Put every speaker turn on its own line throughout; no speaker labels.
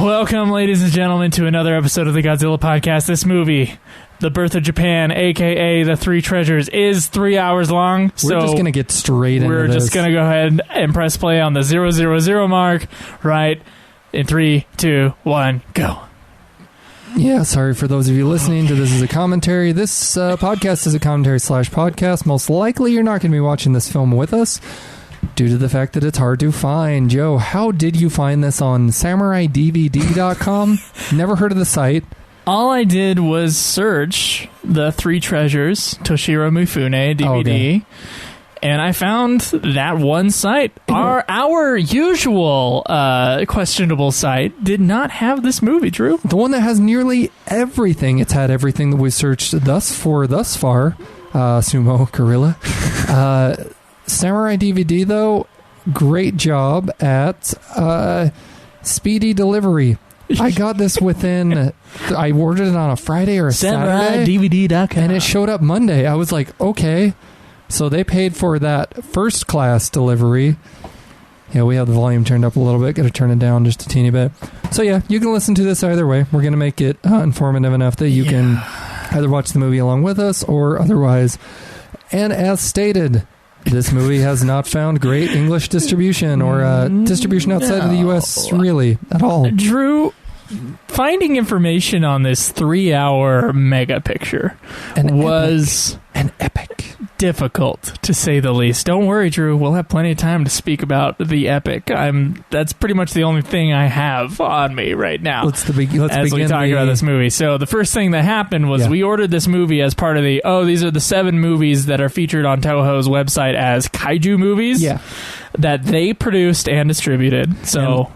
Welcome, ladies and gentlemen, to another episode of the Godzilla Podcast. This movie, The Birth of Japan, a.k.a. The Three Treasures, is 3 hours long.
We're just going to get straight into this.
We're just going to go ahead and press play on the 000 mark, right? In 3, 2, 1, go.
Yeah, sorry for those of you listening to this as a commentary. This podcast is a commentary/podcast. Most likely you're not going to be watching this film with us, due to the fact that it's hard to find. Joe, how did you find this on SamuraiDVD.com? Never heard of the site.
All I did was search The Three Treasures, Toshiro Mifune DVD, okay. And I found that one site. Our usual questionable site did not have this movie, Drew.
The one that has nearly everything. It's had everything that we've searched thus far. Sumo, Gorilla. Samurai DVD, though, great job at speedy delivery. I got this I ordered it on a Friday or a Saturday.
SamuraiDVD.com.
And it showed up Monday. I was like, okay. So they paid for that first class delivery. Yeah, we have the volume turned up a little bit. Got to turn it down just a teeny bit. So yeah, you can listen to this either way. We're going to make it informative enough that you can either watch the movie along with us or otherwise. And as stated, this movie has not found great English distribution or distribution outside of the U.S. really at all.
Drew, finding information on this 3-hour mega picture was
an epic.
Difficult, to say the least. Don't worry, Drew. We'll have plenty of time to speak about the epic. That's pretty much the only thing I have on me right now.
Let's begin
as we talk about this movie. So the first thing that happened was we ordered this movie as part of these are the 7 movies that are featured on Toho's website as kaiju movies that they produced and distributed. So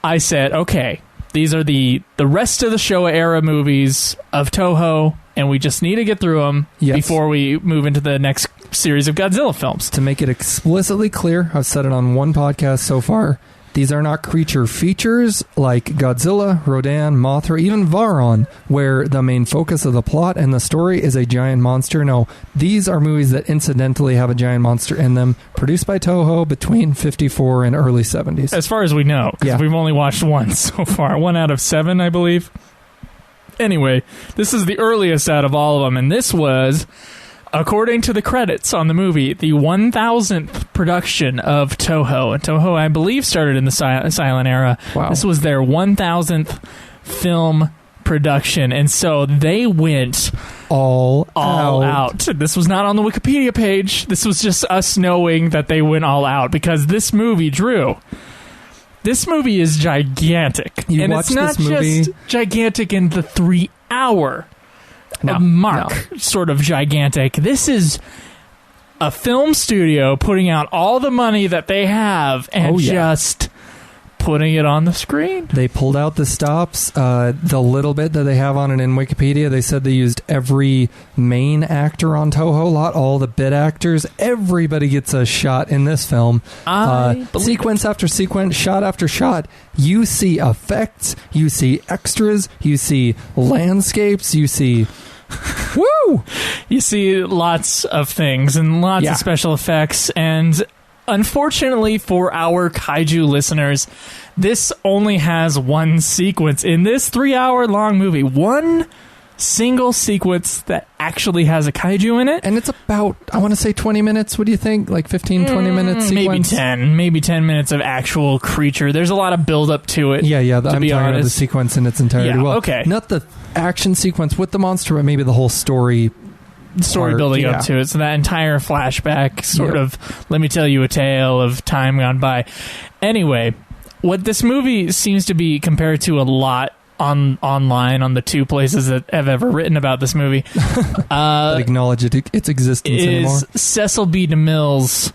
I said, okay, these are the rest of the Showa era movies of Toho, and we just need to get through them before we move into the next series of Godzilla films.
To make it explicitly clear, I've said it on one podcast so far, these are not creature features like Godzilla, Rodan, Mothra, even Varon, where the main focus of the plot and the story is a giant monster. No, these are movies that incidentally have a giant monster in them, produced by Toho between 54 and early 70s.
As far as we know, because we've only watched one so far. 1 out of 7, I believe. Anyway, this is the earliest out of all of them, and this was, according to the credits on the movie, the 1,000th production of Toho. And Toho, I believe, started in the silent era.
Wow.
This was their 1,000th film production, and so they went all out. This was not on the Wikipedia page. This was just us knowing that they went all out, because this movie, Drew, this movie is gigantic. And it's not just gigantic in the 3-hour mark, sort of gigantic. This is a film studio putting out all the money that they have and just putting it on the screen.
They pulled out the stops. The little bit that they have on it in Wikipedia, they said they used every main actor on Toho lot, all the bit actors. Everybody gets a shot in this film. Sequence after sequence, shot after shot. You see effects, you see extras, you see landscapes, you see... Woo!
You see lots of things and lots of special effects, and unfortunately for our kaiju listeners, this only has one sequence in this 3-hour long movie. One single sequence that actually has a kaiju in it.
And it's about, I want to say 20 minutes. What do you think? Like 15, 20 minutes sequence?
Maybe 10 minutes of actual creature. There's a lot of build up to it.
Yeah, I'm talking about the sequence in its entirety.
Yeah, okay.
Not the action sequence with the monster, but maybe the whole story
building up to it. So that entire flashback sort of, let me tell you a tale of time gone by. Anyway, what this movie seems to be compared to a lot online on the 2 places that have ever written about this movie
that acknowledge its existence anymore,
is Cecil B. DeMille's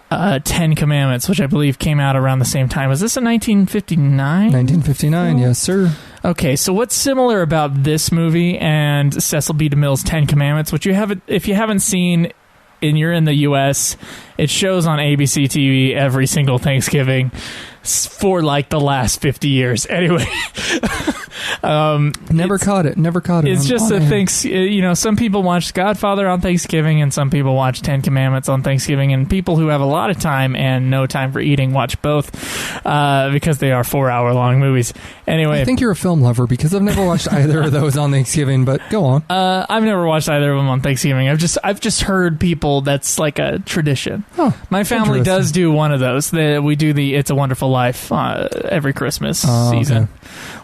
10 Commandments, which I believe came out around the same time. Was this in 1959?
1959, yes, sir.
Okay, so what's similar about this movie and Cecil B. DeMille's 10 Commandments, which if you haven't seen and you're in the U.S., it shows on ABC TV every single Thanksgiving for like the last 50 years. Anyway,
Never caught it.
It's just a thing. Some people watch Godfather on Thanksgiving, and some people watch Ten Commandments on Thanksgiving, and people who have a lot of time and no time for eating watch both because they are 4-hour-long movies. Anyway,
I think you're a film lover because I've never watched either of those on Thanksgiving. But go on.
I've never watched either of them on Thanksgiving. I've just heard people that's like a tradition.
Oh,
my family does do one of those. We do the It's a Wonderful Life every Christmas season. Okay.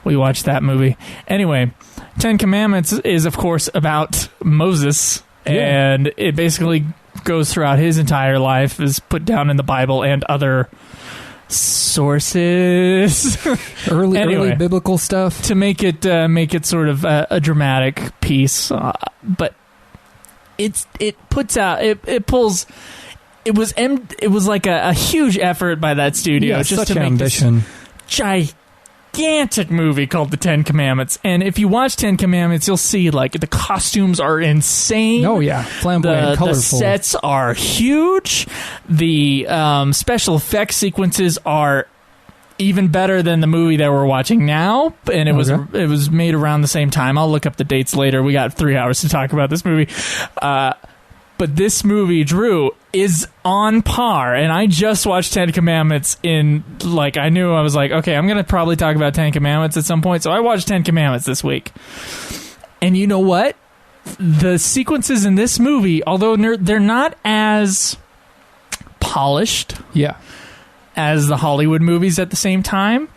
We watch that movie. Anyway, Ten Commandments is, of course, about Moses, and it basically goes throughout his entire life, is put down in the Bible and other sources.
early biblical stuff
to make it sort of a dramatic piece, but it was like a huge effort by that studio just
such
to make
ambition.
This gigantic movie called The Ten Commandments. And if you watch Ten Commandments, you'll see like the costumes are insane.
Oh yeah, flamboyant, colorful.
The sets are huge. The special effects sequences are even better than the movie that we're watching now, and it was made around the same time. I'll look up the dates later. We got 3 hours to talk about this movie. But this movie, Drew, is on par. And I just watched Ten Commandments I knew I was like, okay, I'm going to probably talk about Ten Commandments at some point. So I watched Ten Commandments this week. And you know what? The sequences in this movie, although they're not as polished as the Hollywood movies at the same time,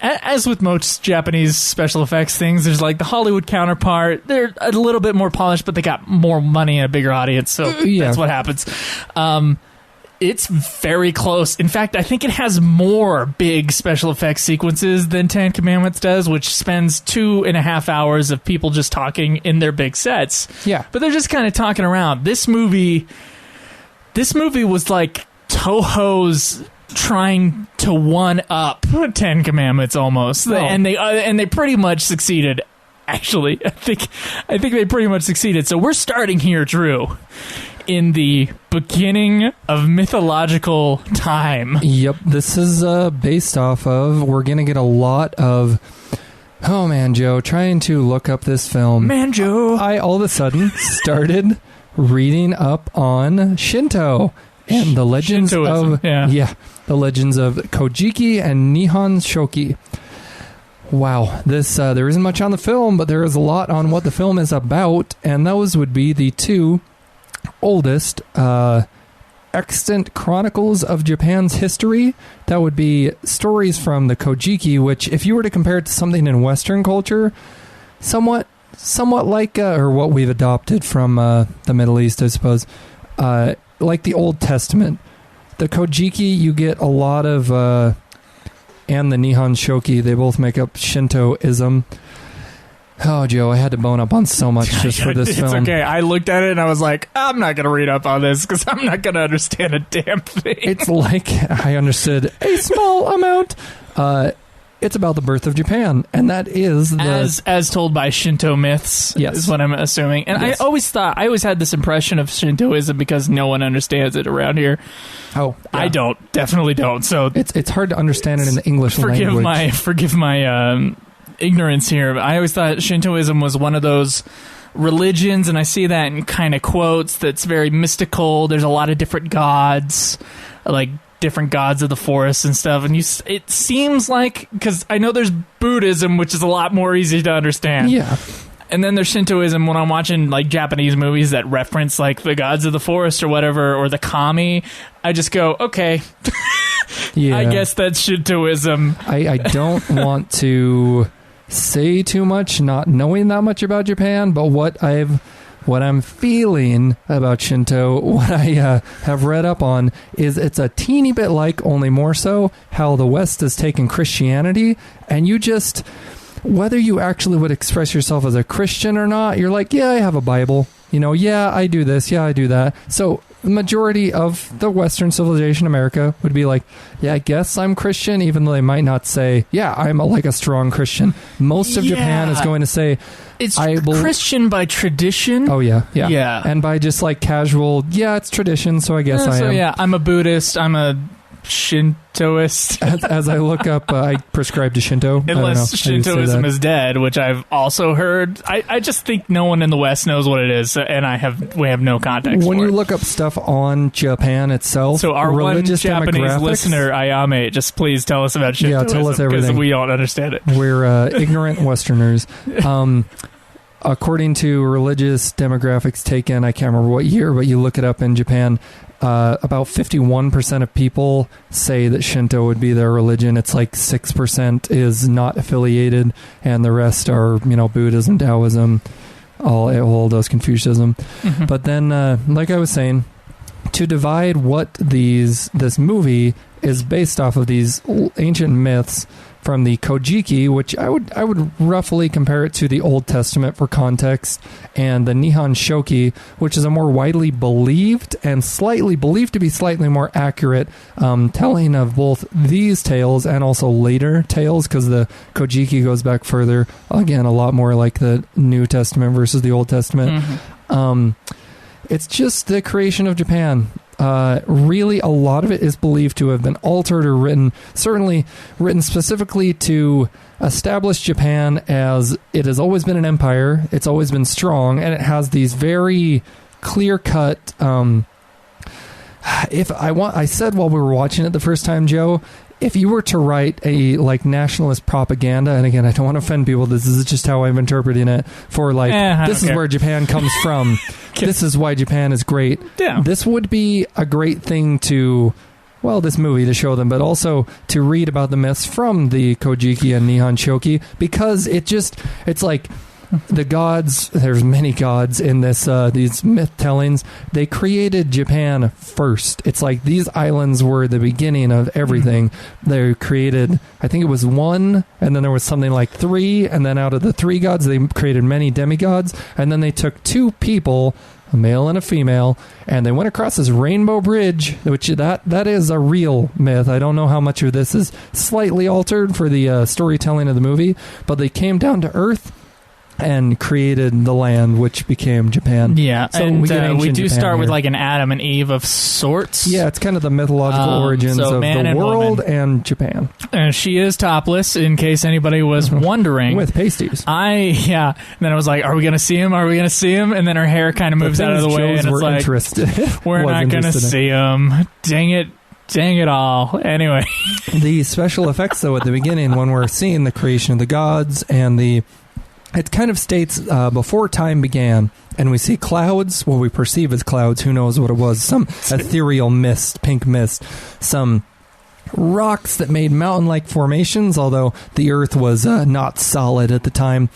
as with most Japanese special effects things, there's like the Hollywood counterpart. They're a little bit more polished, but they got more money and a bigger audience, so that's what happens. It's very close. In fact, I think it has more big special effects sequences than Ten Commandments does, which spends 2.5 hours of people just talking in their big sets.
Yeah.
But they're just kind of talking around. This movie was like Toho's trying to one-up Ten Commandments almost, and they pretty much succeeded. Actually, I think they pretty much succeeded. So we're starting here, Drew, in the beginning of mythological time.
Yep, this is based off of. We're gonna get a lot of. Oh man, Joe, trying to look up this film.
Man, Joe,
I all of a sudden started reading up on Shinto. And the legends
Shintoism,
the legends of Kojiki and Nihon Shoki. Wow, this there isn't much on the film, but there is a lot on what the film is about, and those would be the two oldest extant chronicles of Japan's history. That would be stories from the Kojiki, which, if you were to compare it to something in Western culture, somewhat like or what we've adopted from the Middle East, I suppose. Like the Old Testament. The Kojiki, you get a lot of, and the Nihon Shoki, they both make up Shintoism. Oh, Joe, I had to bone up on so much just for this film.
It's okay. I looked at it and I was like, I'm not going to read up on this because I'm not going to understand a damn thing.
It's like I understood a small amount. It's about the birth of Japan, and that is
as told by Shinto myths.
Yes,
is what I'm assuming. And yes. I always had this impression of Shintoism because no one understands it around here.
Oh, yeah.
I definitely don't. So
it's hard to understand it in the English language.
Forgive my ignorance here. I always thought Shintoism was one of those religions, and I see that in kind of quotes. That's very mystical. There's a lot of different gods, like different gods of the forest and stuff, and it seems like, because I know there's Buddhism, which is a lot more easy to understand, and then there's Shintoism. When I'm watching like Japanese movies that reference like the gods of the forest or whatever, or the kami, I just go, okay, I guess that's Shintoism.
I don't want to say too much, not knowing that much about Japan, but what I'm feeling about Shinto, what I have read up on, is it's a teeny bit like, only more so, how the West has taken Christianity, and you just, whether you actually would express yourself as a Christian or not, you're like, yeah, I have a Bible. Yeah, I do this, yeah, I do that. So the majority of the Western civilization, America, would be like, yeah, I guess I'm Christian, even though they might not say, yeah, I'm like a strong Christian. Most of Japan is going to say,
it's Christian by tradition.
Oh, yeah. And by just like casual, it's tradition, so I guess I am.
So, I'm a Buddhist, I'm a Shintoist.
As I look up, I prescribe to Shinto.
Unless Shintoism is dead, which I've also heard. I just think no one in the West knows what it is, and we have no context
when
for
you
it.
look up stuff on Japan itself,
so our
religious
one Japanese listener, Ayame, just please tell us about Shintoism.
Yeah, tell us everything.
Because we don't understand it.
We're ignorant Westerners. According to religious demographics taken, I can't remember what year, but you look it up in Japan, about 51% of people say that Shinto would be their religion. It's like 6% is not affiliated, and the rest are, Buddhism, Taoism, all those Confucianism. Mm-hmm. But then, like I was saying, to divide what this movie is based off of these ancient myths from the Kojiki, which I would roughly compare it to the Old Testament for context, and the Nihon Shoki, which is a more widely believed and believed to be slightly more accurate telling of both these tales and also later tales, because the Kojiki goes back further, again, a lot more like the New Testament versus the Old Testament. Mm-hmm. It's just the creation of Japan. Really, a lot of it is believed to have been altered or written specifically to establish Japan as it has always been an empire, it's always been strong, and it has these very clear-cut... I said while we were watching it the first time, Joe, if you were to write a nationalist propaganda, and again, I don't want to offend people, this is just how I'm interpreting it, for this is where Japan comes from, this is why Japan is great. Yeah. This would be a great thing this movie to show them, but also to read about the myths from the Kojiki and Nihon Shoki, because it's like the gods, there's many gods in these myth tellings. They created Japan first. It's like these islands were the beginning of everything. Mm-hmm. They created, I think it was one, and then there was something like three, and then out of the three gods, they created many demigods, and then they took two people, a male and a female, and they went across this rainbow bridge, which that is a real myth. I don't know how much of this is slightly altered for the storytelling of the movie, but they came down to Earth and created the land, which became Japan.
Yeah, so and we do start with like an Adam and Eve of sorts.
Yeah, it's kind of the mythological origins of the world and Japan.
And she is topless, in case anybody was wondering.
With pasties.
And then I was like, are we going to see him? Are we going to see him? And then her hair kind of moves out of the way, and it's like, we're not going to see him. Dang it all. Anyway.
The special effects, though, at the beginning, when we're seeing the creation of the gods and it kind of states before time began, and we see clouds, what we perceive as clouds, who knows what it was, some ethereal mist, pink mist, some rocks that made mountain-like formations, although the earth was not solid at the time.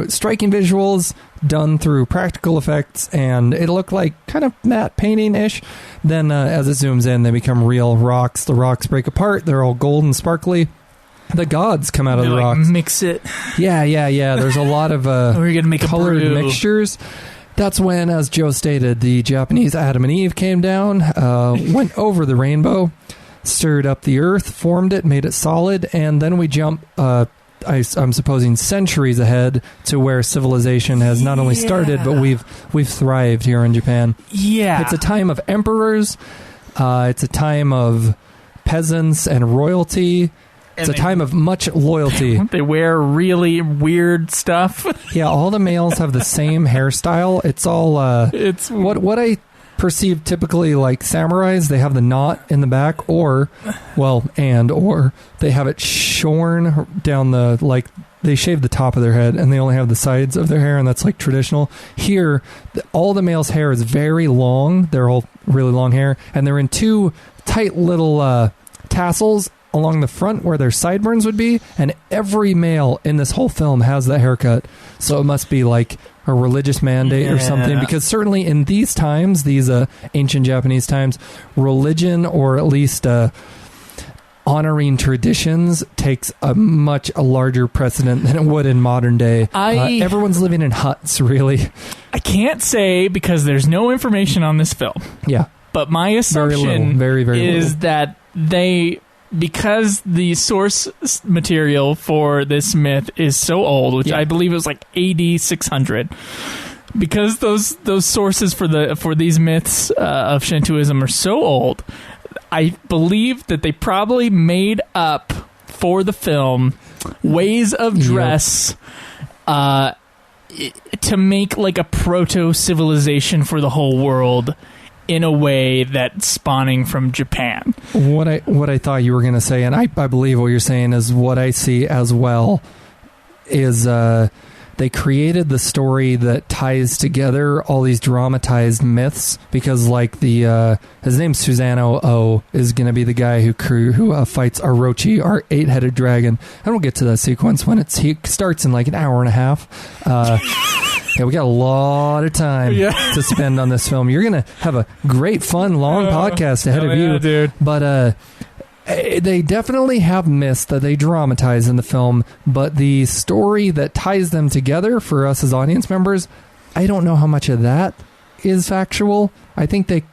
Striking visuals done through practical effects, and it looked like kind of matte painting-ish. Then as it zooms in, they become real rocks. The rocks break apart. They're all gold and sparkly. The gods come out of the rocks.
Mix it.
Yeah. There's a lot of
we're gonna make
colored mixtures. That's when, as Joe stated, the Japanese Adam and Eve came down, went over the rainbow, stirred up the earth, formed it, made it solid, and then we jump, I'm supposing, centuries ahead to where civilization has not only started, but we've thrived here in Japan.
Yeah.
It's a time of emperors. It's a time of peasants and royalty. It's a time of much loyalty.
They wear really weird stuff.
Yeah, all the males have the same hairstyle. It's all it's what I perceive typically like samurais. They have the knot in the back, or they have it shorn down they shave the top of their head and they only have the sides of their hair, and that's like traditional. Here, all the males' hair is very long. They're all really long hair, and they're in two tight little tassels along the front where their sideburns would be, and every male in this whole film has that haircut. So it must be like a religious mandate or something, because certainly in these times, these ancient Japanese times, religion, or at least honoring traditions, takes a much larger precedent than it would in modern day. Everyone's living in huts, really.
I can't say, because there's no information on this film.
Yeah.
But my assumption
very
is that because the source material for this myth is so old, which I believe it was like AD 600, because those sources for these myths of Shintoism are so old, I believe that they probably made up for the film ways of dress to make like a proto-civilization for the whole world in a way that's spawning from Japan.
What I thought you were going to say, and I believe what you're saying is what I see as well, is they created the story that ties together all these dramatized myths, because like his name's Susanoo O is going to be the guy who fights Orochi, our 8-headed dragon. And we'll get to that sequence when he starts in like an hour and a half. Yeah, we got a lot of time to spend on this film. You're going to have a great, fun, long podcast ahead of you.
Dude.
But they definitely have myths that they dramatize in the film, but the story that ties them together for us as audience members, I don't know how much of that is factual. I think they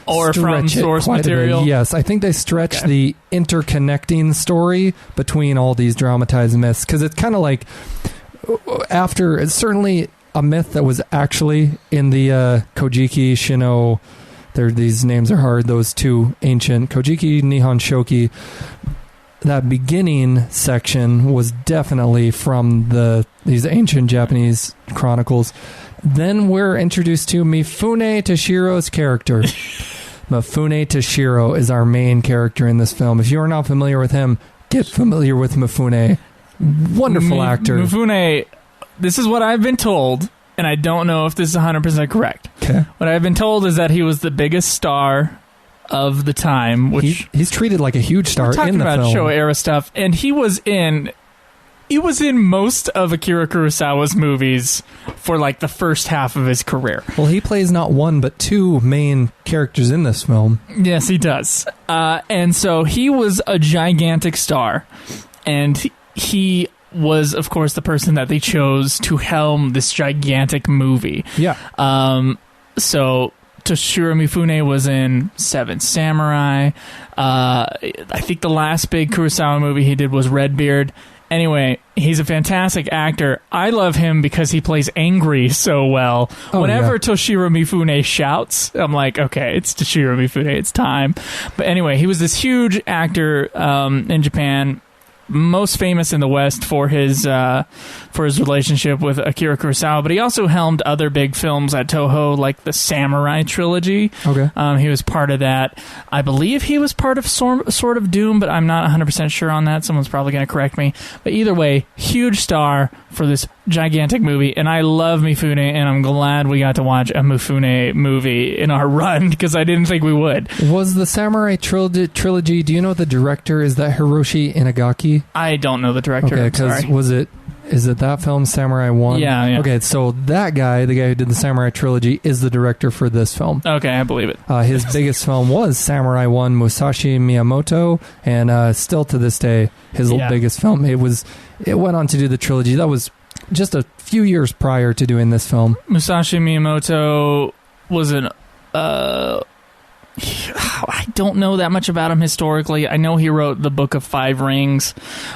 or
stretch
from
it
source
quite
material.
A bit. Yes, I think they stretch the interconnecting story between all these dramatized myths, because it's kind of like after it's certainly a myth that was actually in the Kojiki Shino. These names are hard. Those two ancient Kojiki, Nihon, Shoki. That beginning section was definitely from these ancient Japanese chronicles. Then we're introduced to Mifune Toshiro's character. Mifune Toshiro is our main character in this film. If you are not familiar with him, get familiar with Mifune. Wonderful actor.
Mifune, this is what I've been told, and I don't know if this is 100% correct.
Okay.
What I've been told is that he was the biggest star of the time, which
he's treated like a huge star in the film.
Talking about Showa era stuff, and he was in most of Akira Kurosawa's movies for like the first half of his career.
Well, he plays not one but two main characters in this film.
Yes, he does. And so he was a gigantic star, and he was, of course, the person that they chose to helm this gigantic movie.
Yeah.
So Toshiro Mifune was in Seven Samurai. I think the last big Kurosawa movie he did was Redbeard. Anyway, he's a fantastic actor. I love him because he plays angry so well. Whenever Toshiro Mifune shouts, I'm like, okay, it's Toshiro Mifune, it's time. But anyway, he was this huge actor in Japan, most famous in the West for his relationship with Akira Kurosawa, but he also helmed other big films at Toho, like the Samurai trilogy.
Okay.
He was part of that. I believe he was part of Sword of Doom, but I'm not 100% sure on that. Someone's probably going to correct me. But either way, huge star for this gigantic movie, and I love Mifune, and I'm glad we got to watch a Mifune movie in our run, because I didn't think we would.
Was the Samurai trilogy, do you know the director? Is that Hiroshi Inagaki?
I don't know the director.
Okay, because is it that film, Samurai 1?
Yeah.
Okay, so that guy, the guy who did the Samurai trilogy, is the director for this film.
Okay, I believe it.
His biggest film was Samurai 1, Musashi Miyamoto, and still to this day, his biggest film. It went on to do the trilogy. That was just a few years prior to doing this film.
Musashi Miyamoto was I don't know that much about him historically. I know he wrote the Book of Five Rings,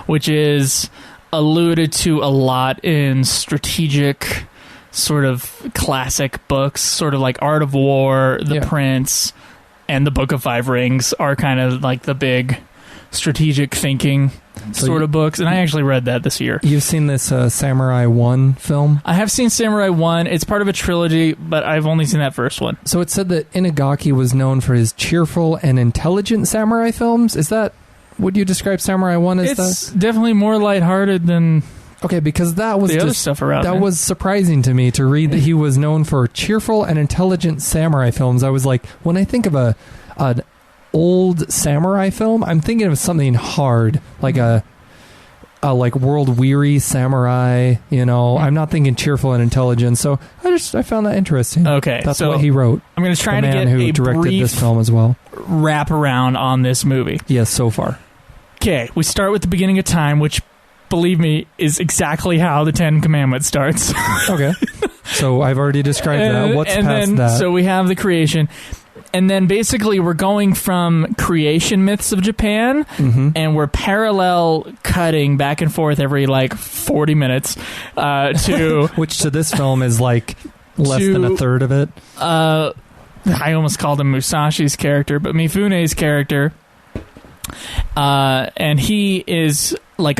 which is alluded to a lot in strategic sort of classic books, sort of like Art of War, The Prince, and the Book of Five Rings are kind of like the big strategic thinking sort of books, and I actually read that this year.
You've seen this Samurai 1 film?
I have seen Samurai 1. It's part of a trilogy, but I've only seen that first one.
So it said that Inagaki was known for his cheerful and intelligent samurai films. Is that... Would you describe Samurai 1 as that?
It's definitely more lighthearted than...
Okay, because that was
the other stuff around
that
there.
was surprising to me to read that he was known for cheerful and intelligent samurai films. I was like, when I think of an old samurai film, I'm thinking of something hard, like a like world weary samurai. You know, I'm not thinking cheerful and intelligent. So I found that interesting.
Okay,
that's
so
what he wrote.
I'm going to try
the
to
man
get
who
a
directed
brief
this film as well.
Wrap around on this movie.
Yes, so far.
Okay, we start with the beginning of time, which, believe me, is exactly how the Ten Commandments starts.
Okay. So I've already described that. What's past that?
So we have the creation. And then basically we're going from creation myths of Japan, and we're parallel cutting back and forth every like 40 minutes to...
Which to this film is like less than a third of it.
I almost called him Musashi's character, but Mifune's character. And he is like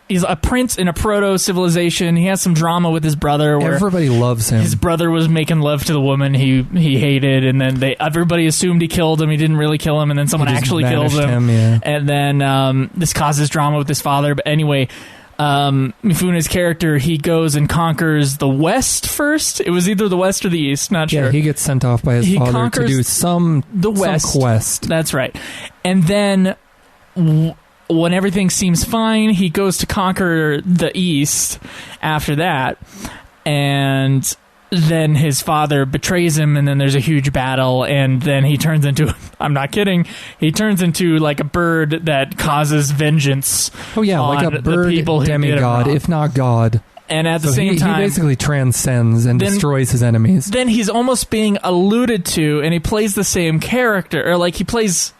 he's a prince in a proto-civilization. He has some drama with his brother. Where
everybody loves him.
His brother was making love to the woman he hated, and then everybody assumed he killed him. He didn't really kill him, and then someone actually killed him.
Yeah.
And then this causes drama with his father. But anyway, Mifune's character, he goes and conquers the West first. It was either the West or the East, not sure.
Yeah, he gets sent off by his father to do some quest.
That's right. And then when everything seems fine, he goes to conquer the East after that. And then his father betrays him, and then there's a huge battle, and then he turns into, I'm not kidding, he turns into like a bird that causes vengeance.
Oh yeah, like a bird demigod, if not God.
And at the same time,
he basically transcends and destroys his enemies.
Then he's almost being alluded to, and he plays the same character, or like he plays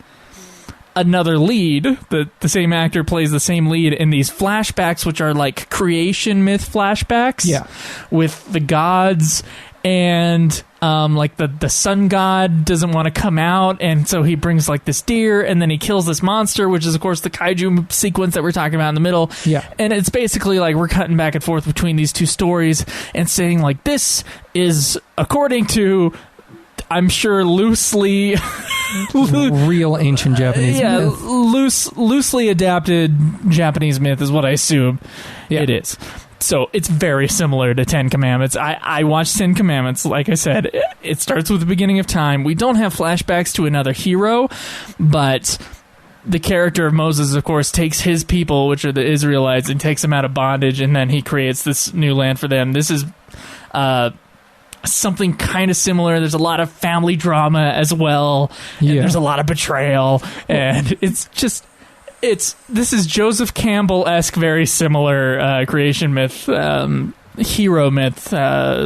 another lead. The same actor plays the same lead in these flashbacks, which are like creation myth flashbacks.
Yeah,
with the gods, and like the sun god doesn't want to come out, and so he brings like this deer, and then he kills this monster, which is of course the kaiju sequence that we're talking about in the middle.
Yeah,
and it's basically like we're cutting back and forth between these two stories and saying like, this is according to, I'm sure, loosely
real ancient Japanese myth.
Loosely adapted Japanese myth is what I assume it is. So it's very similar to Ten Commandments. I watched Ten Commandments, like I said. It starts with the beginning of time. We don't have flashbacks to another hero, but the character of Moses, of course, takes his people, which are the Israelites, and takes them out of bondage, and then he creates this new land for them. This is something kind of similar. There's a lot of family drama as well, and there's a lot of betrayal, and it's just, this is Joseph Campbell-esque, very similar creation myth, hero myth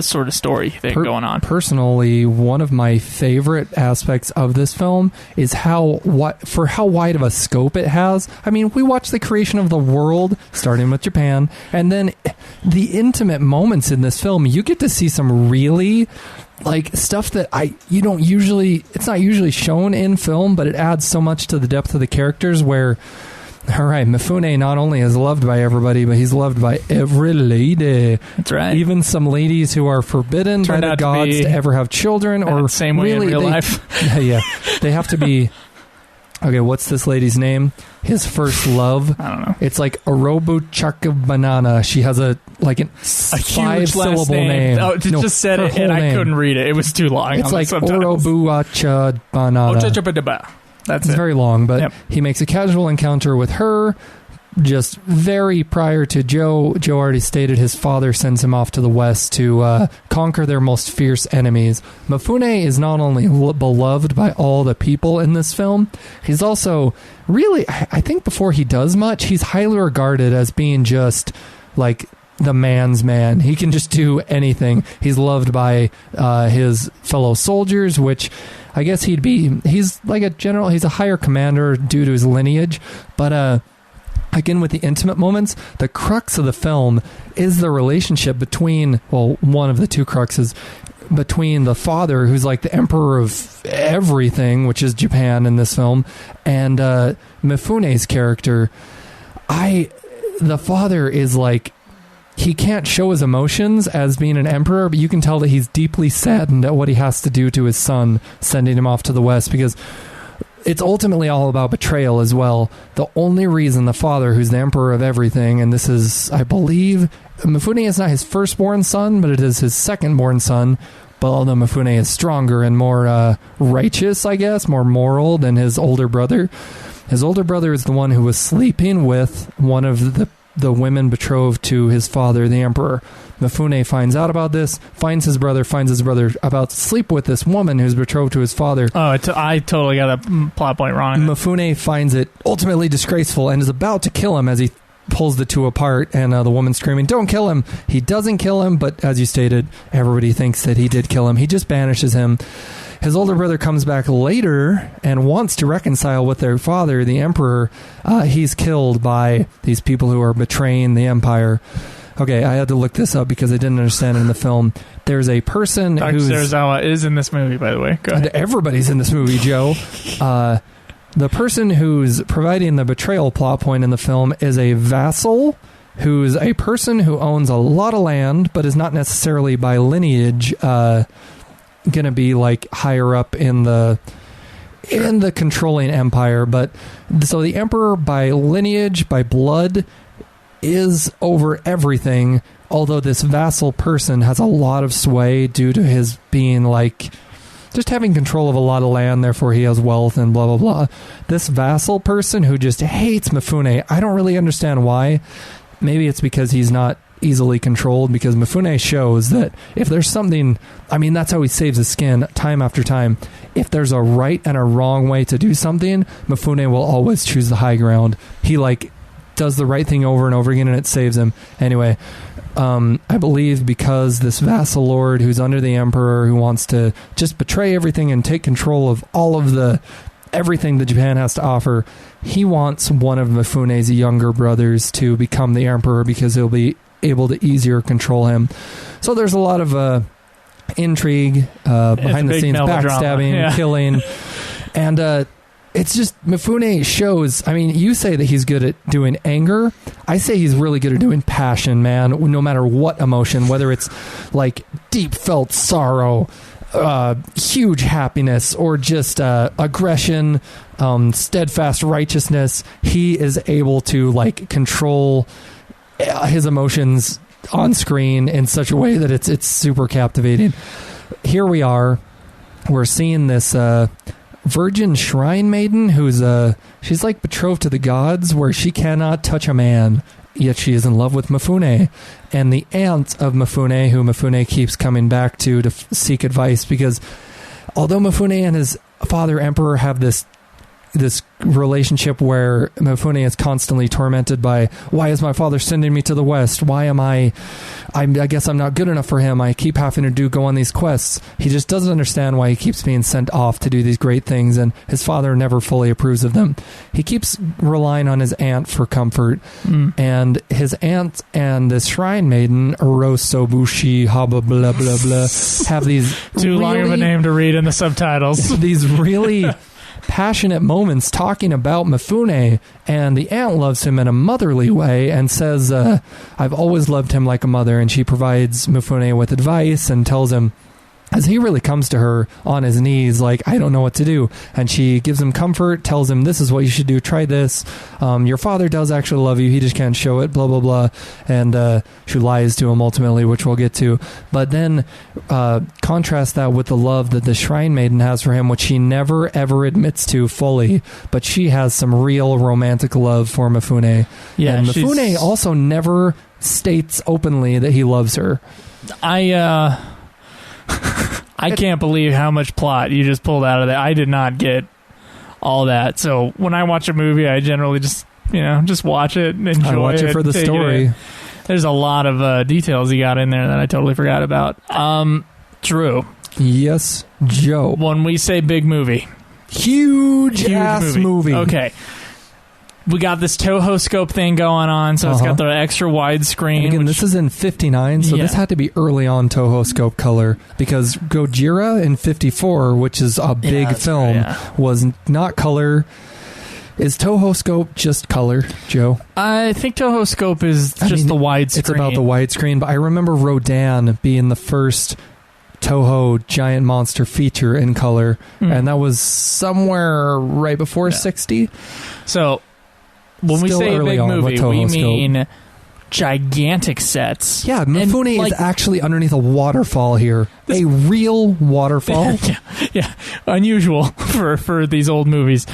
sort of story thing going on.
Personally, one of my favorite aspects of this film is how wide of a scope it has. I mean, we watch the creation of the world, starting with Japan, and then the intimate moments in this film. You get to see some really like stuff that it's not usually shown in film, but it adds so much to the depth of the characters. Where, all right, Mifune not only is loved by everybody, but he's loved by every lady.
That's right.
Even some ladies who are forbidden by the gods to ever have children, or
same way in real life.
Yeah, they have to be. Okay, what's this lady's name? His first love.
I don't know.
It's like Orobu Chakabanana. She has a
huge
syllable name.
Oh, just said it, and I couldn't read it. It was too long.
It's like Orobu Chabanana.
That's
it's very long, but he makes a casual encounter with her just very prior to Joe. Joe already stated his father sends him off to the west to conquer their most fierce enemies. Mifune is not only beloved by all the people in this film, he's also really, I think before he does much, he's highly regarded as being just like the man's man. He can just do anything. He's loved by his fellow soldiers, which I guess he's like a general, he's a higher commander due to his lineage, but again, with the intimate moments, the crux of the film is the relationship between, one of the two cruxes, between the father, who's like the emperor of everything, which is Japan in this film, and Mifune's character. The father is like, he can't show his emotions as being an emperor, but you can tell that he's deeply saddened at what he has to do to his son, sending him off to the west, because it's ultimately all about betrayal as well. The only reason the father, who's the emperor of everything, and this is, I believe, Mifune is not his firstborn son, but it is his second-born son, but although Mifune is stronger and more righteous, I guess, more moral than his older brother. His older brother is the one who was sleeping with one of the women betrothed to his father, the emperor. Mifune finds out about this, finds his brother about to sleep with this woman who's betrothed to his father.
Oh, I totally got that plot point wrong.
Mifune finds it ultimately disgraceful and is about to kill him as he pulls the two apart, and the woman screaming, "Don't kill him!" He doesn't kill him, but as you stated, everybody thinks that he did kill him. He just banishes him. His older brother comes back later and wants to reconcile with their father, the emperor. He's killed by these people who are betraying the empire. Okay, I had to look this up because I didn't understand it in the film. There's a person
Dr.
who's...
Serizawa is in this movie, by the way. Go ahead.
Everybody's in this movie, Joe. The person who's providing the betrayal plot point in the film is a vassal, who's a person who owns a lot of land, but is not necessarily by lineage going to be like higher up in the controlling empire. But so the emperor by lineage, by blood, is over everything, although this vassal person has a lot of sway due to his being like just having control of a lot of land, therefore he has wealth and blah blah blah. This vassal person who just hates Mifune, I don't really understand why. Maybe it's because he's not easily controlled, because Mifune shows that if there's something, I mean, that's how he saves his skin time after time. If there's a right and a wrong way to do something, Mifune will always choose the high ground. He like does the right thing over and over again, and it saves him. Anyway, I believe because this vassal lord who's under the emperor, who wants to just betray everything and take control of all of everything that Japan has to offer, he wants one of Mifune's younger brothers to become the emperor because he'll be able to easier control him. So there's a lot of intrigue, behind the scenes, backstabbing, killing, and it's just Mifune shows. I mean, you say that he's good at doing anger. I say he's really good at doing passion, man. No matter what emotion, whether it's like deep felt sorrow, huge happiness, or just aggression, steadfast righteousness, he is able to like control his emotions on screen in such a way that it's super captivating. Here we are. We're seeing this virgin shrine maiden who's she's like betrothed to the gods, where she cannot touch a man, yet she is in love with Mifune, and the aunt of Mifune, who Mifune keeps coming back to seek advice, because although Mifune and his father emperor have this relationship where Mifune is constantly tormented by, why is my father sending me to the west? Why am I guess I'm not good enough for him. I keep having to go on these quests. He just doesn't understand why he keeps being sent off to do these great things, and his father never fully approves of them. He keeps relying on his aunt for comfort, and his aunt and this shrine maiden, Urosobushi Haba blah blah blah, have these
too long of a name to read in the subtitles.
These really passionate moments talking about Mifune, and the aunt loves him in a motherly way and says, I've always loved him like a mother, and she provides Mifune with advice and tells him, as he really comes to her on his knees, like, I don't know what to do. And she gives him comfort, tells him, this is what you should do, try this. Your father does actually love you, he just can't show it, blah, blah, blah. And she lies to him ultimately, which we'll get to. But then contrast that with the love that the shrine maiden has for him, which she never, ever admits to fully. But she has some real romantic love for Mifune. Yeah, and Mifune also never states openly that he loves her.
I can't believe how much plot you just pulled out of that. I did not get all that. So when I watch a movie, I generally just watch it and enjoy it.
I watch it for the story.
There's a lot of details you got in there that I totally forgot about. Drew.
Yes, Joe.
When we say big movie.
Huge ass movie.
Okay. We got this Toho scope thing going on, so it's got the extra wide screen.
And again, this is in 59, so this had to be early on Toho scope color, because Gojira in 54, which is a big film, was not color. Is Toho scope just color, Joe?
I think Toho scope is just the widescreen.
It's about the widescreen, but I remember Rodan being the first Toho giant monster feature in color, and that was somewhere right before 60. So when we say a big movie, we mean gigantic sets. Yeah, Mifune is actually underneath a waterfall here. A real waterfall.
Yeah, unusual for these old movies.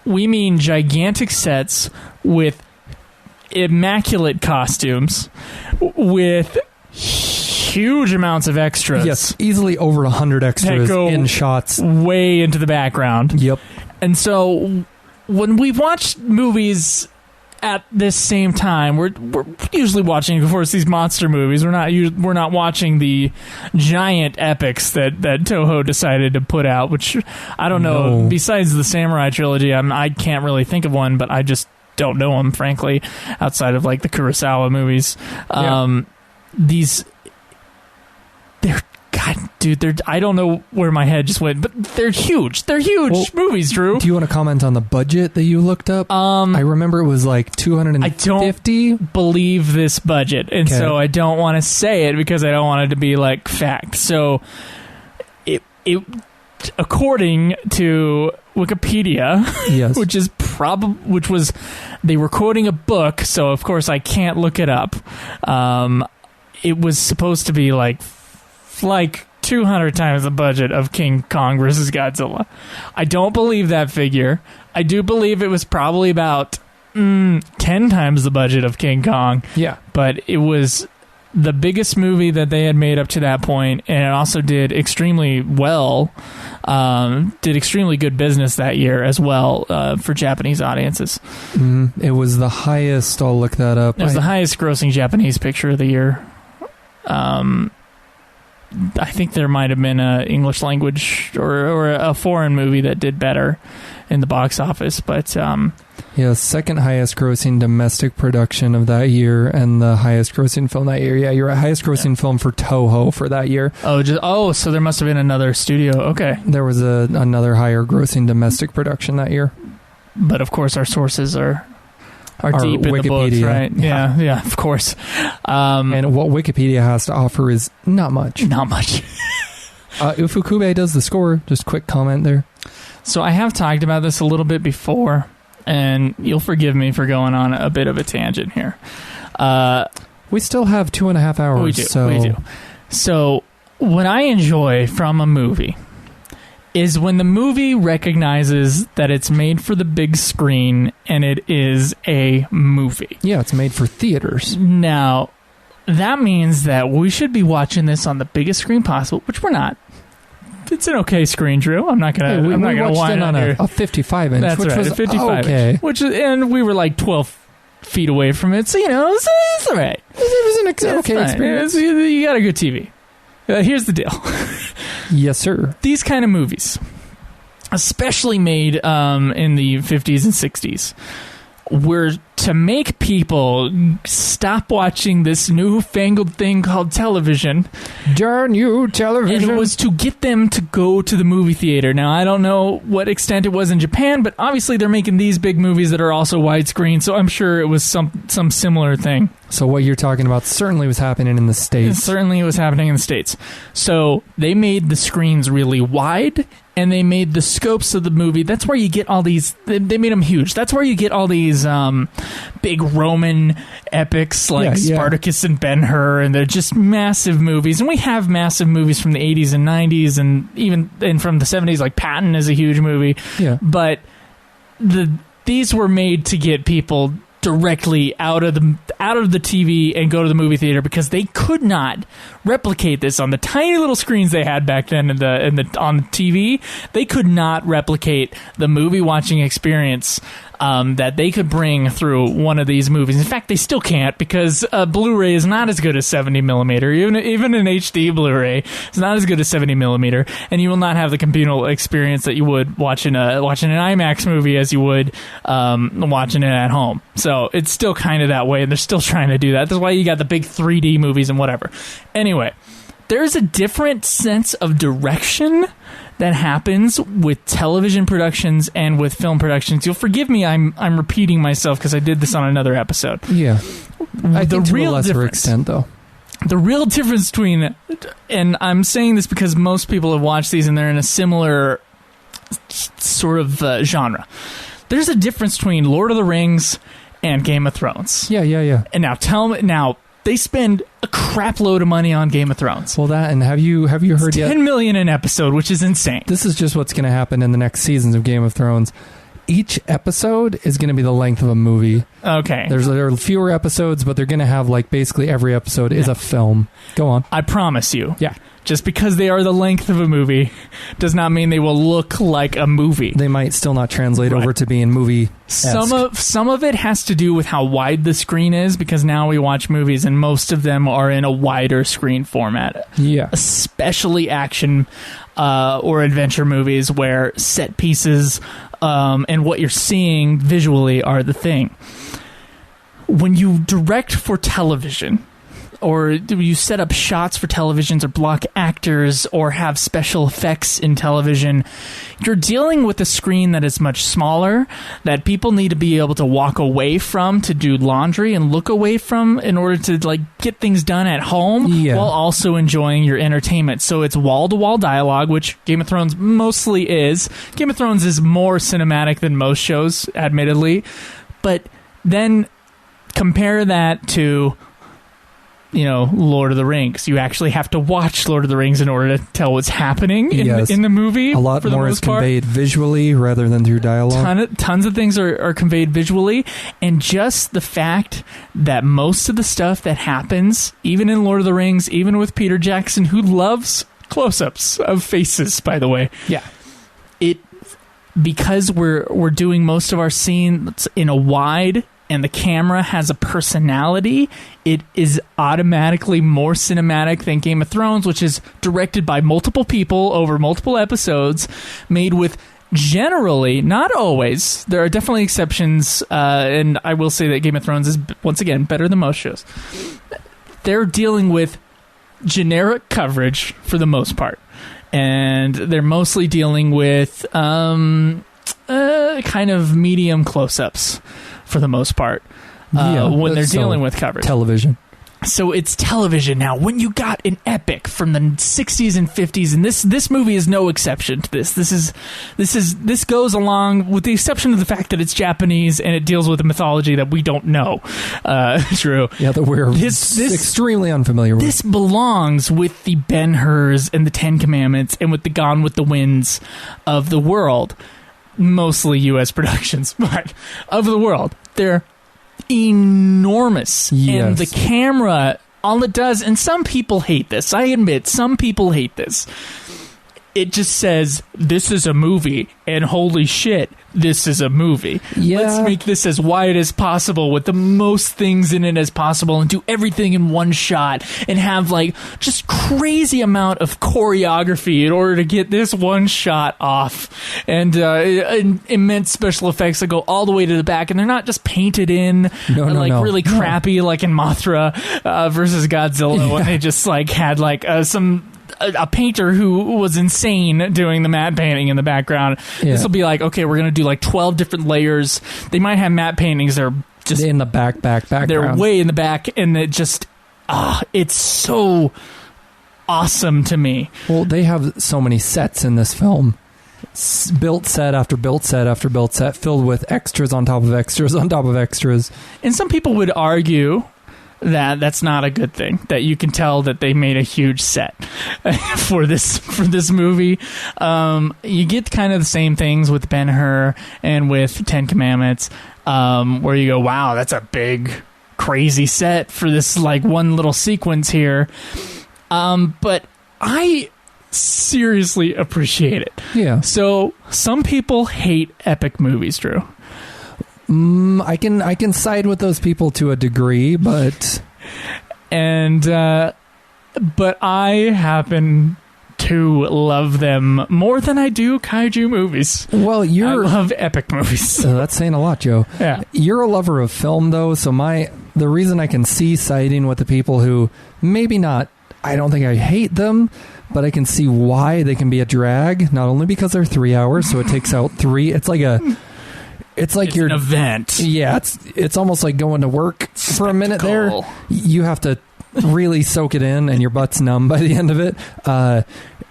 We mean gigantic sets with immaculate costumes, with huge amounts of extras.
Yes, easily over 100 extras in shots.
Way into the background.
Yep.
And so when we watch movies at this same time, we're usually watching, of course, these monster movies. We're not watching the giant epics that Toho decided to put out, which I don't know. Besides the Samurai trilogy, I can't really think of one, but I just don't know them, frankly, outside of like the Kurosawa movies. I don't know where my head just went, but they're huge. They're huge movies, Drew.
Do you want to comment on the budget that you looked up? I remember it was like 250.
I don't believe this budget, and so I don't want to say it because I don't want it to be like fact. So, it according to Wikipedia,
yes,
which was they were quoting a book, so of course I can't look it up. It was supposed to be like 200 times the budget of King Kong versus Godzilla. I don't believe that figure. I do believe it was probably about 10 times the budget of King Kong.
Yeah.
But it was the biggest movie that they had made up to that point, and it also did extremely well, did extremely good business that year as well for Japanese audiences.
It was the highest, I'll look that up.
It was the highest grossing Japanese picture of the year. I think there might have been an English language or a foreign movie that did better in the box office, but
second highest grossing domestic production of that year, and the highest grossing film that year. Yeah, you're right. Highest grossing film for Toho for that year.
So there must have been another studio. Okay,
there was another higher grossing domestic production that year.
But of course, our sources are deep in the books, right? Yeah, of course.
And what Wikipedia has to offer is not much.
Not much.
Ufukube does the score. Just quick comment there.
So I have talked about this a little bit before, and you'll forgive me for going on a bit of a tangent here.
We still have 2.5 hours.
We do. So what I enjoy from a movie is when the movie recognizes that it's made for the big screen and it is a movie.
Yeah, it's made for theaters.
Now, that means that we should be watching this on the biggest screen possible, which we're not. It's an okay screen, Drew. I'm not gonna. I'm not gonna whine on
a 55 inch.
That's
which
right,
was
a 55
okay.
inch, and we were like 12 feet away from it, so it's all right.
It was an okay experience.
You got a good TV. Here's the deal.
Yes, sir.
These kind of movies, especially made in the 50s and 60s, were to make people stop watching this newfangled thing called television.
Darn you, television.
And it was to get them to go to the movie theater. Now, I don't know what extent it was in Japan, but obviously they're making these big movies that are also widescreen, so I'm sure it was some similar thing.
So what you're talking about certainly was happening in the States.
It certainly was happening in the States. So they made the screens really wide, and they made the scopes of the movie. That's where you get all these... They made them huge. That's where you get all these big Roman epics like Spartacus and Ben-Hur, and they're just massive movies. And we have massive movies from the 80s and 90s, and even from the 70s, like Patton is a huge movie.
Yeah.
But these were made to get people directly out of the TV and go to the movie theater, because they could not replicate this on the tiny little screens they had back then on the TV. They could not replicate the movie watching experience that they could bring through one of these movies. In fact, they still can't, because Blu-ray is not as good as 70mm. Even an HD Blu-ray is not as good as 70mm, and you will not have the communal experience that you would watching an IMAX movie as you would watching it at home. So it's still kind of that way, and they're still trying to do that. That's why you got the big 3D movies and whatever. Anyway, there's a different sense of direction that happens with television productions and with film productions. You'll forgive me, I'm repeating myself because I did this on another episode.
Yeah. I think to a lesser extent, though.
The real difference between, and I'm saying this because most people have watched these and they're in a similar sort of genre. There's a difference between Lord of the Rings and Game of Thrones.
Yeah.
And now they spend a crap load of money on Game of Thrones.
Well, that, and have you heard yet?
$10 million an episode, which is insane.
This is just what's going to happen in the next seasons of Game of Thrones. Each episode is going to be the length of a movie.
Okay.
There are fewer episodes, but they're going to have basically every episode is a film. Go on.
I promise you.
Yeah.
Just because they are the length of a movie does not mean they will look like a movie.
They might still not translate over to being movie-esque.
Some of it has to do with how wide the screen is, because now we watch movies and most of them are in a wider screen format.
Yeah.
Especially action or adventure movies where set pieces and what you're seeing visually are the thing. When you direct for television, or you set up shots for televisions or block actors or have special effects in television, you're dealing with a screen that is much smaller, that people need to be able to walk away from to do laundry and look away from in order to like get things done at home while also enjoying your entertainment. So it's wall-to-wall dialogue, which Game of Thrones mostly is. Game of Thrones is more cinematic than most shows, admittedly. But then compare that to, you know, Lord of the Rings. You actually have to watch Lord of the Rings in order to tell what's happening in the movie.
A lot more is conveyed visually rather than through dialogue.
Tons of things are conveyed visually, and just the fact that most of the stuff that happens, even in Lord of the Rings, even with Peter Jackson, who loves close-ups of faces, by the way.
Yeah.
Because we're doing most of our scenes in a wide, and the camera has a personality, it is automatically more cinematic than Game of Thrones, which is directed by multiple people over multiple episodes, made with generally, not always, there are definitely exceptions, and I will say that Game of Thrones is, once again, better than most shows. They're dealing with generic coverage for the most part, and they're mostly dealing with kind of medium close-ups for the most part, when they're dealing with coverage.
Television.
So it's television now. When you got an epic from the 60s and 50s, and this movie is no exception to this. This goes along with the exception of the fact that it's Japanese and it deals with a mythology that we don't know. True.
Yeah, that we're extremely unfamiliar with.
This belongs with the Ben-Hurs and the Ten Commandments and with the Gone with the Winds of the world. Mostly U.S. productions, but of the world. They're enormous.
Yes.
And the camera, all it does, and some people hate this, I admit, some people hate this. It just says, this is a movie, and holy shit, this is a movie.
Yeah.
Let's make this as wide as possible with the most things in it as possible and do everything in one shot and have like just crazy amount of choreography in order to get this one shot off, and immense special effects that go all the way to the back, and they're not just painted in really crappy like in Mothra versus Godzilla when they just like had like a painter who was insane doing the matte painting in the background. Yeah. This will be like, okay, we're going to do like 12 different layers. They might have matte paintings that are just
in the background.
They're way in the back, and it just, it's so awesome to me.
Well, they have so many sets in this film. Built set after built set after built set, filled with extras on top of extras on top of extras.
And some people would argue that that's not a good thing, that you can tell that they made a huge set for this movie. You get kind of the same things with Ben-Hur and with Ten Commandments, where you go, wow, that's a big crazy set for this like one little sequence here. But I seriously appreciate it.
Yeah.
So some people hate epic movies, Drew.
I can side with those people to a degree, but
I happen to love them more than I do kaiju movies.
Well, I
love epic movies.
That's saying a lot, Joe.
Yeah.
You're a lover of film, though, so the reason I can see siding with the people who maybe not, I don't think I hate them, but I can see why they can be a drag, not only because they're 3 hours, so it takes out 3. It's like an
event.
Yeah, it's almost like going to work for a minute there. You have to really soak it in, and your butt's numb by the end of it.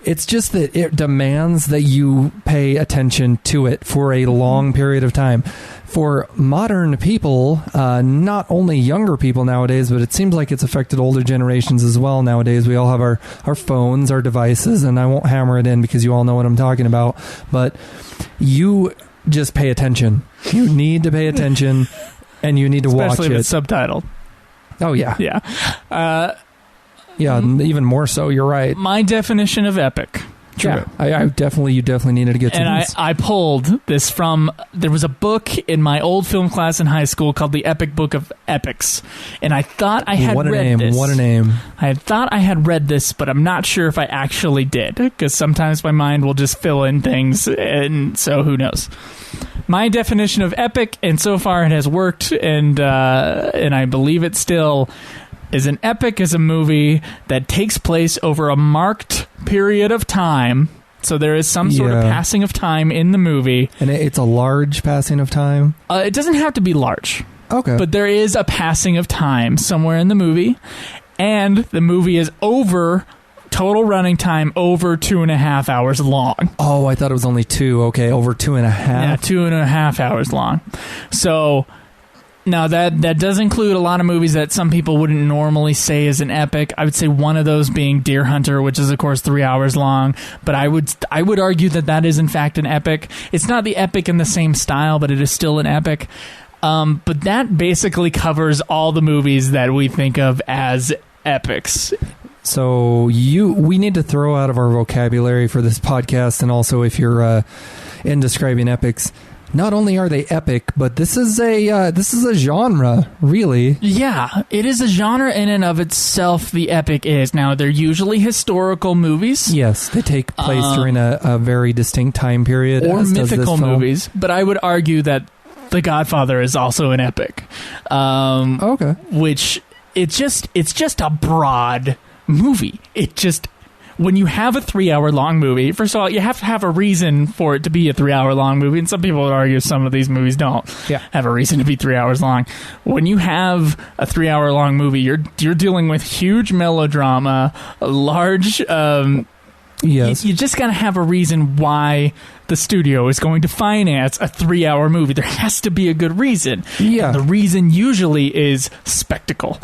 It's just that it demands that you pay attention to it for a long period of time. For modern people, not only younger people nowadays, but it seems like it's affected older generations as well nowadays. We all have our phones, our devices, and I won't hammer it in because you all know what I'm talking about. But you just pay attention. You need to pay attention, and you need to watch it.
Especially if it's subtitled.
Oh, yeah.
Yeah.
Yeah, even more so, you're right.
My definition of epic,
True. Yeah, you definitely needed to get to
and
these.
I pulled this from, there was a book in my old film class in high school called The Epic Book of Epics, and I thought I had read this.
What a name.
I had thought I had read this, but I'm not sure if I actually did, because sometimes my mind will just fill in things, and so who knows. My definition of epic, and so far it has worked, and I believe it still, is an epic is a movie that takes place over a marked period of time. So there is some sort of passing of time in the movie.
And it's a large passing of time?
It doesn't have to be large.
Okay.
But there is a passing of time somewhere in the movie. And the movie is over, total running time, over 2.5 hours long.
Oh, I thought it was only 2. Okay, over 2.5.
Yeah, 2.5 hours long. So... Now, that does include a lot of movies that some people wouldn't normally say is an epic. I would say one of those being Deer Hunter, which is, of course, 3 hours long. But I would argue that is, in fact, an epic. It's not the epic in the same style, but it is still an epic. But that basically covers all the movies that we think of as epics.
So we need to throw out of our vocabulary for this podcast, and also if you're in describing epics, not only are they epic, but this is a genre, really.
Yeah, it is a genre in and of itself, the epic is. Now, they're usually historical movies.
Yes, they take place during a very distinct time period.
Or mythical movies, but I would argue that The Godfather is also an epic.
Okay.
Which, it's just a broad movie. It just... When you have a 3-hour-long movie, first of all, you have to have a reason for it to be a 3-hour-long movie, and some people would argue some of these movies don't have a reason to be 3 hours long. When you have a 3-hour-long movie, you're dealing with huge melodrama, a large...
Yes.
You just got to have a reason why the studio is going to finance a 3-hour movie. There has to be a good reason.
Yeah.
And the reason usually is spectacle.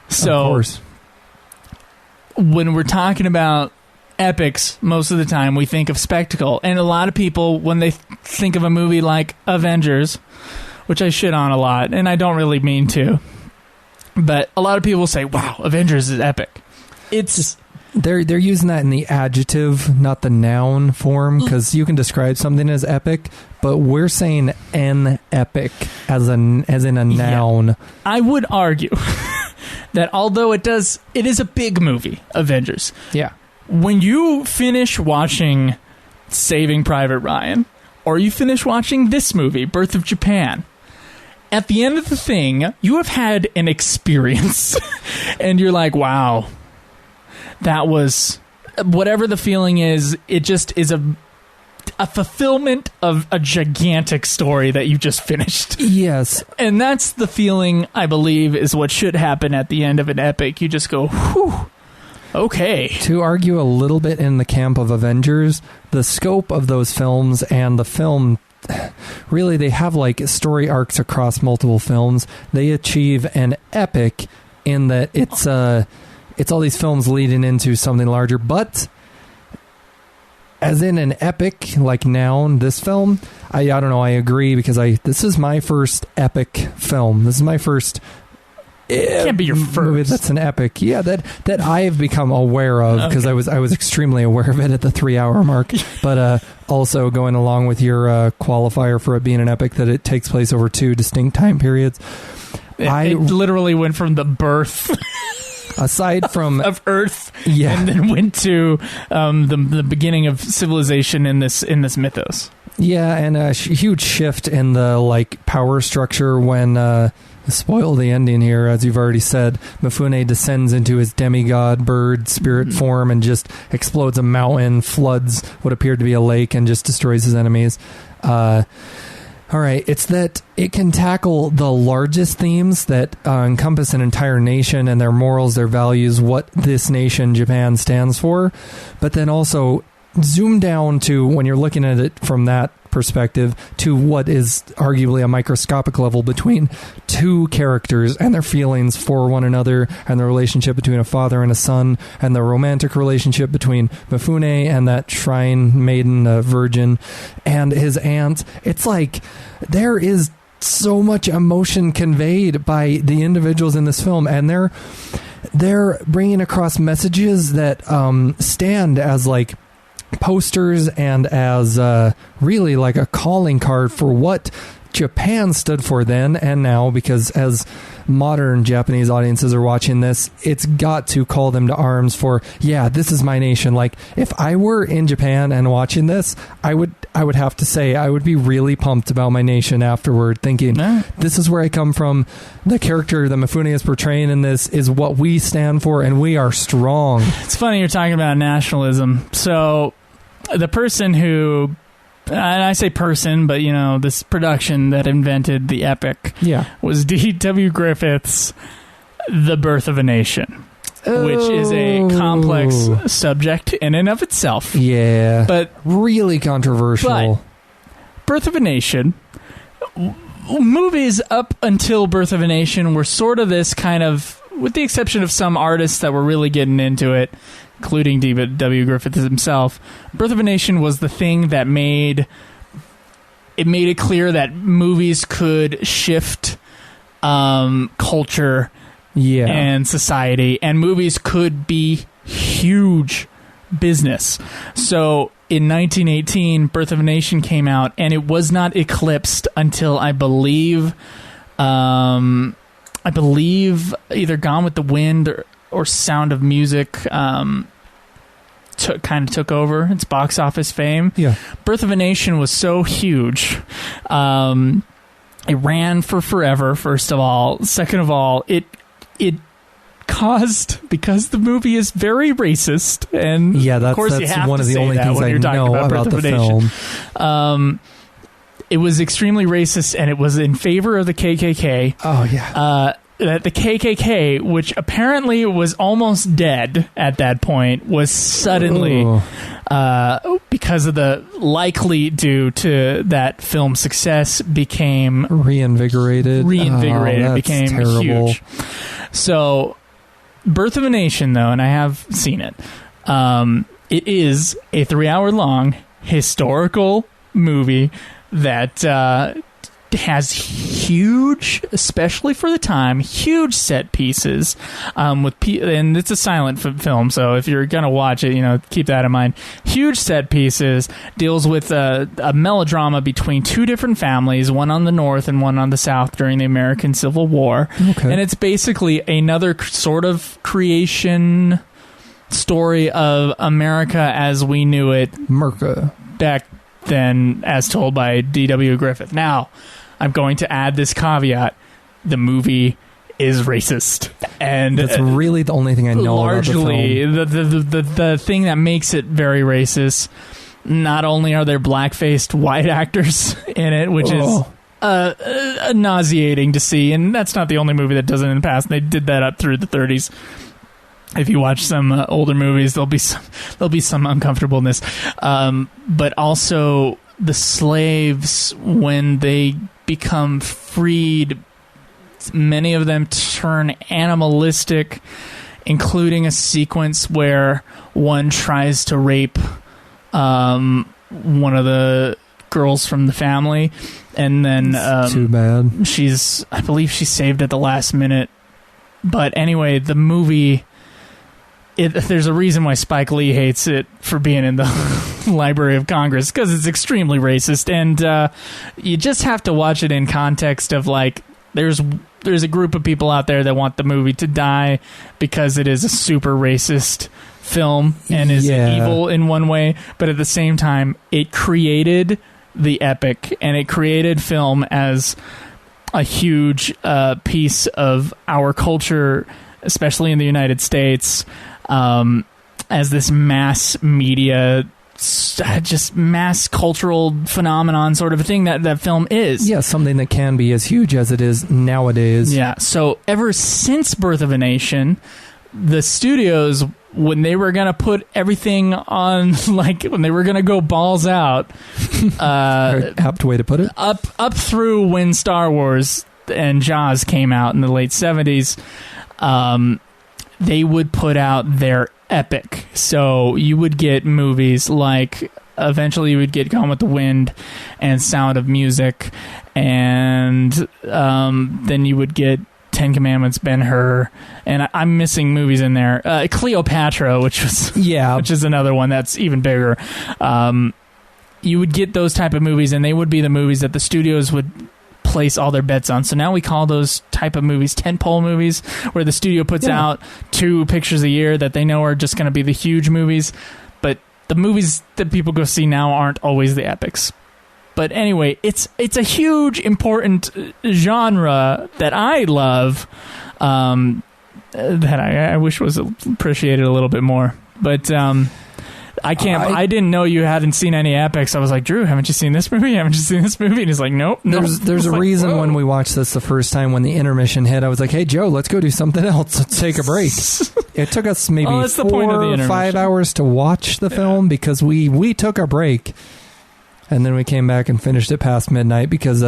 So,
of course.
When we're talking about epics, most of the time we think of spectacle. And a lot of people, when they think of a movie like Avengers, which I shit on a lot, and I don't really mean to, but a lot of people say, wow, Avengers is epic. It's...
They're using that in the adjective, not the noun form, because you can describe something as epic, but we're saying an epic as in a noun.
Yeah. I would argue that although it is a big movie, Avengers.
Yeah.
When you finish watching Saving Private Ryan, or you finish watching this movie, Birth of Japan, at the end of the thing, you have had an experience. And you're like, wow, that was... Whatever the feeling is, it just is a fulfillment of a gigantic story that you just finished.
Yes.
And that's the feeling, I believe, is what should happen at the end of an epic. You just go, whew, okay.
To argue a little bit in the camp of Avengers, the scope of those films and the film, really, they have like story arcs across multiple films. They achieve an epic in that it's all these films leading into something larger, but... As in an epic, like noun, this film, I don't know, I agree, because this is my first epic film. This is my first...
It can't be your first.
Movie that's an epic. Yeah, that I have become aware of, because I was extremely aware of it at the 3-hour mark. But also going along with your qualifier for it being an epic, that it takes place over 2 distinct time periods.
It literally went from the birth...
Aside from
of Earth, and then went to the beginning of civilization in this mythos.
Yeah, and a huge shift in the like power structure when spoil the ending here, as you've already said. Mifune descends into his demigod bird spirit form and just explodes a mountain, floods what appeared to be a lake, and just destroys his enemies. All right, it's that it can tackle the largest themes that encompass an entire nation and their morals, their values, what this nation, Japan, stands for, but then also zoom down to, when you're looking at it from that perspective, to what is arguably a microscopic level between 2 characters and their feelings for one another, and the relationship between a father and a son, and the romantic relationship between Mifune and that shrine maiden, virgin, and his aunt. It's like there is so much emotion conveyed by the individuals in this film, and they're bringing across messages that stand as like posters and as really like a calling card for what Japan stood for then and now, because as modern Japanese audiences are watching this, it's got to call them to arms for, yeah, this is my nation. Like, if I were in Japan and watching this, I would have to say I would be really pumped about my nation afterward, thinking, this is where I come from. The character that Mifune is portraying in this is what we stand for, and we are strong.
It's funny you're talking about nationalism. So the person who, and I say person, but, you know, this production that invented the epic was D.W. Griffith's The Birth of a Nation, which is a complex subject in and of itself.
Yeah.
But
really controversial.
But Birth of a Nation, movies up until Birth of a Nation were sort of this kind of, with the exception of some artists that were really getting into it, including D.W. Griffith himself, Birth of a Nation was the thing that made it clear that movies could shift culture and society, and movies could be huge business. So in 1918, Birth of a Nation came out, and it was not eclipsed until I believe either Gone with the Wind or Sound of Music kind of took over its box office fame.
Yeah.
Birth of a Nation was so huge. It ran for forever, first of all. Second of all, it caused, because the movie is very racist, and of course you have
one
to
of the
say
only
that
things
when
I
you're talking
know
about
the
Birth of a Nation. It was extremely racist, and it was in favor of the KKK.
Oh, yeah.
The KKK, which apparently was almost dead at that point, was suddenly, because of the likely due to that film's success, became
reinvigorated,
became
terrible.
huge. So, Birth of a Nation, though, and I have seen it, it is a 3-hour-long historical movie that has huge, especially for the time, huge set pieces. And it's a silent film, so if you're gonna watch it, you know, keep that in mind. Huge set pieces, deals with a melodrama between two different families, one on the north and one on the south during the American Civil War.
Okay.
And it's basically another sort of creation story of America as we knew it back then, as told by D.W. Griffith. Now, I'm going to add this caveat: the movie is racist, and
that's really the only thing I know.
Largely,
about the
film. The thing that makes it very racist. Not only are there black-faced white actors in it, which is nauseating to see, and that's not the only movie that does it in the past. They did that up through the 30s. If you watch some older movies, there'll be some uncomfortableness, but also the slaves, when they become freed, many of them turn animalistic, including a sequence where one tries to rape one of the girls from the family, and then
too bad.
I believe she's saved at the last minute. But anyway, the movie, there's a reason why Spike Lee hates it for being in the Library of Congress, because it's extremely racist, and you just have to watch it in context of, like, there's a group of people out there that want the movie to die because it is a super racist film and is evil in one way, but at the same time, it created the epic, and it created film as a huge piece of our culture, especially in the United States, as this mass media, just mass cultural phenomenon sort of a thing that film is.
Yeah, something that can be as huge as it is nowadays.
Yeah, so ever since Birth of a Nation, the studios, when they were going to put everything on, like, when they were going to go balls out,
apt way to put it,
up through when Star Wars and Jaws came out in the late 70s, they would put out their epic. So you would get movies like, eventually you would get Gone with the Wind and Sound of Music, and then you would get Ten Commandments, Ben-Hur, and I'm missing movies in there. Cleopatra, which is another one that's even bigger. You would get those type of movies, and they would be the movies that the studios would place all their bets on. So now we call those type of movies tentpole movies, where the studio puts out 2 pictures a year that they know are just going to be the huge movies. But the movies that people go see now aren't always the epics. But anyway, it's a huge, important genre that I love, that I wish was appreciated a little bit more. But I can't. I didn't know you hadn't seen any epics. I was like, Drew, haven't you seen this movie? Haven't you seen this movie? And he's like, nope.
There's a reason
whoa.
When we watched this the first time, when the intermission hit, I was like, hey, Joe, let's go do something else. Let's take a break. It took us maybe 4 or 5 hours to watch the film because we took a break. And then we came back and finished it past midnight because,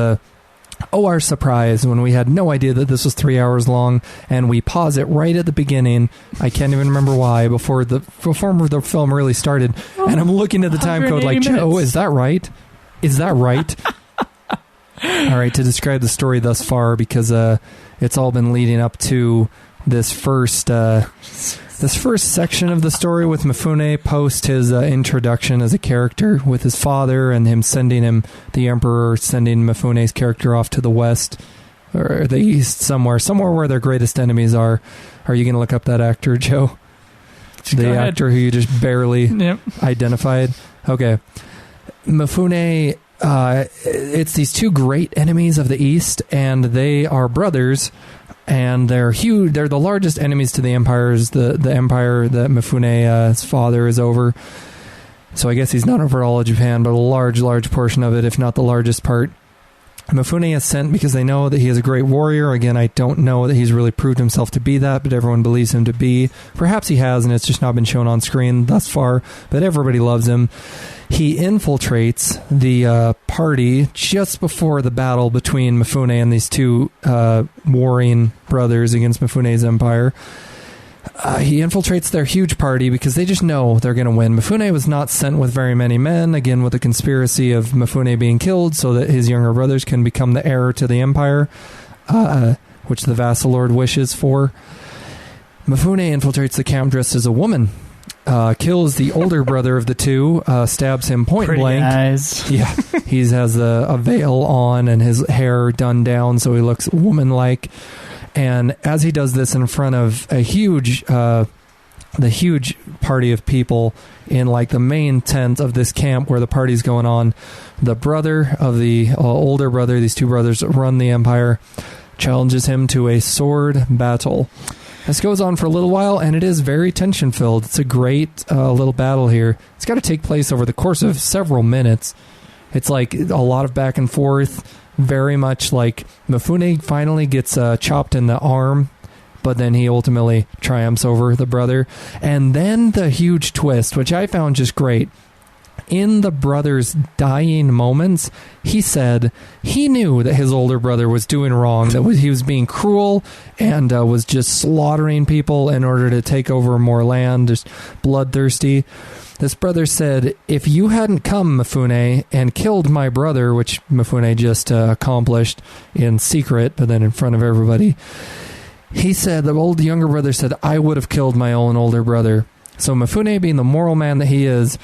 our surprise, when we had no idea that this was 3 hours long, and we pause it right at the beginning. I can't even remember why, before the film really started. And I'm looking at the time code like, Joe, is that right? Is that right? All right, to describe the story thus far, because it's all been leading up to this first section of the story with Mifune post his introduction as a character with his father and him the Emperor sending Mifune's character off to the west or the east somewhere where their greatest enemies are. Are you going to look up that actor, Joe? The actor who you just barely identified? Okay. Mifune, it's these 2 great enemies of the east, and they are brothers. And they're huge. They're the largest enemies to the empires. The empire that Mifune's father is over. So I guess he's not over all of Japan, but a large portion of it, if not the largest part. Mifune is sent because they know that he is a great warrior. Again, I don't know that he's really proved himself to be that, but everyone believes him to be. Perhaps he has, and it's just not been shown on screen thus far, but everybody loves him. He infiltrates the party just before the battle between Mifune and these 2 warring brothers against Mifune's empire. He infiltrates their huge party because they just know they're going to win. Mifune was not sent with very many men, again with the conspiracy of Mifune being killed so that his younger brothers can become the heir to the empire, which the vassal lord wishes for. Mifune infiltrates the camp dressed as a woman, kills the older brother of the 2, stabs him point blank.
Eyes.
Yeah, he has a veil on and his hair done down so he looks woman-like. And as he does this in front of the huge party of people in like the main tent of this camp where the party's going on, the brother of the older brother, these 2 brothers that run the empire, challenges him to a sword battle. This goes on for a little while, and it is very tension-filled. It's a great little battle here. It's got to take place over the course of several minutes. It's like a lot of back and forth. Very much like Mifune finally gets chopped in the arm, but then he ultimately triumphs over the brother. And then the huge twist, which I found just great. In the brother's dying moments, he said he knew that his older brother was doing wrong, that he was being cruel and was just slaughtering people in order to take over more land, just bloodthirsty. This brother said, if you hadn't come, Mifune, and killed my brother, which Mifune just accomplished in secret, but then in front of everybody, he said, the younger brother said, I would have killed my own older brother. So Mifune, being the moral man that he is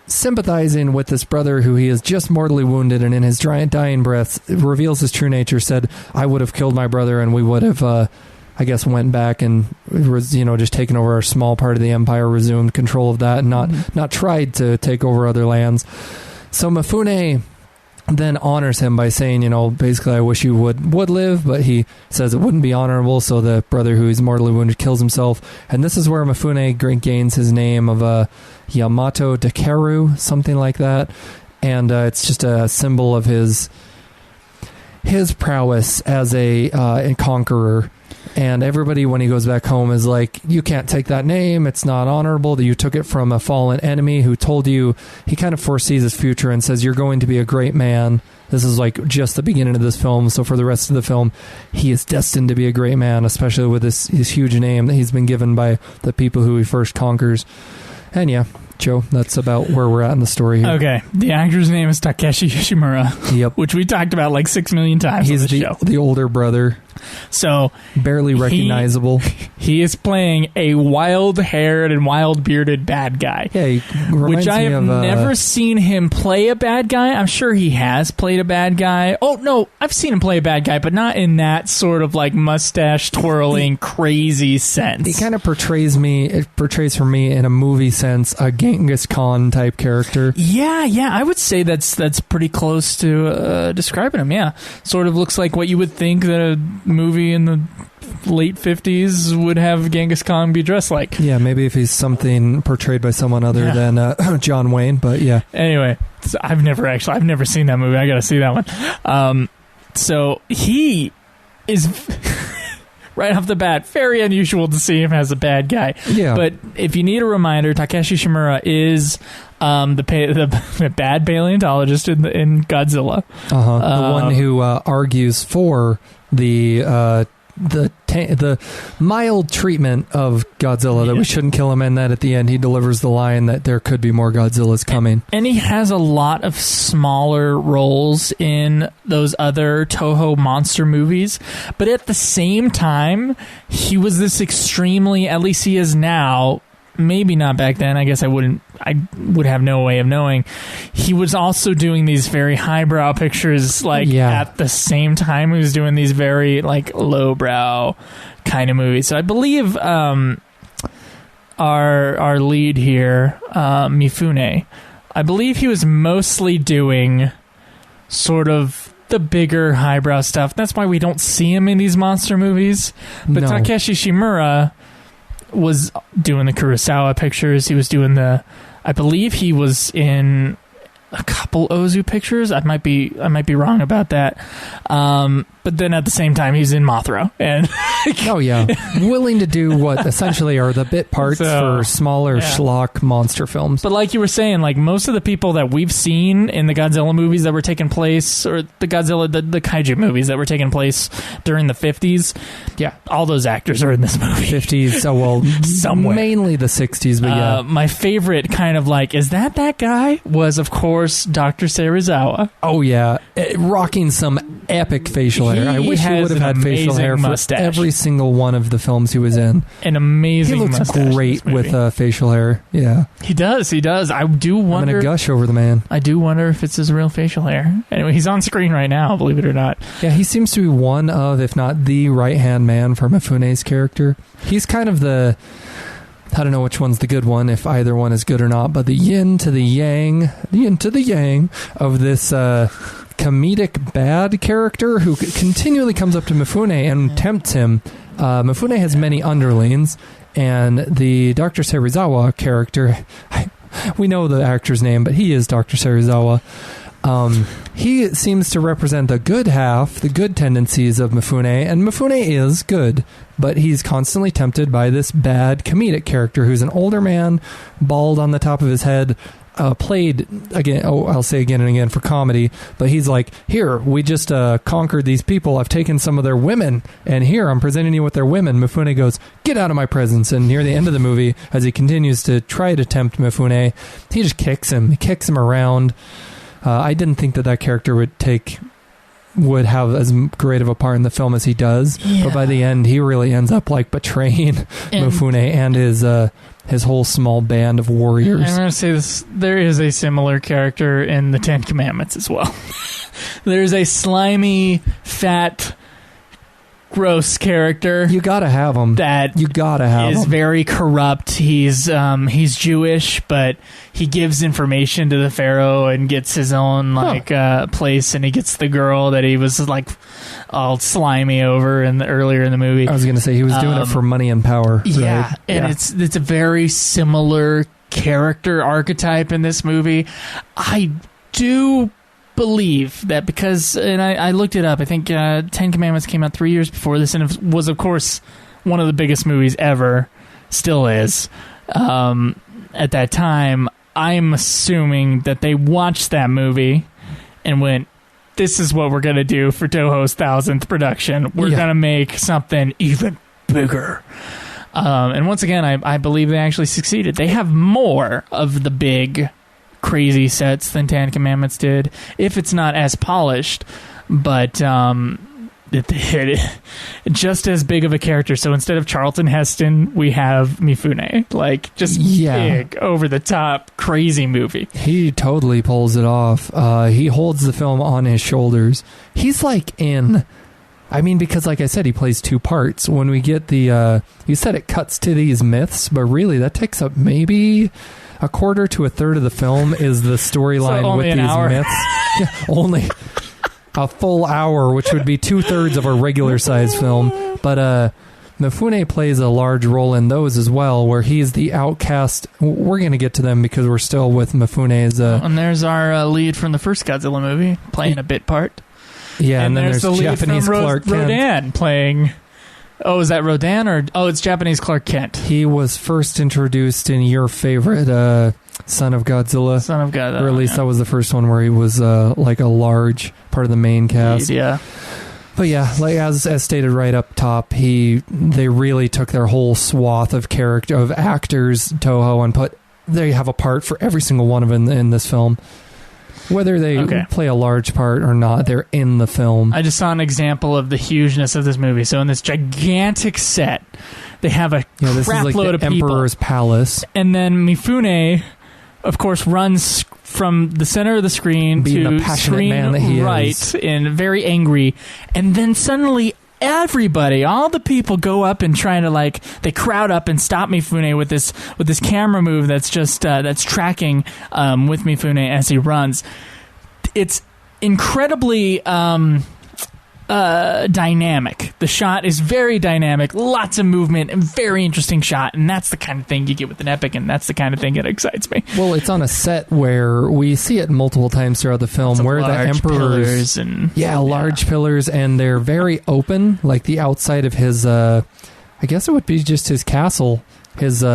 sympathizing with this brother who he is just mortally wounded, and in his dying breath reveals his true nature, said, I would have killed my brother, and we would have... I guess went back and was, just taken over a small part of the empire, resumed control of that, and not tried to take over other lands. So Mifune then honors him by saying, basically, I wish you would live, but he says it wouldn't be honorable, so the brother who is mortally wounded kills himself. And this is where Mifune gains his name of Yamato Dakeru, something like that. And it's just a symbol of his prowess as a conqueror. And everybody, when he goes back home, is like, you can't take that name. It's not honorable that you took it from a fallen enemy who told you. He kind of foresees his future and says, you're going to be a great man. This is like just the beginning of this film. So for the rest of the film, he is destined to be a great man, especially with his huge name that he's been given by the people who he first conquers. And yeah, Joe, that's about where we're at in the story here.
Okay, the actor's name is Takashi Shimura.
Yep.
Which we talked about like 6 million times
He's
on the show.
the older brother.
So
barely recognizable.
He is playing a wild-haired and wild-bearded bad guy.
Yeah, he reminds
which I
me
have
of,
never seen him play a bad guy. I'm sure he has played a bad guy. Oh, no, I've seen him play a bad guy, but not in that sort of like mustache-twirling, crazy sense.
He kind of portrays for me in a movie sense a Genghis Khan type character.
Yeah, I would say that's pretty close to describing him, yeah. Sort of looks like what you would think that a movie in the late 50s would have Genghis Khan be dressed like.
Yeah, maybe if he's something portrayed by someone other than John Wayne, but yeah.
Anyway, I've never seen that movie. I gotta see that one. So he is right off the bat very unusual to see him as a bad guy.
Yeah.
But if you need a reminder, Takashi Shimura is the bad paleontologist in Godzilla.
The one who argues for the mild treatment of Godzilla, that we shouldn't kill him, and that at the end he delivers the line that there could be more Godzillas coming.
And he has a lot of smaller roles in those other Toho monster movies, but at the same time, he was this extremely, at least he is now, maybe not back then, I guess I would have no way of knowing. He was also doing these very highbrow pictures, at the same time he was doing these very lowbrow kind of movies. So I believe our lead here, Mifune, I believe he was mostly doing sort of the bigger highbrow stuff. That's why we don't see him in these monster movies. But no. Takashi Shimura was doing the Kurosawa pictures. He was doing I believe he was in a couple Ozu pictures. I might be wrong about that. But then at the same time, he's in Mothra. And
willing to do what essentially are the bit parts for smaller schlock monster films.
But like you were saying, most of the people that we've seen in the Godzilla movies that were taking place, or the kaiju movies that were taking place during the 50s, all those actors are in this movie.
50s, somewhere. Mainly the 60s, but
my favorite kind of is that guy was, of course, Dr. Serizawa.
Oh, yeah. Rocking some epic facial hair. I wish he would have had facial hair
mustache.
For every single one of the films he was in.
An amazing mustache.
He looks great with facial hair. Yeah.
He does. I do wonder.
I'm going to gush over the man.
I do wonder if it's his real facial hair. Anyway, he's on screen right now, believe it or not.
Yeah, he seems to be one of, if not the right-hand man for Mifune's character. He's kind of I don't know which one's the good one, if either one is good or not, but the yin to the yang of this comedic bad character who continually comes up to Mifune and tempts him. Mifune has many underlings, and the Dr. Serizawa character, we know the actor's name, but he is Dr. Serizawa. He seems to represent the good half, the good tendencies of Mifune, and Mifune is good, but he's constantly tempted by this bad comedic character who's an older man, bald on the top of his head, played, again, I'll say again and again for comedy, but he's like, here, we just conquered these people, I've taken some of their women, and here, I'm presenting you with their women. Mifune goes, get out of my presence, and near the end of the movie, as he continues to try to tempt Mifune, he just kicks him around. I didn't think that character would have as great of a part in the film as he does, but by the end, he really ends up betraying Mifune and his whole small band of warriors.
I'm going to say this: there is a similar character in the Ten Commandments as well. There's a slimy, fat, gross character.
You gotta have him.
Is very corrupt. He's Jewish, but he gives information to the pharaoh and gets his own place, and he gets the girl that he was all slimy over earlier in the movie.
I was gonna say he was doing it for money and power.
Yeah, right? And it's a very similar character archetype in this movie. I do believe that because, and I looked it up, I think Ten Commandments came out 3 years before this, and it was, of course, one of the biggest movies ever, still is, at that time. I'm assuming that they watched that movie and went, this is what we're going to do for Toho's 1000th production. We're going to make something even bigger. And once again, I believe they actually succeeded. They have more of the big, crazy sets than Ten Commandments did, if it's not as polished, but just as big of a character. So instead of Charlton Heston, we have Mifune. Like, just big, over-the-top, crazy movie.
He totally pulls it off. He holds the film on his shoulders. He's like in... I mean, because like I said, he plays two parts. When we get the... you said it cuts to these myths, but really that takes up maybe a quarter to a third of the film is the storyline with these myths. Yeah, only a full hour, which would be 2/3 of a regular-sized film. But Mifune plays a large role in those as well, where he's the outcast. We're going to get to them because we're still with Mifune's...
and there's our lead from the first Godzilla movie, playing a bit part.
Yeah, and then there's
the
Japanese Clark Kent.
Rodan playing... Oh, is that Rodan? It's Japanese Clark Kent.
He was first introduced in your favorite Son of Godzilla.
Son of Godzilla.
Or at least that was the first one where he was like a large part of the main cast.
Yeah.
But yeah, like as stated right up top, they really took their whole swath of actors, Toho, and they have a part for every single one of them in this film. Whether they play a large part or not, they're in the film.
I just saw an example of the hugeness of this movie. So in this gigantic set, they have a crap load of people.
Emperor's Palace.
And then Mifune, of course, runs from the center of the screen to screen right and very angry. And then suddenly... everybody, all the people go up and try to they crowd up and stop Mifune with this camera move that's just that's tracking with Mifune as he runs. It's incredibly dynamic. The shot is very dynamic, lots of movement, and very interesting shot. And that's the kind of thing you get with an epic, and that's the kind of thing that excites me.
Well, it's on a set where we see it multiple times throughout the film, where the emperor's large pillars, and they're very open, like the outside of his. I guess it would be just his castle, his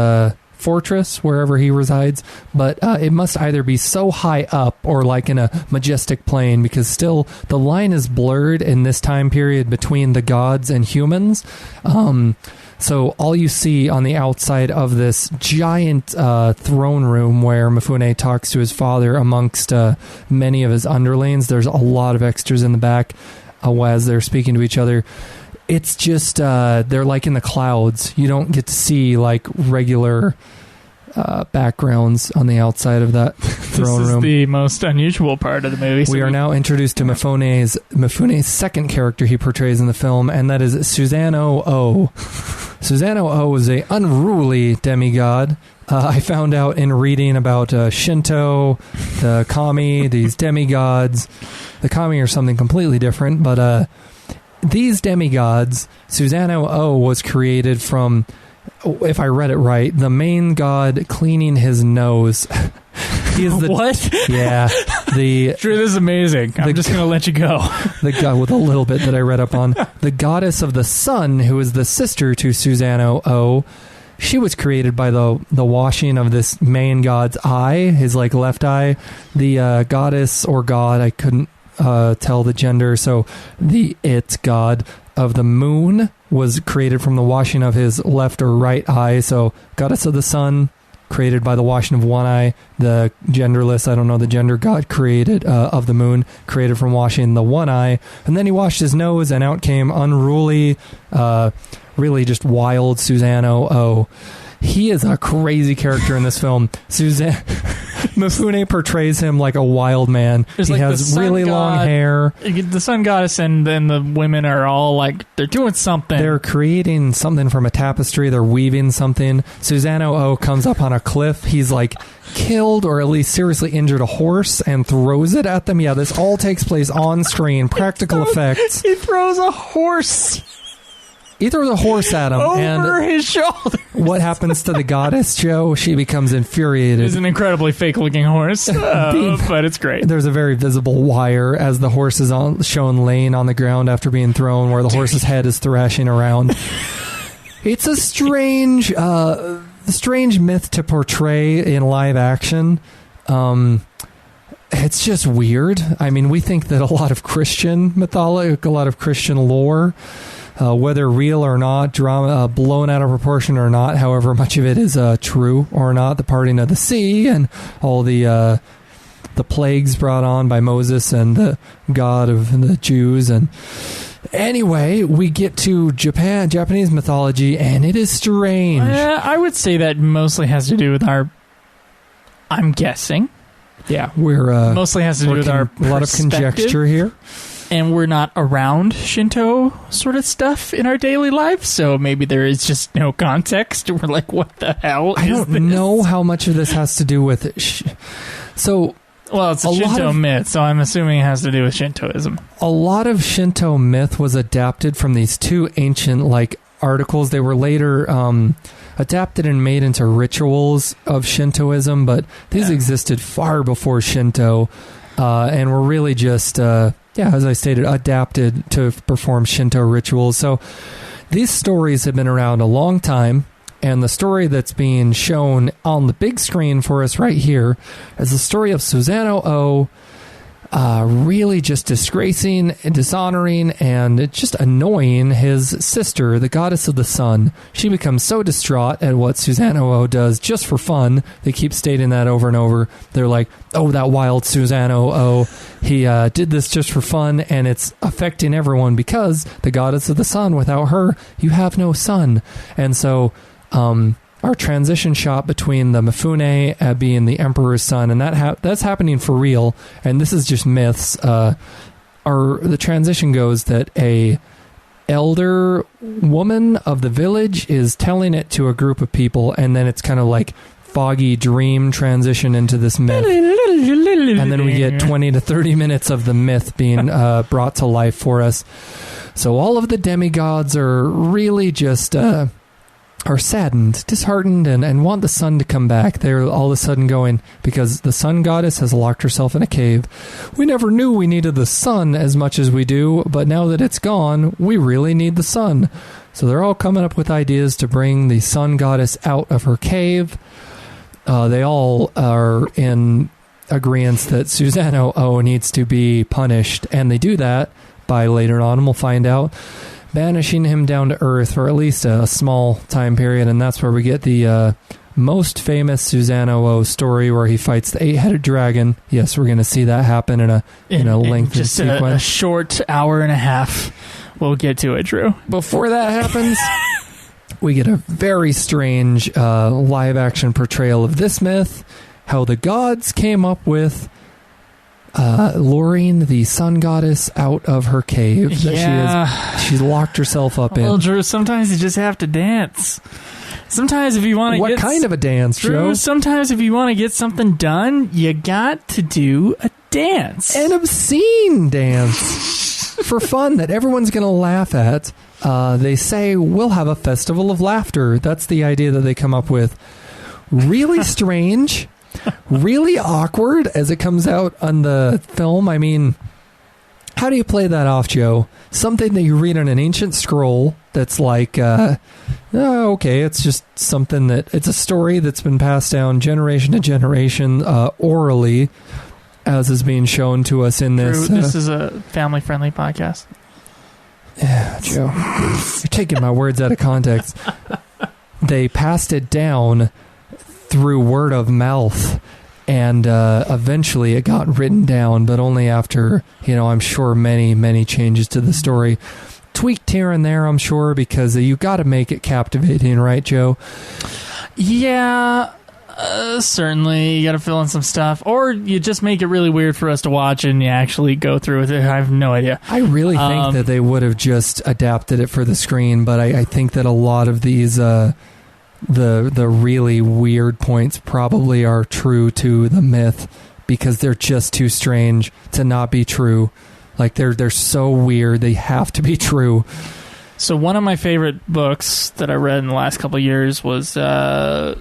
fortress, wherever he resides, but it must either be so high up or like in a majestic plain, because still the line is blurred in this time period between the gods and humans. So all you see on the outside of this giant throne room where Mifune talks to his father amongst many of his underlings, there's a lot of extras in the back as they're speaking to each other. It's just, they're like in the clouds. You don't get to see like regular backgrounds on the outside of that throne room.
This is the most unusual part of the movie.
We are now introduced to Mifune's second character he portrays in the film, and that is Susanoo Oh. Susanoo Oh is an unruly demigod. I found out in reading about Shinto, the kami, these demigods. The kami are something completely different, but... these demigods, Susanoo Oh was created from, if I read it right, the main god cleaning his nose. He is
what?
Yeah.
Drew, this is amazing. I'm just going to let you go.
The god, with a little bit that I read up on. The goddess of the sun, who is the sister to Susanoo Oh, she was created by the washing of this main god's eye, his left eye. The goddess or god, I couldn't tell the gender, so the god of the moon was created from the washing of his left or right eye. So goddess of the sun created by the washing of one eye. The genderless, I don't know the gender, god created of the moon, created from washing the one eye. And then he washed his nose, and out came unruly, really just wild Susanoo Oh. He is a crazy character in this film. Mifune portrays him like a wild man. He has really long hair.
The sun goddess and then the women are all they're doing something.
They're creating something from a tapestry. They're weaving something. Susanoo Oh comes up on a cliff. He's killed or at least seriously injured a horse and throws it at them. Yeah, this all takes place on screen. Practical effects.
He throws a horse.
He throws a horse at him.
Over his shoulder.
What happens to the goddess, Joe? She becomes infuriated.
It's an incredibly fake-looking horse, but it's great.
There's a very visible wire as the horse is shown laying on the ground after being thrown, where the horse's head is thrashing around. It's a strange myth to portray in live action. It's just weird. I mean, we think that a lot of Christian mythology, a lot of Christian lore whether real or not, drama blown out of proportion or not, however much of it is true or not, the parting of the sea and all the plagues brought on by Moses and the god of the Jews. And anyway, we get to Japanese mythology, and it is strange.
I would say that mostly has to do with I'm guessing.
Yeah, we're
mostly has to do with our
a lot of conjecture here.
And we're not around Shinto sort of stuff in our daily life, so maybe there is just no context. We're like, what the hell
I don't know how much of this has to do with it.
Well, it's a Shinto myth, so I'm assuming it has to do with Shintoism.
A lot of Shinto myth was adapted from these two ancient, articles. They were later adapted and made into rituals of Shintoism, but these existed far before Shinto, and were really just, as I stated, adapted to perform Shinto rituals. So these stories have been around a long time. And the story that's being shown on the big screen for us right here is the story of Susanoo really just disgracing, dishonoring, and just annoying his sister, the goddess of the sun. She becomes so distraught at what Susanoo does just for fun. They keep stating that over and over. They're like, oh, that wild Susanoo, he did this just for fun, and it's affecting everyone because the goddess of the sun, without her, you have no sun. And so our transition shot between the Mifune being the emperor's son, and that's happening for real, and this is just myths. The transition goes that a elder woman of the village is telling it to a group of people, and then it's kind of like foggy dream transition into this myth. And then we get 20 to 30 minutes of the myth being brought to life for us. So all of the demigods are really just... are saddened, disheartened, and want the sun to come back. They're all of a sudden going, because the sun goddess has locked herself in a cave. We never knew we needed the sun as much as we do, but now that it's gone, we really need the sun. So they're all coming up with ideas to bring the sun goddess out of her cave. They all are in agreement that Susanoo needs to be punished, and they do that by later on, and we'll find out, banishing him down to Earth for at least a small time period, and that's where we get the most famous Susanoo story where he fights the 8-headed dragon. Yes, we're going to see that happen in a lengthy sequence.
Just a short hour and a half. We'll get to it, Drew.
Before that happens, we get a very strange live-action portrayal of this myth, how the gods came up with luring the sun goddess out of her cave that she's locked herself up in.
Well, Drew, sometimes you just have to dance. Sometimes if you want to
What kind of a dance,
Drew,
Joe?
Sometimes if you want to get something done, you got to do a dance.
An obscene dance. For fun that everyone's going to laugh at. They say, we'll have a festival of laughter. That's the idea that they come up with. Really strange. Really awkward as it comes out on the film. I mean, how do you play that off, Joe? Something that you read on an ancient scroll that's like, okay, it's just something it's a story that's been passed down generation to generation orally, as is being shown to us in this.
Drew, this is a family-friendly podcast.
Yeah, Joe, you're taking my words out of context. They passed it down through word of mouth, and eventually it got written down, but only after, I'm sure many changes to the story. Tweaked here and there, I'm sure, because you got to make it captivating, right, Joe?
Yeah, certainly. You got to fill in some stuff, or you just make it really weird for us to watch and you actually go through with it. I have no idea.
I really think that they would have just adapted it for the screen, but I think that a lot of these... The really weird points probably are true to the myth because they're just too strange to not be true. Like they're so weird they have to be true.
So one of my favorite books that I read in the last couple of years was Power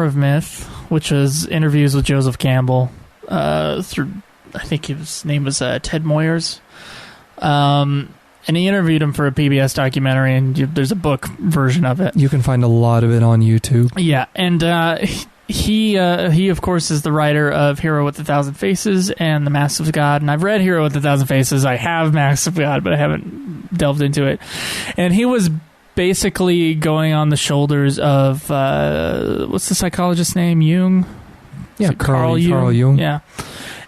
of Myth, which was interviews with Joseph Campbell through, I think his name was Ted Moyers. And he interviewed him for a PBS documentary, and there's a book version of it.
You can find a lot of it on YouTube.
Yeah, and he of course is the writer of Hero with a Thousand Faces and The Mask of God, and I've read Hero with a Thousand Faces. I have Mask of God, but I haven't delved into it. And he was basically going on the shoulders of what's the psychologist's name? Jung?
Yeah, Carl Jung.
Yeah.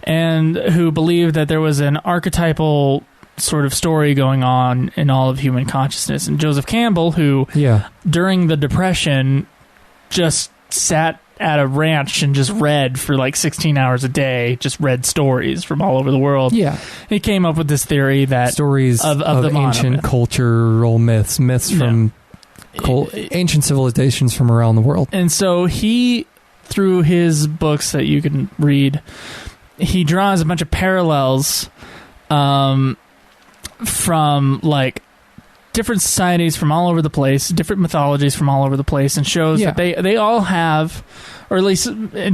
And who believed that there was an archetypal sort of story going on in all of human consciousness. And Joseph Campbell, who during the Depression just sat at a ranch and just read for like 16 hours a day, just read stories from all over the world. Yeah. He came up with this theory that
stories of the ancient cultural myths from ancient civilizations from around the world.
And so he, through his books that you can read, he draws a bunch of parallels from like different societies from all over the place, different mythologies from all over the place, and shows that they all have, or at least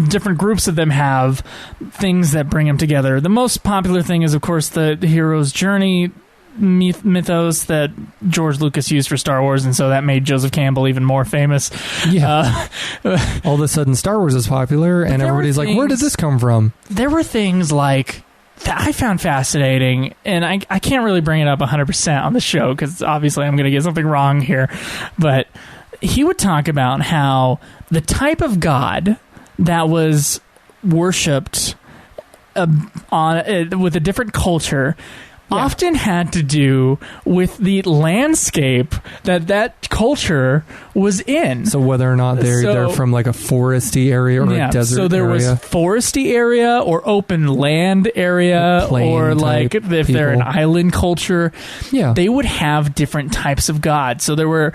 different groups of them have, things that bring them together. The most popular thing is, of course, the hero's journey mythos that George Lucas used for Star Wars, and so that made Joseph Campbell even more famous.
All of a sudden Star Wars is popular, and everybody's like, where did this come from?
There were things like that I found fascinating, and I can't really bring it up 100% on the show because obviously I'm going to get something wrong here, but he would talk about how the type of god that was worshipped with a different culture often had to do with the landscape that culture was in.
So whether or not they're from like a foresty area or a desert area. So
there was foresty area or open land area, or like if they're an island culture, they would have different types of gods. So there were,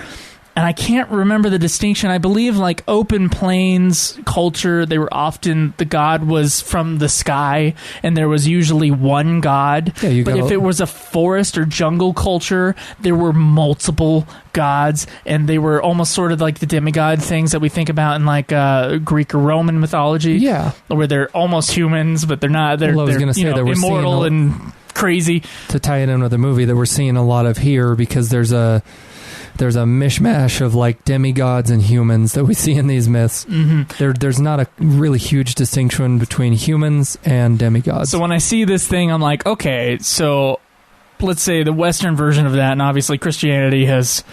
and I can't remember the distinction. I believe like open plains culture, they were often, the god was from the sky, and there was usually one god. But if it was a forest or jungle culture, there were multiple gods, and they were almost sort of like the demigod things that we think about in like Greek or Roman mythology. Yeah. Where they're almost humans, but they're not. They're immortal and crazy.
To tie it in with the movie that we're seeing a lot of here, because there's a mishmash of like demigods and humans that we see in these myths. Mm-hmm. There's not a really huge distinction between humans and demigods.
So when I see this thing, I'm like, okay, so let's say the Western version of that, and obviously Christianity has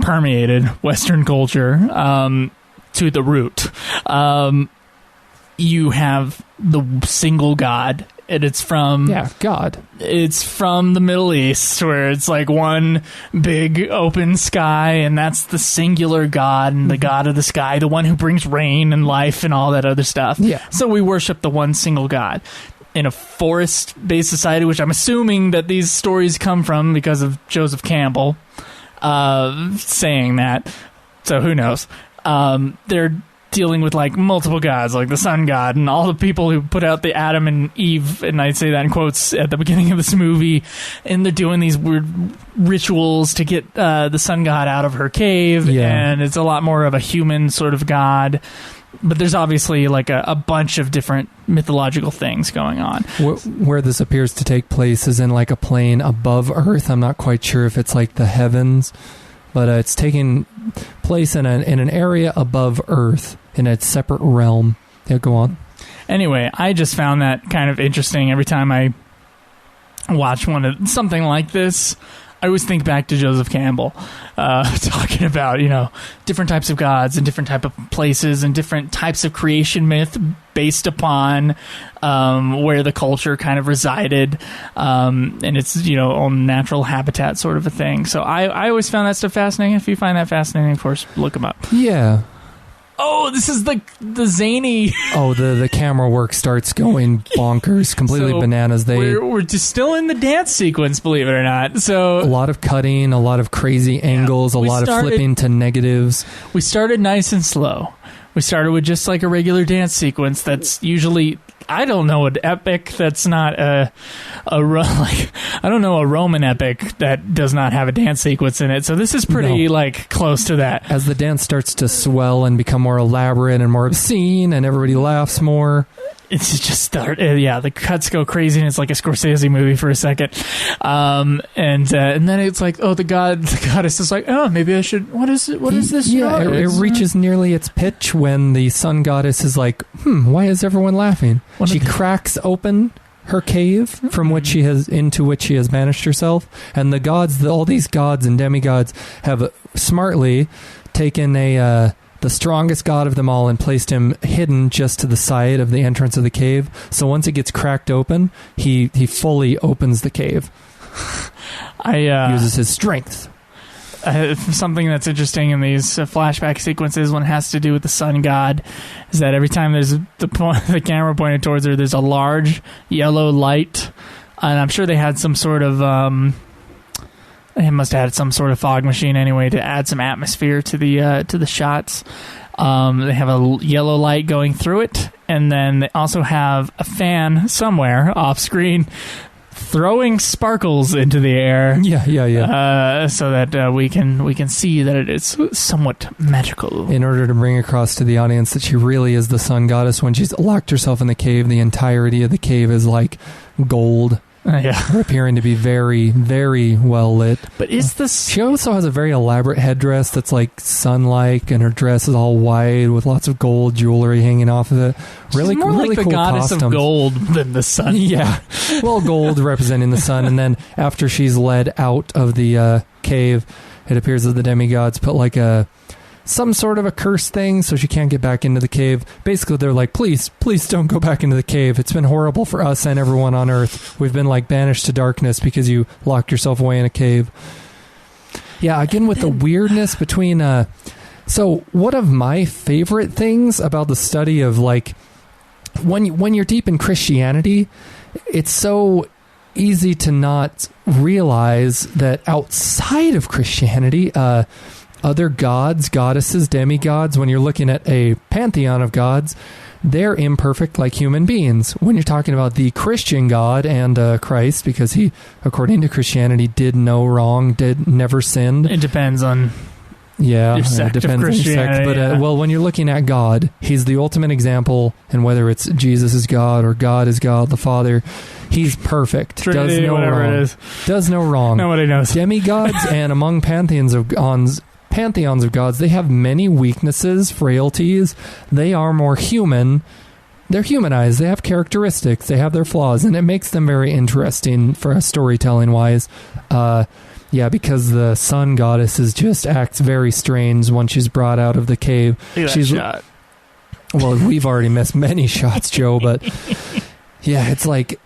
permeated Western culture to the root. You have the single god, and it's from
God.
It's from the Middle East, where it's like one big open sky, and that's the singular god, and the god of the sky, the one who brings rain and life and all that other stuff. Yeah. So we worship the one single god. In a forest-based society, which I'm assuming that these stories come from because of Joseph Campbell saying that, so who knows? They're dealing with like multiple gods, like the sun god, and all the people who put out the Adam and Eve, and I say that in quotes at the beginning of this movie, and they're doing these weird rituals to get the sun god out of her cave, and it's a lot more of a human sort of god. But there's obviously like a bunch of different mythological things going on.
Where this appears to take place is in like a plane above Earth. I'm not quite sure if it's like the heavens, but it's taking place in an area above Earth in a separate realm. Yeah, go on.
Anyway, I just found that kind of interesting. Every time I watch something like this, I always think back to Joseph Campbell talking about, different types of gods and different type of places and different types of creation myth based upon where the culture kind of resided and its, own natural habitat sort of a thing. So I always found that stuff fascinating. If you find that fascinating, of course, look them up.
Yeah.
Oh, this is the zany.
Oh, the camera work starts going bonkers, completely bananas.
We're just still in the dance sequence, believe it or not. So
a lot of cutting, a lot of crazy angles, a lot of flipping to negatives.
We started nice and slow. We started with just like a regular dance sequence that's usually, I don't know, an epic that's not I don't know a Roman epic that does not have a dance sequence in it. So this is pretty like close to that.
As the dance starts to swell and become more elaborate and more obscene, and everybody laughs more.
it's just start. The cuts go crazy, and it's like a Scorsese movie for a second. And then it's like, oh, the goddess is like, oh, maybe I should. What is this?
Yeah, it reaches nearly its pitch when the sun goddess is like, why is everyone laughing? She cracks open her cave from which she has banished herself, and the gods, all these gods and demigods, have smartly taken the strongest god of them all and placed him hidden just to the side of the entrance of the cave. So once it gets cracked open, he fully opens the cave. Uses his strength.
Something that's interesting in these flashback sequences when it has to do with the sun god is that every time there's the camera pointed towards her, there's a large yellow light, and I'm sure they had some sort of they must have had some sort of fog machine anyway to add some atmosphere to the shots. They have a yellow light going through it, and then they also have a fan somewhere off screen throwing sparkles into the air. So that we can see that it is somewhat magical.
In order to bring across to the audience that she really is the sun goddess. When she's locked herself in the cave, the entirety of the cave is like gold. Appearing to be very, very well lit.
But is this...
She also has a very elaborate headdress that's like sun-like, and her dress is all white with lots of gold jewelry hanging off of it. Really,
She's more
really
like the
cool
goddess
costumes.
of gold than the sun.
Yeah. Well, gold representing the sun, and then after she's led out of the cave, it appears that the demigods put like some sort of a curse thing so she can't get back into the cave. Basically, they're like, please don't go back into the cave. It's been horrible for us and everyone on Earth. We've been like banished to darkness because you locked yourself away in a cave. Yeah, again with the weirdness between... So one of my favorite things about the study of like... When you're deep in Christianity, it's so easy to not realize that outside of Christianity... other gods, goddesses, demigods, when you're looking at a pantheon of gods, they're imperfect like human beings. When you're talking about the Christian God and Christ, because he, according to Christianity, did no wrong, never sinned.
It depends on
your
sect
it depends
of
on your sect. But well, when you're looking at God, he's the ultimate example, and whether it's Jesus is God or God is God the Father, he's perfect.
Trinity,
does no
whatever
wrong.
It is.
Does no wrong.
Nobody knows.
Demigods and among pantheons of gods, they have many weaknesses, frailties. They are more human. They're humanized. They have characteristics. They have their flaws, and it makes them very interesting for us storytelling wise. Because the sun goddess just acts very strange when she's brought out of the cave.
She's shot.
Well, we've already missed many shots, Joe, but yeah, it's like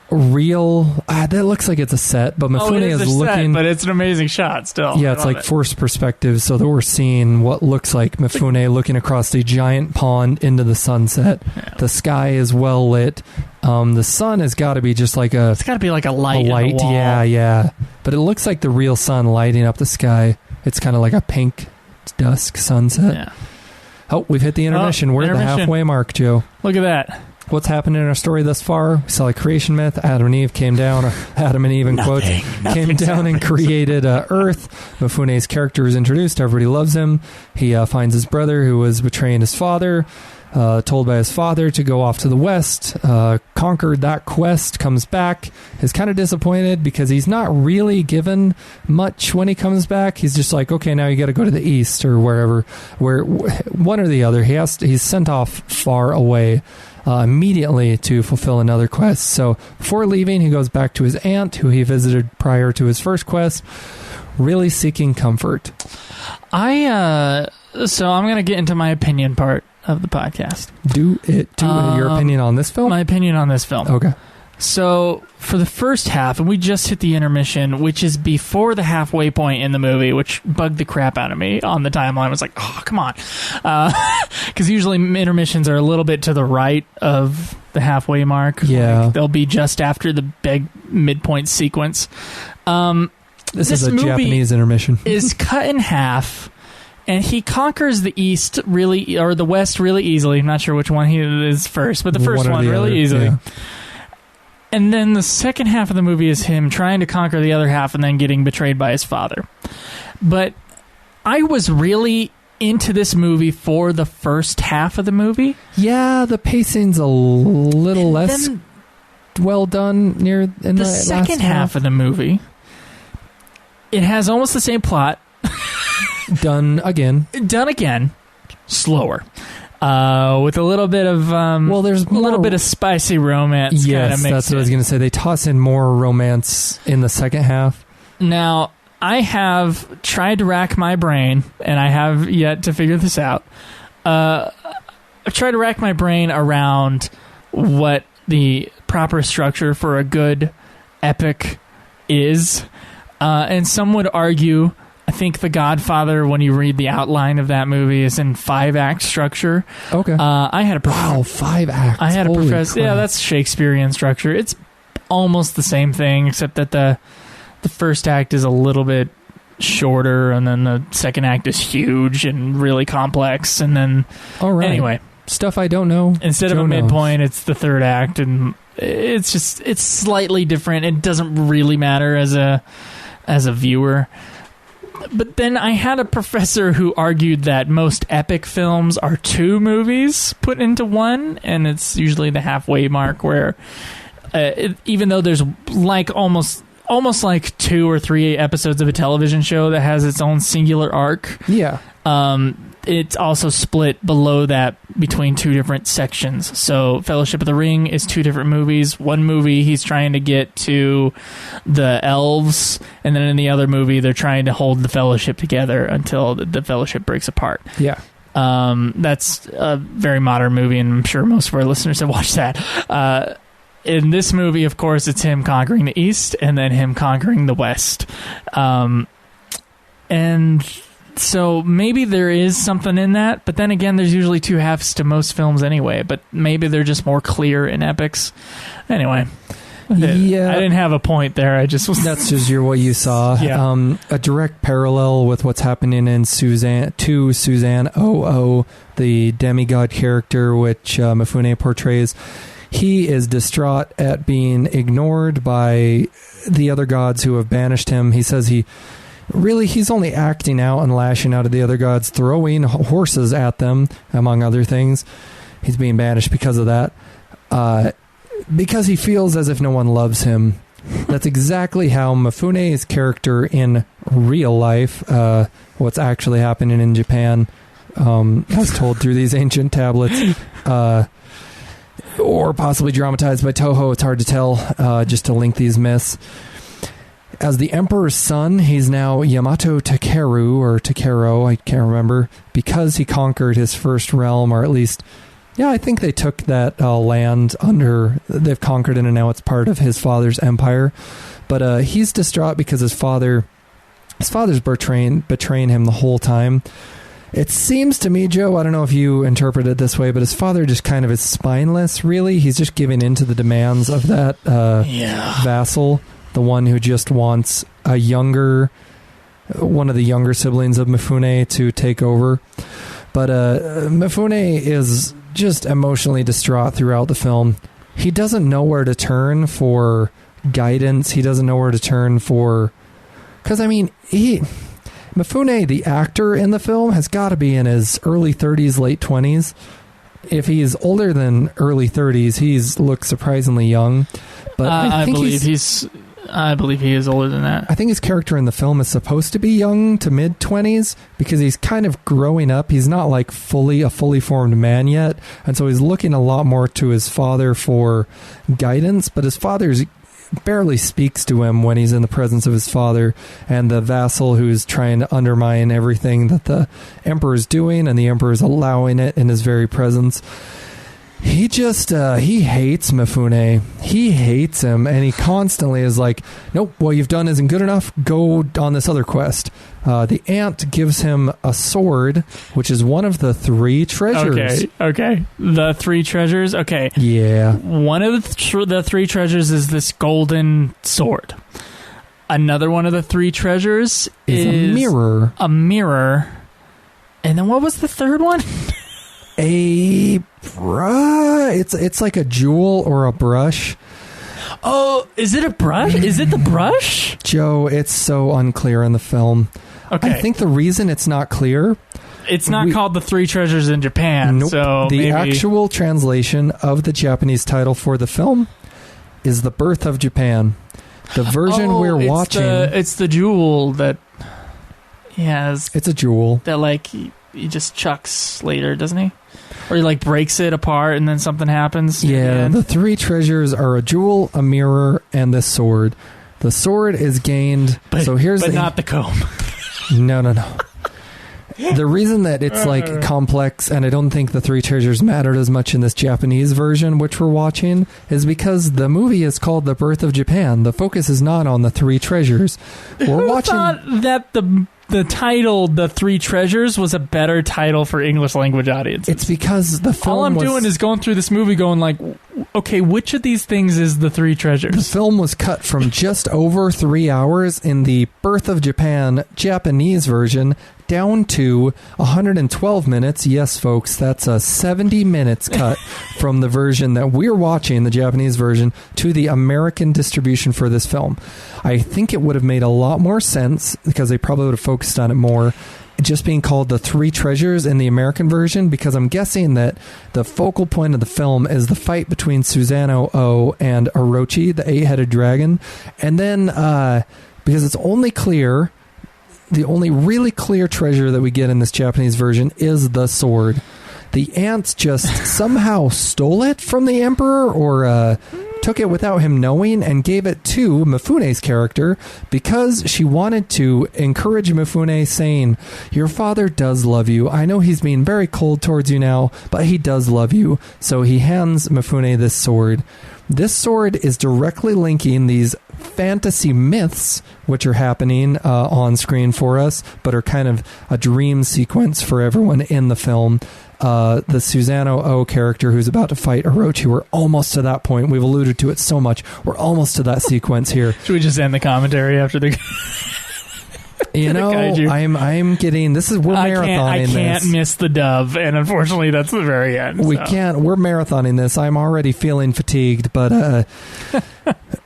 real. That looks like it's a set, but Mifune is looking.
Set, but it's an amazing shot still.
Yeah, it's like forced perspective, so that we're seeing what looks like Mifune looking across the giant pond into the sunset. Yeah. The sky is well lit. The sun has got to be just like a.
It's got to be like a light.
In the wall. Yeah. But it looks like the real sun lighting up the sky. It's kind of like a pink dusk sunset.
Yeah.
Oh, we've hit the intermission. We're at the halfway mark, Joe.
Look at that.
What's happened in our story thus far? We saw a creation myth. Adam and Eve came down, or Adam and Eve in quotes, came down and created Earth. Mifune's character is introduced. Everybody loves him. He finds his brother who was betraying his father, told by his father to go off to the west, conquered that quest, comes back, is kind of disappointed because he's not really given much when he comes back. He's just like, okay, now you got to go to the east or wherever, where one or the other. He's sent off far away. Immediately to fulfill another quest. So before leaving, he goes back to his aunt, who he visited prior to his first quest, really seeking comfort.
So I'm going to get into my opinion part of the podcast.
Do it. Your opinion on this film?
My opinion on this film.
Okay.
So for the first half, and we just hit the intermission, which is before the halfway point in the movie, which bugged the crap out of me on the timeline. I was like, oh, come on. Because usually intermissions are a little bit to the right of the halfway mark.
Yeah.
They'll be just after the big midpoint sequence.
This is a Japanese intermission.
Is cut in half. And he conquers the east really, or the west really easily. I'm not sure which one he is first, but the first one really easily. Yeah. And then the second half of the movie is him trying to conquer the other half and then getting betrayed by his father. But I was really into this movie for the first half of the movie.
Yeah, the pacing's a little less well done near in the
second half of the movie. It has almost the same plot.
Done again. Slower.
With a little bit of
there's
a little bit of spicy romance.
Yes, that's what I was going to say. They toss in more romance in the second half.
Now, I have tried to rack my brain, and I have yet to figure this out. I've tried to rack my brain around what the proper structure for a good epic is, and some would argue. I think The Godfather, when you read the outline of that movie, is in 5-act structure.
Okay.
I had a
5 acts.
I had a professor.
Crap.
Yeah, that's Shakespearean structure. It's almost the same thing, except that the first act is a little bit shorter, and then the second act is huge and really complex, and then
all right.
Anyway,
stuff I don't know.
Instead of a midpoint, it's the third act, and it's slightly different. It doesn't really matter as a viewer. But then I had a professor who argued that most epic films are 2 movies put into one, and it's usually the halfway mark where, even though there's like almost like 2 or 3 episodes of a television show that has its own singular arc.
Yeah.
It's also split below that between 2 different sections. So Fellowship of the Ring is 2 different movies. One movie, he's trying to get to the elves, and then in the other movie, they're trying to hold the Fellowship together until the Fellowship breaks apart.
Yeah.
That's a very modern movie, and I'm sure most of our listeners have watched that. In this movie, of course, it's him conquering the East and then him conquering the West. And so maybe there is something in that, but then again, there's usually 2 halves to most films anyway, but maybe they're just more clear in epics. Anyway.
Yeah.
I didn't have a point there. I just was...
That's just what you saw.
Yeah.
A direct parallel with what's happening in Suzanne 00, the demigod character which Mifune portrays. He is distraught at being ignored by the other gods who have banished him. He says he's only acting out and lashing out at the other gods, throwing horses at them, among other things. He's being banished because of that. Because he feels as if no one loves him. That's exactly how Mifune's character in real life, what's actually happening in Japan, as told through these ancient tablets, or possibly dramatized by Toho. It's hard to tell, just to link these myths. As the Emperor's son, he's now Yamato Takeru, or Takero, I can't remember, because he conquered his first realm, or at least, yeah, I think they took that land they've conquered it, and now it's part of his father's empire. But he's distraught because his father's betraying him the whole time. It seems to me, Joe, I don't know if you interpret it this way, but his father just kind of is spineless, really. He's just giving in to the demands of that vassal. The one who just wants one of the younger siblings of Mifune to take over. But Mifune is just emotionally distraught throughout the film. He doesn't know where to turn for guidance. He doesn't know where to turn for... Because, I mean, Mifune, the actor in the film, has got to be in his early 30s, late 20s. If he's older than early 30s, he looks surprisingly young. But I believe
he is older than that.
I think his character in the film is supposed to be young to mid-20s because he's kind of growing up. He's not like a fully formed man yet. And so he's looking a lot more to his father for guidance. But his father barely speaks to him when he's in the presence of his father and the vassal who's trying to undermine everything that the emperor's doing, and the emperor's allowing it in his very presence. He just, he hates Mifune. He hates him, and he constantly is like, nope, what you've done isn't good enough. Go on this other quest. The aunt gives him a sword, which is one of the 3 treasures.
Okay. The 3 treasures? Okay.
Yeah.
One of the 3 treasures is this golden sword. Another one of the 3 treasures is
a mirror.
A mirror. And then what was the third one?
A brush. It's like a jewel or a brush.
Oh, is it a brush? Is it the brush?
Joe, it's so unclear in the film.
Okay.
I think the reason it's not clear,
It's not called The Three Treasures in Japan.
Nope.
So
the actual translation of the Japanese title for the film is The Birth of Japan. The version we're watching...
It's the jewel that he has.
It's a jewel.
That, like, he just chucks later, doesn't he? Or he, like, breaks it apart and then something happens.
Yeah, the three treasures are a jewel, a mirror, and this sword. The sword is gained... But
not the comb.
No. The reason that it's like complex, and I don't think the three treasures mattered as much in this Japanese version, which we're watching, is because the movie is called The Birth of Japan. The focus is not on the three treasures. We're watching.
I thought that the title The Three Treasures was a better title for English language audiences.
It's because the film
all I'm doing is going through this movie going like, okay, which of these things is The Three Treasures?
The film was cut from just over 3 hours in the Birth of Japan Japanese version down to 112 minutes. Yes, folks, that's a 70 minutes cut from the version that we're watching, the Japanese version, to the American distribution for this film. I think it would have made a lot more sense, because they probably would have focused on it more, just being called The Three Treasures in the American version, because I'm guessing that the focal point of the film is the fight between Susanoo and Orochi, the eight-headed dragon. And then, because it's only clear... The only really clear treasure that we get in this Japanese version is the sword. The ants just somehow stole it from the emperor, or took it without him knowing, and gave it to Mifune's character because she wanted to encourage Mifune, saying, your father does love you. I know he's being very cold towards you now, but he does love you. So he hands Mifune this sword. This sword is directly linking these fantasy myths, which are happening on screen for us, but are kind of a dream sequence for everyone in the film. The Susanoo character who's about to fight Orochi, we're almost to that point. We've alluded to it so much. We're almost to that sequence here.
Should we just end the commentary after the...
You know, I'm getting... We're marathoning this.
I can't miss the dove, and unfortunately that's the very end.
We're marathoning this. I'm already feeling fatigued, but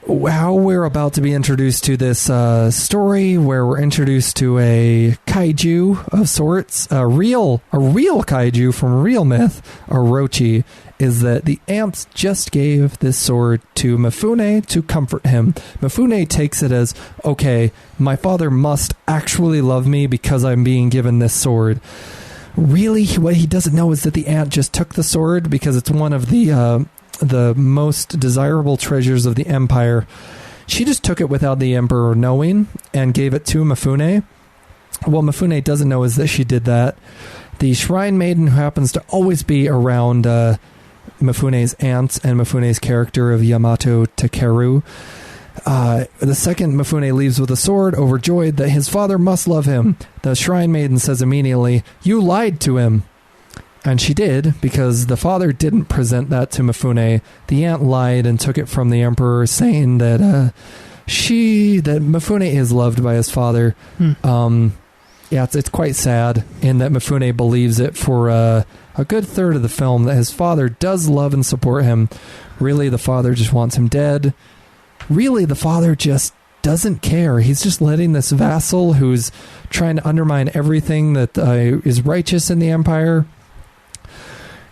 how we're about to be introduced to this story, where we're introduced to a kaiju of sorts, a real kaiju from real myth, Orochi, is that the ants just gave this sword to Mifune to comfort him. Mifune takes it as, okay, my father must actually love me because I'm being given this sword. Really, what he doesn't know is that the ant just took the sword because it's one of the most desirable treasures of the empire. She just took it without the emperor knowing and gave it to Mifune. What Mifune doesn't know is that she did that. The shrine maiden, who happens to always be around Mifune's aunts and Mifune's character of Yamato Takeru. The second Mifune leaves with a sword, overjoyed that his father must love him, the shrine maiden says immediately, you lied to him. And she did, because the father didn't present that to Mifune. The aunt lied and took it from the emperor, saying that that Mifune is loved by his father. Yeah, it's quite sad in that Mifune believes it for a good third of the film, that his father does love and support him. Really, the father just wants him dead. Really, the father just doesn't care. He's just letting this vassal, who's trying to undermine everything that is righteous in the empire.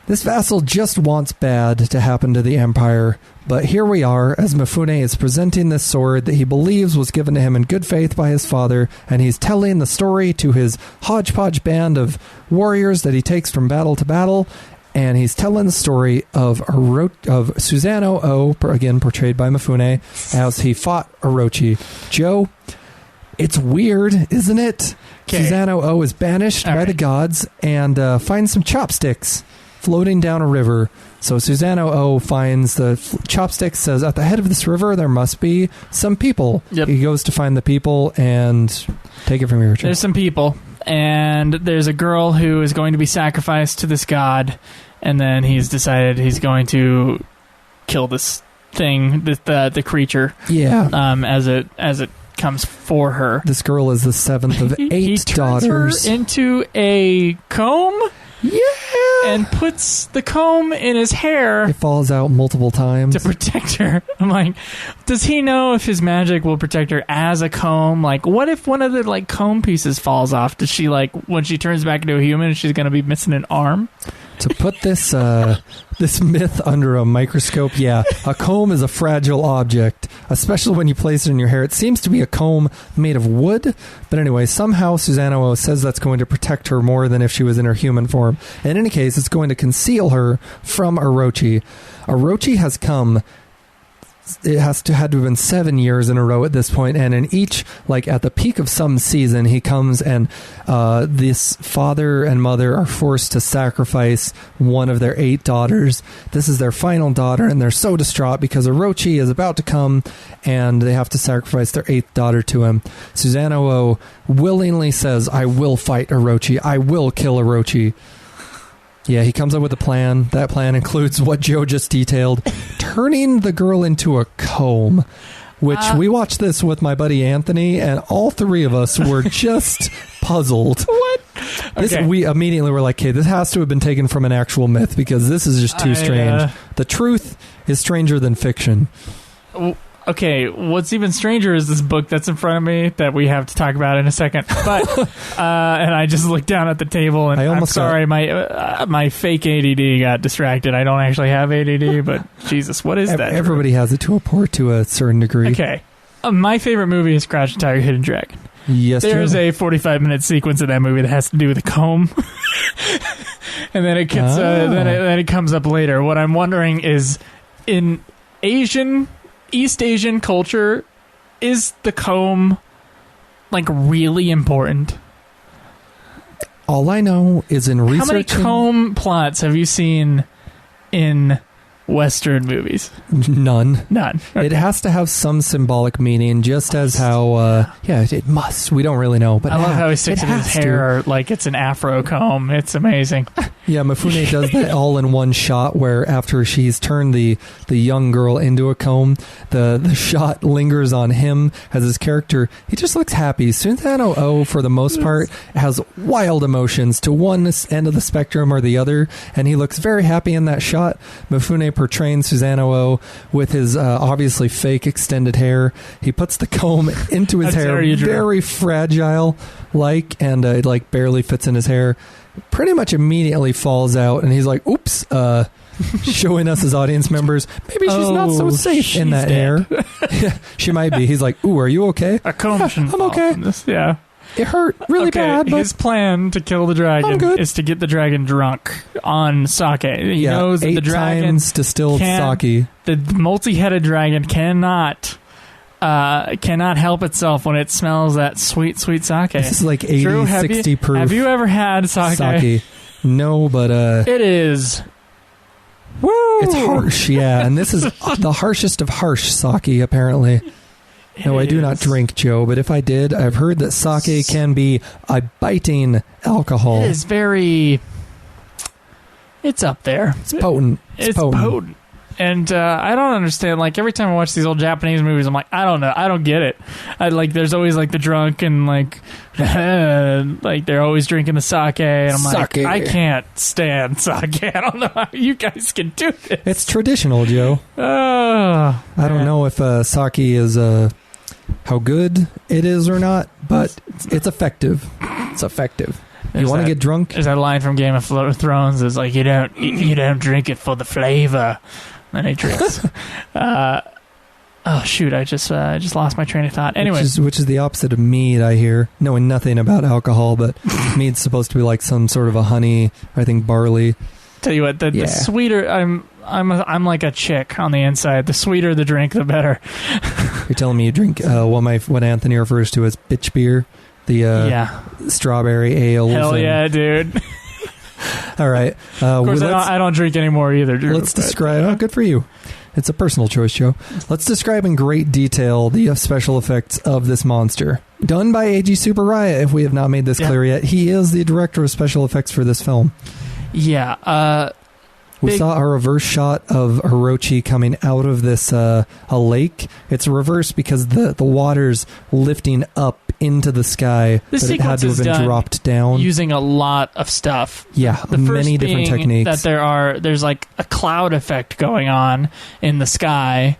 This vassal just wants bad to happen to the empire. But here we are, as Mifune is presenting this sword that he believes was given to him in good faith by his father, and he's telling the story to his hodgepodge band of warriors that he takes from battle to battle, and he's telling the story of Susanoo, again portrayed by Mifune, as he fought Orochi. Joe, it's weird, isn't it? Okay. Susanoo is banished by the gods and finds some chopsticks floating down a river. So Susanoo finds the chopsticks, says, at the head of this river there must be some people. Yep. He goes to find the people and take it from here.
There's some people, and there's a girl who is going to be sacrificed to this god, and then he's decided he's going to kill this thing, the creature.
Yeah.
As it comes for her.
This girl is the seventh of eight daughters.
He turns her into a comb?
Yeah.
and puts the comb in his hair.
It falls out multiple times
To protect her. I'm like, does he know if his magic will protect her as a comb? Like, what if one of the like comb pieces falls off? Does she like when she turns back into a human, she's gonna be missing an arm?
To put this this myth under a microscope, yeah, a comb is a fragile object, especially when you place it in your hair. It seems to be a comb made of wood, but anyway, somehow Susanoo says that's going to protect her more than if she was in her human form. In any case, it's going to conceal her from Orochi. Orochi has come... It had to have been 7 years in a row at this point, and in each, like at the peak of some season, he comes and this father and mother are forced to sacrifice one of their 8 daughters. This is their final daughter, and they're so distraught because Orochi is about to come, and they have to sacrifice their 8th daughter to him. Susanoo willingly says, I will fight Orochi. I will kill Orochi. Yeah, he comes up with a plan. That plan includes what Joe just detailed, turning the girl into a comb, which we watched this with my buddy Anthony, and all 3 of us were just puzzled.
What? Okay.
We immediately were like, okay, this has to have been taken from an actual myth because this is just too strange. The truth is stranger than fiction.
Okay, what's even stranger is this book that's in front of me that we have to talk about in a second. But and I just looked down at the table, and I'm sorry, my fake ADD got distracted. I don't actually have ADD, but Jesus, what is that?
Everybody has it to a certain degree.
Okay, my favorite movie is Crouching Tiger, Hidden Dragon.
Yes,
there's a 45-minute sequence in that movie that has to do with a comb, and then it gets then it comes up later. What I'm wondering is in East Asian culture, is the comb like really important?
All I know is in research. How
many comb plots have you seen in Western movies?
None.
Okay.
It has to have some symbolic meaning, just as how it must. We don't really know, but
I love how he sticks it in his hair like it's an afro comb. It's amazing.
Yeah, Mifune does that all in one shot, where after she's turned the young girl into a comb, the shot lingers on him as his character. He just looks happy. Susanoo, for the most part, has wild emotions to one end of the spectrum or the other, and he looks very happy in that shot. Mifune portraying Susanoo with his obviously fake extended hair. He puts the comb into his hair, very fragile, and it like barely fits in his hair. Pretty much immediately falls out, and he's like, oops, showing us as audience members, maybe she's not so safe in that hair. She might be. He's like, ooh, are you okay?
A comb shouldn't
I'm okay.
Yeah.
It hurt really bad, but
his plan to kill the dragon is to get the dragon drunk on sake. He knows that the dragon
8 times distilled sake.
The multi-headed dragon cannot help itself when it smells that sweet sake.
This is like 80, 60 proof.
Have you ever had sake?
No, but
it is.
Woo! It's harsh, yeah, and this is the harshest of harsh sake, apparently. No, I do not drink, Joe, but if I did, I've heard that sake can be a biting alcohol.
It is very... It's up there.
It's potent.
It's potent. And I don't understand. Like, every time I watch these old Japanese movies, I'm like, I don't know. I don't get it. There's always, like, the drunk and, like, like, they're always drinking the sake. And I'm like, I can't stand sake. I don't know how you guys can do this.
It's traditional, Joe. I don't know if sake is... how good it is or not, but it's effective. It's effective. You want to get drunk?
There's that line from Game of Thrones. It's like, you don't drink it for the flavor. And he drinks. Oh shoot! I just lost my train of thought. Anyway,
which is the opposite of mead. I hear, knowing nothing about alcohol, but mead's supposed to be like some sort of a honey. I think barley.
Tell you what, the sweeter I'm like a chick on the inside. The sweeter the drink, the better.
You're telling me you drink what Anthony refers to as bitch beer, the strawberry ale.
Hell yeah, dude.
All right.
Of course, I don't drink anymore either, Drew.
Let's describe... Oh, good for you. It's a personal choice, Joe. Let's describe in great detail the special effects of this monster. Done by Eiji Tsuburaya, if we have not made this clear yet. He is the director of special effects for this film.
Yeah.
We saw a reverse shot of Hiroshi coming out of this a lake. It's reversed because the water's lifting up into the sky,
This
but it had
sequence
to have
is
been
done
dropped down.
using a lot of stuff.
Yeah,
The first
many different
being
techniques.
that there's like a cloud effect going on in the sky,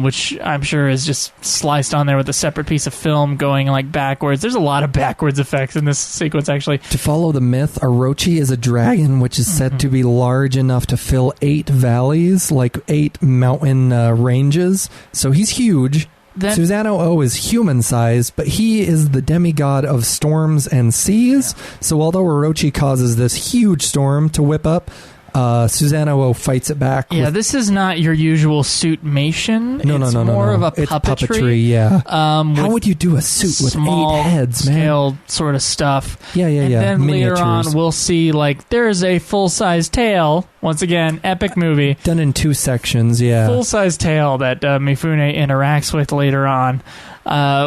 which I'm sure is just sliced on there with a separate piece of film going like backwards. There's a lot of backwards effects in this sequence, actually.
To follow the myth, Orochi is a dragon which is said to be large enough to fill 8 valleys, like 8 mountain ranges. So he's huge. Susanoo O is human-sized, but he is the demigod of storms and seas. So although Orochi causes this huge storm to whip up, Susanoo O fights it back.
Yeah, this is not your usual suitmation.
No,
it's more of a puppetry.
It's puppetry, yeah.
How
would you do a suit with 8 heads, man?
Scale sort of stuff.
Yeah.
And then
miniatures.
later on, we'll see, like, there's a full-size tail. Once again, epic movie.
Done in 2 sections, yeah.
Full-size tail that Mifune interacts with later on.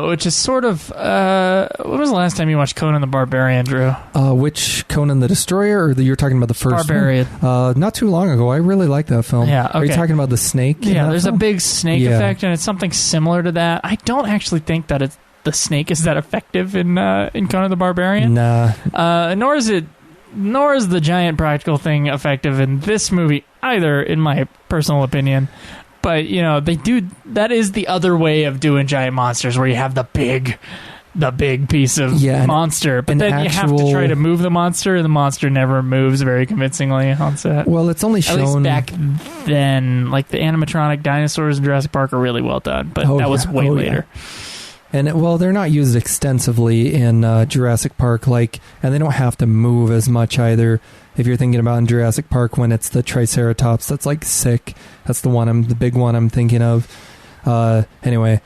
Which is sort of... when was the last time you watched Conan the Barbarian, Drew?
Which Conan the Destroyer, or you're talking about the first
Barbarian.
one? Not too long ago. I really like that film.
Yeah, okay.
Are you talking about the snake?
Yeah, there's a big snake effect, and it's something similar to that. I don't actually think that the snake is that effective in Conan the Barbarian.
Nah.
Nor is the giant practical thing effective in this movie either, in my personal opinion. But, you know, that is the other way of doing giant monsters, where you have the big piece of monster, but then you have to try to move the monster, and the monster never moves very convincingly on set.
Well, it's only shown...
At least back then, like the animatronic dinosaurs in Jurassic Park are really well done, but that was way later.
Yeah. And, they're not used extensively in Jurassic Park, and they don't have to move as much either. If you're thinking about in Jurassic Park when it's the Triceratops, that's sick. That's the big one I'm thinking of. Anyway,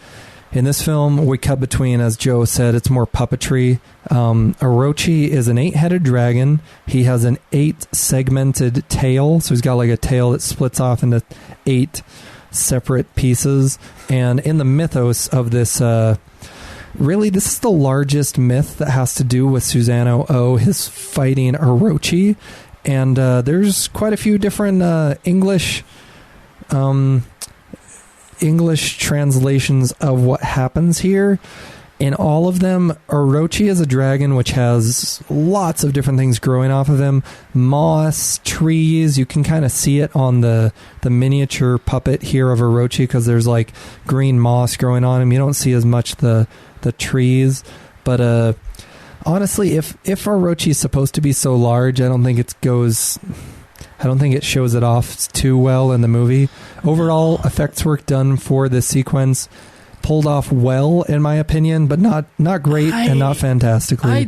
in this film, we cut between, as Joe said, it's more puppetry. Orochi is an 8-headed dragon. He has an 8-segmented tail, so he's got a tail that splits off into 8 separate pieces. And in the mythos of this... really, this is the largest myth that has to do with Susanoo O, his fighting Orochi. And there's quite a few different English translations of what happens here. In all of them, Orochi is a dragon which has lots of different things growing off of him. Moss, trees, you can kind of see it on the miniature puppet here of Orochi, because there's green moss growing on him. You don't see as much the trees, but honestly, if Orochi is supposed to be so large, I don't think it shows it off too well in the movie. Overall, effects work done for this sequence pulled off well, in my opinion, but not great and not fantastically.
I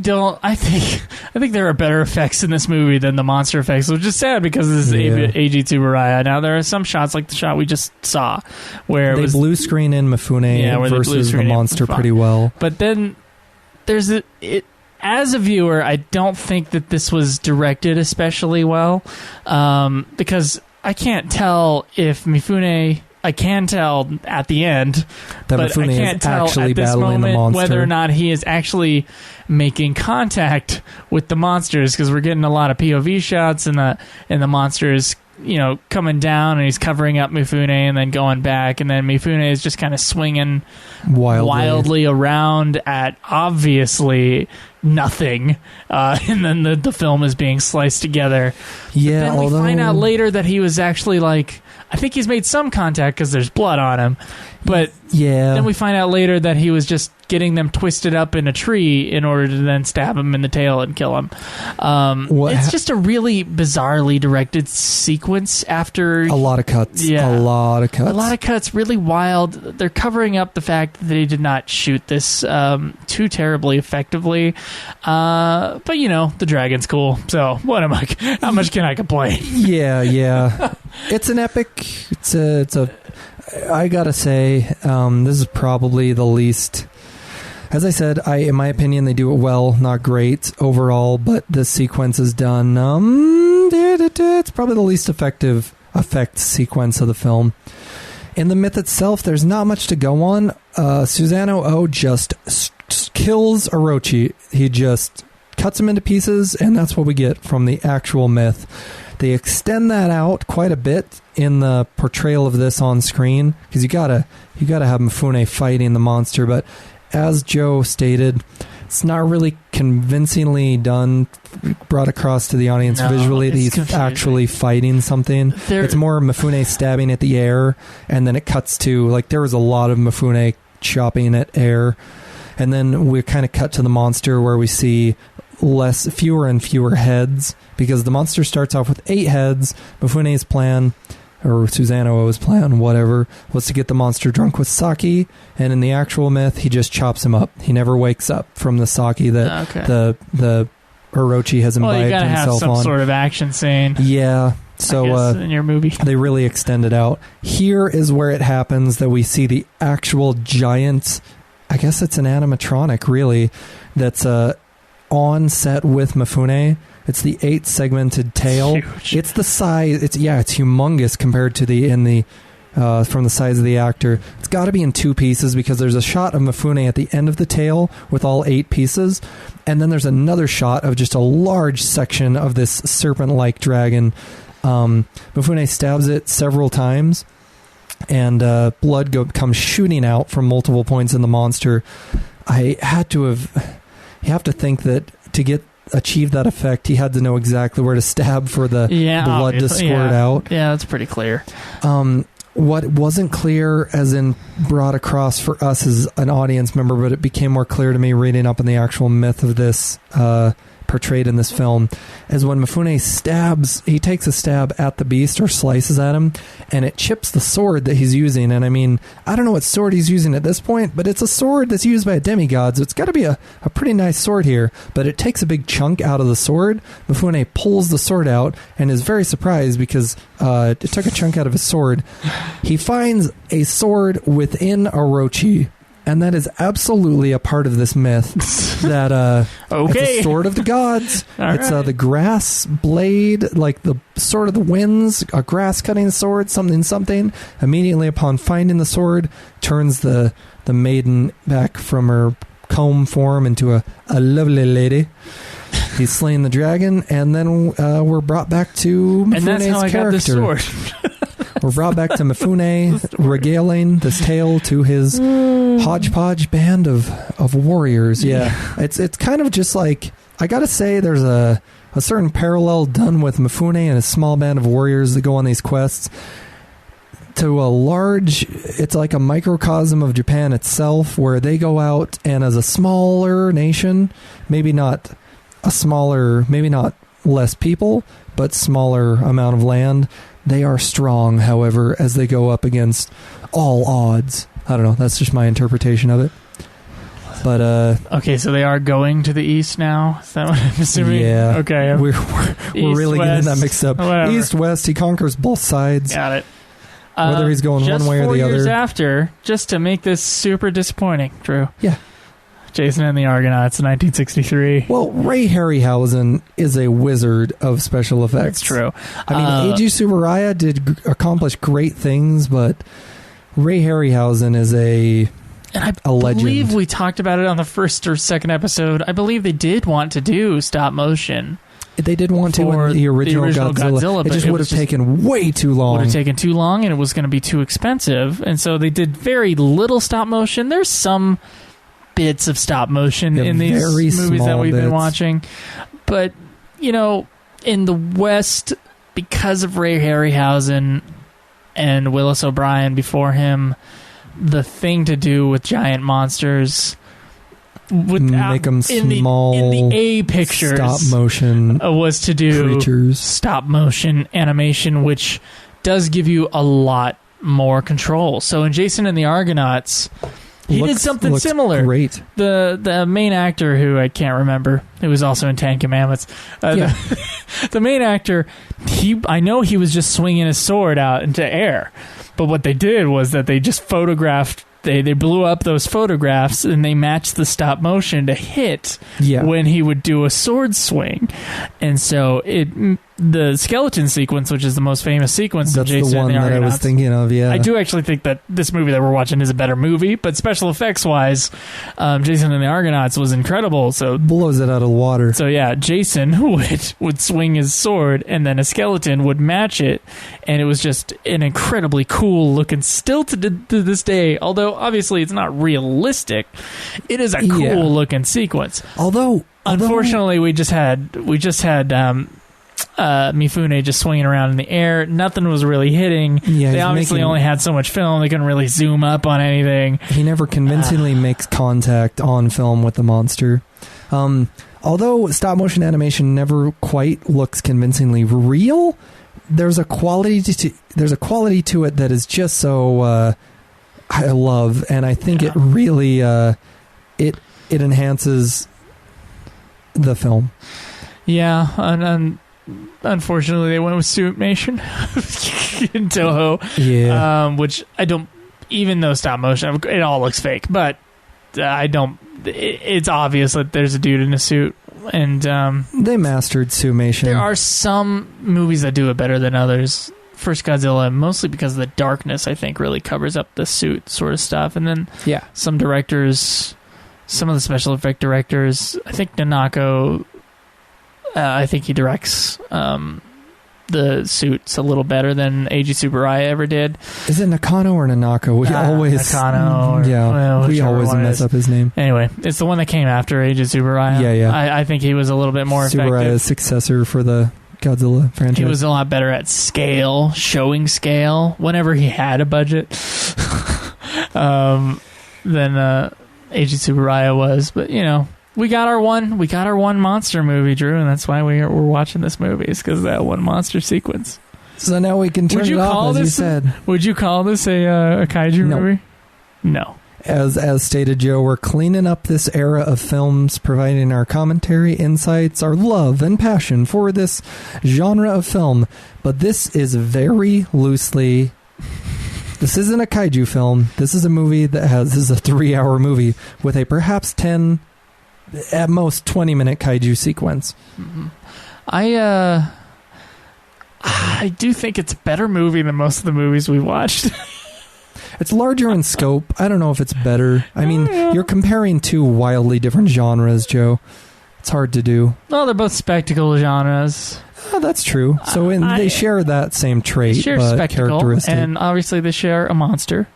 think there are better effects in this movie than the monster effects, which is sad because this is A.G. Tsuburaya. Now, there are some shots, like the shot we just saw, where
they blue screen in Mifune versus the monster pretty well.
But then there's as a viewer, I don't think that this was directed especially well, because I can't tell if Mifune... I can tell at the end,
that
but
Mifune
I can't tell
actually
at this
battling
moment
the monster.
whether or not he is actually making contact with the monsters, because we're getting a lot of POV shots and the monsters, coming down, and he's covering up Mifune and then going back, and then Mifune is just kind of swinging wildly around at obviously nothing, and then the film is being sliced together.
Yeah,
but then we find out later that he was actually I think he's made some contact because there's blood on him, but then we find out later that he was just getting them twisted up in a tree in order to then stab him in the tail and kill him. It's just a really bizarrely directed sequence after...
A lot of cuts.
Yeah.
A lot of
cuts, really wild. They're covering up the fact that they did not shoot this too terribly effectively. But, the dragon's cool, so how much can I complain?
Yeah. It's an epic... I gotta say, this is probably the least... As I said, in my opinion, they do it well, not great overall, but this sequence is done. It's probably the least effective effect sequence of the film. In the myth itself, there's not much to go on. Susanoo O just kills Orochi. He just cuts him into pieces, and that's what we get from the actual myth. They extend that out quite a bit in the portrayal of this on screen, because you gotta have Mifune fighting the monster, but as Joe stated, it's not really convincingly done, brought across to the audience visually that he's confusing. Actually fighting something. It's more Mifune stabbing at the air, and then it cuts to, like, there was a lot of Mifune chopping at air, and then we kind of cut to the monster where we see fewer and fewer heads, because the monster starts off with 8 heads. Mifune's plan, or Susanoo's plan, whatever, was to get the monster drunk with sake, and in the actual myth, he just chops him up. He never wakes up from the sake that the Hiroshi has imbibed
you gotta
himself
have some
on.
Sort of action scene.
Yeah. So
in your movie,
they really extend it out. Here is where it happens that we see the actual giant, I guess it's an animatronic, really, that's on set with Mifune. It's the 8-segmented tail.
Huge.
It's the size. It's humongous compared to from the size of the actor. It's got to be in 2 pieces, because there's a shot of Mifune at the end of the tail with all 8 pieces, and then there's another shot of just a large section of this serpent-like dragon. Mifune stabs it several times, and blood comes shooting out from multiple points in the monster. You have to think that to achieve that effect, he had to know exactly where to stab for the blood to squirt out.
Yeah, that's pretty clear.
What wasn't clear, as in brought across for us as an audience member, but it became more clear to me reading up on the actual myth of this portrayed in this film, is when Mifune stabs, he takes a stab at the beast or slices at him, and it chips the sword that he's using. And I mean, I don't know what sword he's using at this point, but it's a sword that's used by a demigod, so it's got to be a pretty nice sword here. But it takes a big chunk out of the sword. Mifune pulls the sword out and is very surprised because it took a chunk out of his sword. He finds a sword within Orochi, and that is absolutely a part of this myth. That it's a sword of the gods. It's the grass blade, like the sword of the winds, a grass cutting sword, something. Immediately upon finding the sword, turns the maiden back from her comb form into a lovely lady. He's slain the dragon, and then we're brought back to Mifune's character.
And that's how I got this sword.
We're brought back to Mifune, regaling this tale to his hodgepodge band of warriors. Yeah, it's kind of just like, I gotta say, there's a certain parallel done with Mifune and a small band of warriors that go on these quests to a large, it's like a microcosm of Japan itself, where they go out and as a smaller nation, maybe not less people, but smaller amount of land, they are strong, however, as they go up against all odds. I don't know. That's just my interpretation of it. But
okay, so they are going to the east now? Is that what I'm assuming?
Yeah.
Okay.
We're really
west,
getting that mixed up.
Whatever.
East, west, he conquers both sides.
Got it.
Whether he's going one way or the other.
Just 4 years after, just to make this super disappointing, Drew.
Yeah.
Jason and the Argonauts, 1963.
Well, Ray Harryhausen is a wizard of special effects.
That's true.
I mean, Eiji Tsuburaya did accomplish great things, but Ray Harryhausen is a legend. I
believe we talked about it on the first or second episode. I believe they did want to do stop motion.
They did want to in the original Godzilla. It just would have taken way too long.
Would have taken too long, and it was going to be too expensive. And so they did very little stop motion. There's some bits of stop motion in these movies that we've been watching. But, you know, in the West, because of Ray Harryhausen and Willis O'Brien before him, the thing to do with giant monsters
make them small,
in the A pictures,
stop motion
was to do
creatures.
Stop motion animation, which does give you a lot more control. So in Jason and the Argonauts, he did something similar.
Great.
The main actor, who I can't remember, who was also in 10 Commandments, the main actor, I know he was just swinging his sword out into air, but what they did was that they just photographed. They blew up those photographs and they matched the stop motion to hit when he would do a sword swing, and so it the skeleton sequence, which is the most famous sequence of
That's
Jason
the one
and the
that I was
Argonauts.
thinking of, yeah.
I do actually think that this movie that we're watching is a better movie, but special effects wise, Jason and the Argonauts was incredible. So
blows it out of the water.
So yeah, Jason would swing his sword, and then a skeleton would match it, and it was just an incredibly cool looking. Still to this day, although obviously it's not realistic, it is a cool looking sequence.
Although
unfortunately, we just had Mifune just swinging around in the air. Nothing was really hitting.
Yeah,
they obviously only had so much film. They couldn't really zoom up on anything.
He never convincingly makes contact on film with the monster. Although stop motion animation never quite looks convincingly real, there's a quality to it that is just so I love, and I think it really it enhances the film.
Yeah, and unfortunately, they went with Suitmation in Toho.
Yeah.
Which I don't. Even though stop motion, it all looks fake, but I don't. It's obvious that there's a dude in a suit, and
they mastered Suitmation.
There are some movies that do it better than others. First Godzilla, mostly because the darkness, I think, really covers up the suit sort of stuff, and then some directors, some of the special effect directors, I think Nanako. I think he directs the suits a little better than Eiji Tsuburaya ever did.
Is it Nakano or Nanako? We always
Nakano.
We always mess up his name.
Anyway, it's the one that came after Eiji Tsuburaya.
Yeah.
I think he was a little bit more effective.
Tsuburaya's successer for the Godzilla franchise.
He was a lot better at scale, showing scale, whenever he had a budget, than Eiji Tsuburaya was. But we got our one monster movie, Drew, and that's why we're watching this movie, is because of that one monster sequence.
So now we can turn it off, as you said.
Would you call this a kaiju movie? No.
As stated, Joe, we're cleaning up this era of films, providing our commentary, insights, our love and passion for this genre of film. But this is very loosely... This isn't a kaiju film. This is a movie this is a 3-hour movie with a perhaps 10... at most 20-minute kaiju sequence.
Mm-hmm. I do think it's a better movie than most of the movies we watched.
It's larger in scope. I don't know if it's better. I mean, you're comparing two wildly different genres, Joe. It's hard to do.
No, they're both spectacle genres.
Oh, that's true. So they share that same trait,
share
but
spectacle,
characteristic.
and obviously they share a monster.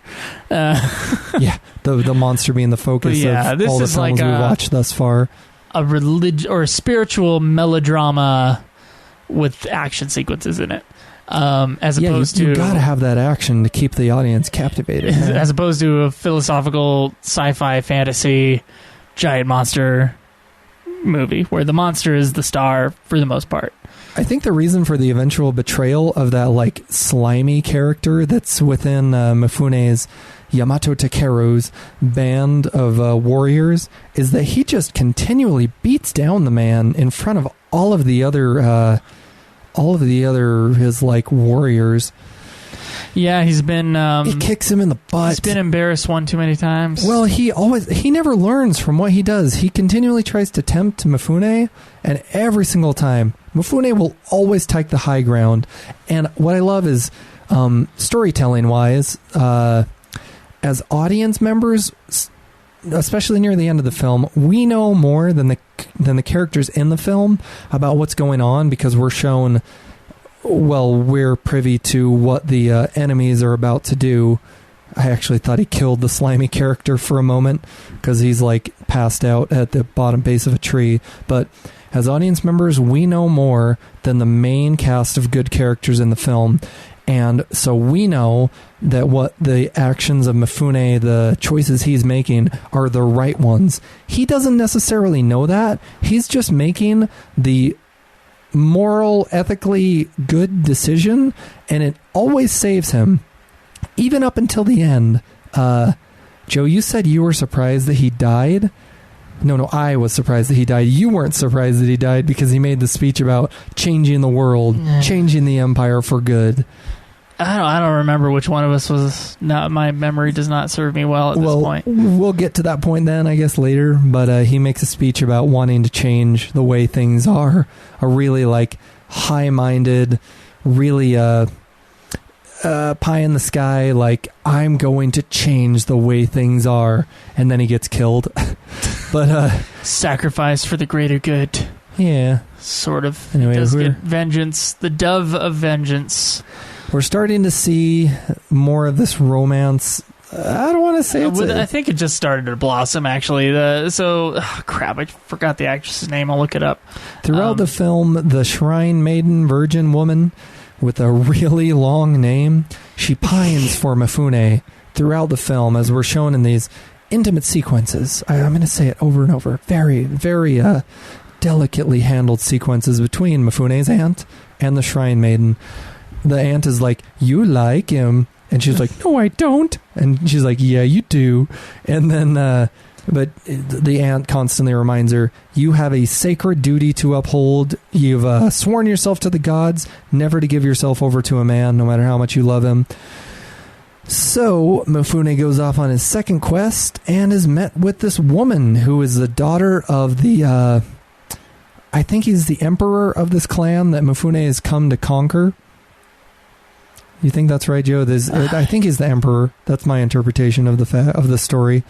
The monster being the focus of all the films we watched thus far.
A or a spiritual melodrama with action sequences in it. As opposed to...
you gotta have that action to keep the audience captivated.
As opposed to a philosophical sci-fi fantasy giant monster movie where the monster is the star for the most part.
I think the reason for the eventual betrayal of that slimy character that's within Mifune's Yamato Takeru's band of warriors is that he just continually beats down the man in front of all of the other his warriors.
Yeah, he's been...
he kicks him in the butt.
He's been embarrassed one too many times.
Well, he never learns from what he does. He continually tries to tempt Mifune, and every single time, Mifune will always take the high ground. And what I love is, storytelling-wise, as audience members, especially near the end of the film, we know more than the characters in the film about what's going on because we're shown... Well, we're privy to what the enemies are about to do. I actually thought he killed the slimy character for a moment because he's passed out at the bottom base of a tree. But as audience members, we know more than the main cast of good characters in the film. And so we know that what the actions of Mifune, the choices he's making, are the right ones. He doesn't necessarily know that. He's just making the moral, ethically good decision, and it always saves him, even up until the end. Joe, you said you were surprised that he died. No, I was surprised that he died. You weren't surprised that he died because he made the speech about changing the world, changing the empire for good.
I don't remember which one of us was. No, my memory does not serve me well at this point.
We'll get to that point then, I guess, later. But he makes a speech about wanting to change the way things are. A really high-minded, really pie in the sky, like, I'm going to change the way things are, and then he gets killed. But
sacrifice for the greater good.
Yeah.
Sort of.
Anyway,
does get vengeance. The dove of vengeance.
We're starting to see more of this romance. I don't want to say
I think it just started to blossom, actually. Crap, I forgot the actress's name. I'll look it up.
Throughout the film, the shrine maiden virgin woman with a really long name, she pines for Mifune throughout the film, as we're shown in these intimate sequences. I'm going to say it over and over. Very, very delicately handled sequences between Mifune's aunt and the shrine maiden. The aunt is like, you like him. And she's like, no, I don't. And she's like, yeah, you do. And then, but the aunt constantly reminds her, you have a sacred duty to uphold. You've sworn yourself to the gods never to give yourself over to a man, no matter how much you love him. So Mifune goes off on his second quest and is met with this woman who is the daughter of the, I think he's the emperor of this clan that Mifune has come to conquer. You think that's right, Joe? I think he's the emperor. That's my interpretation of the story.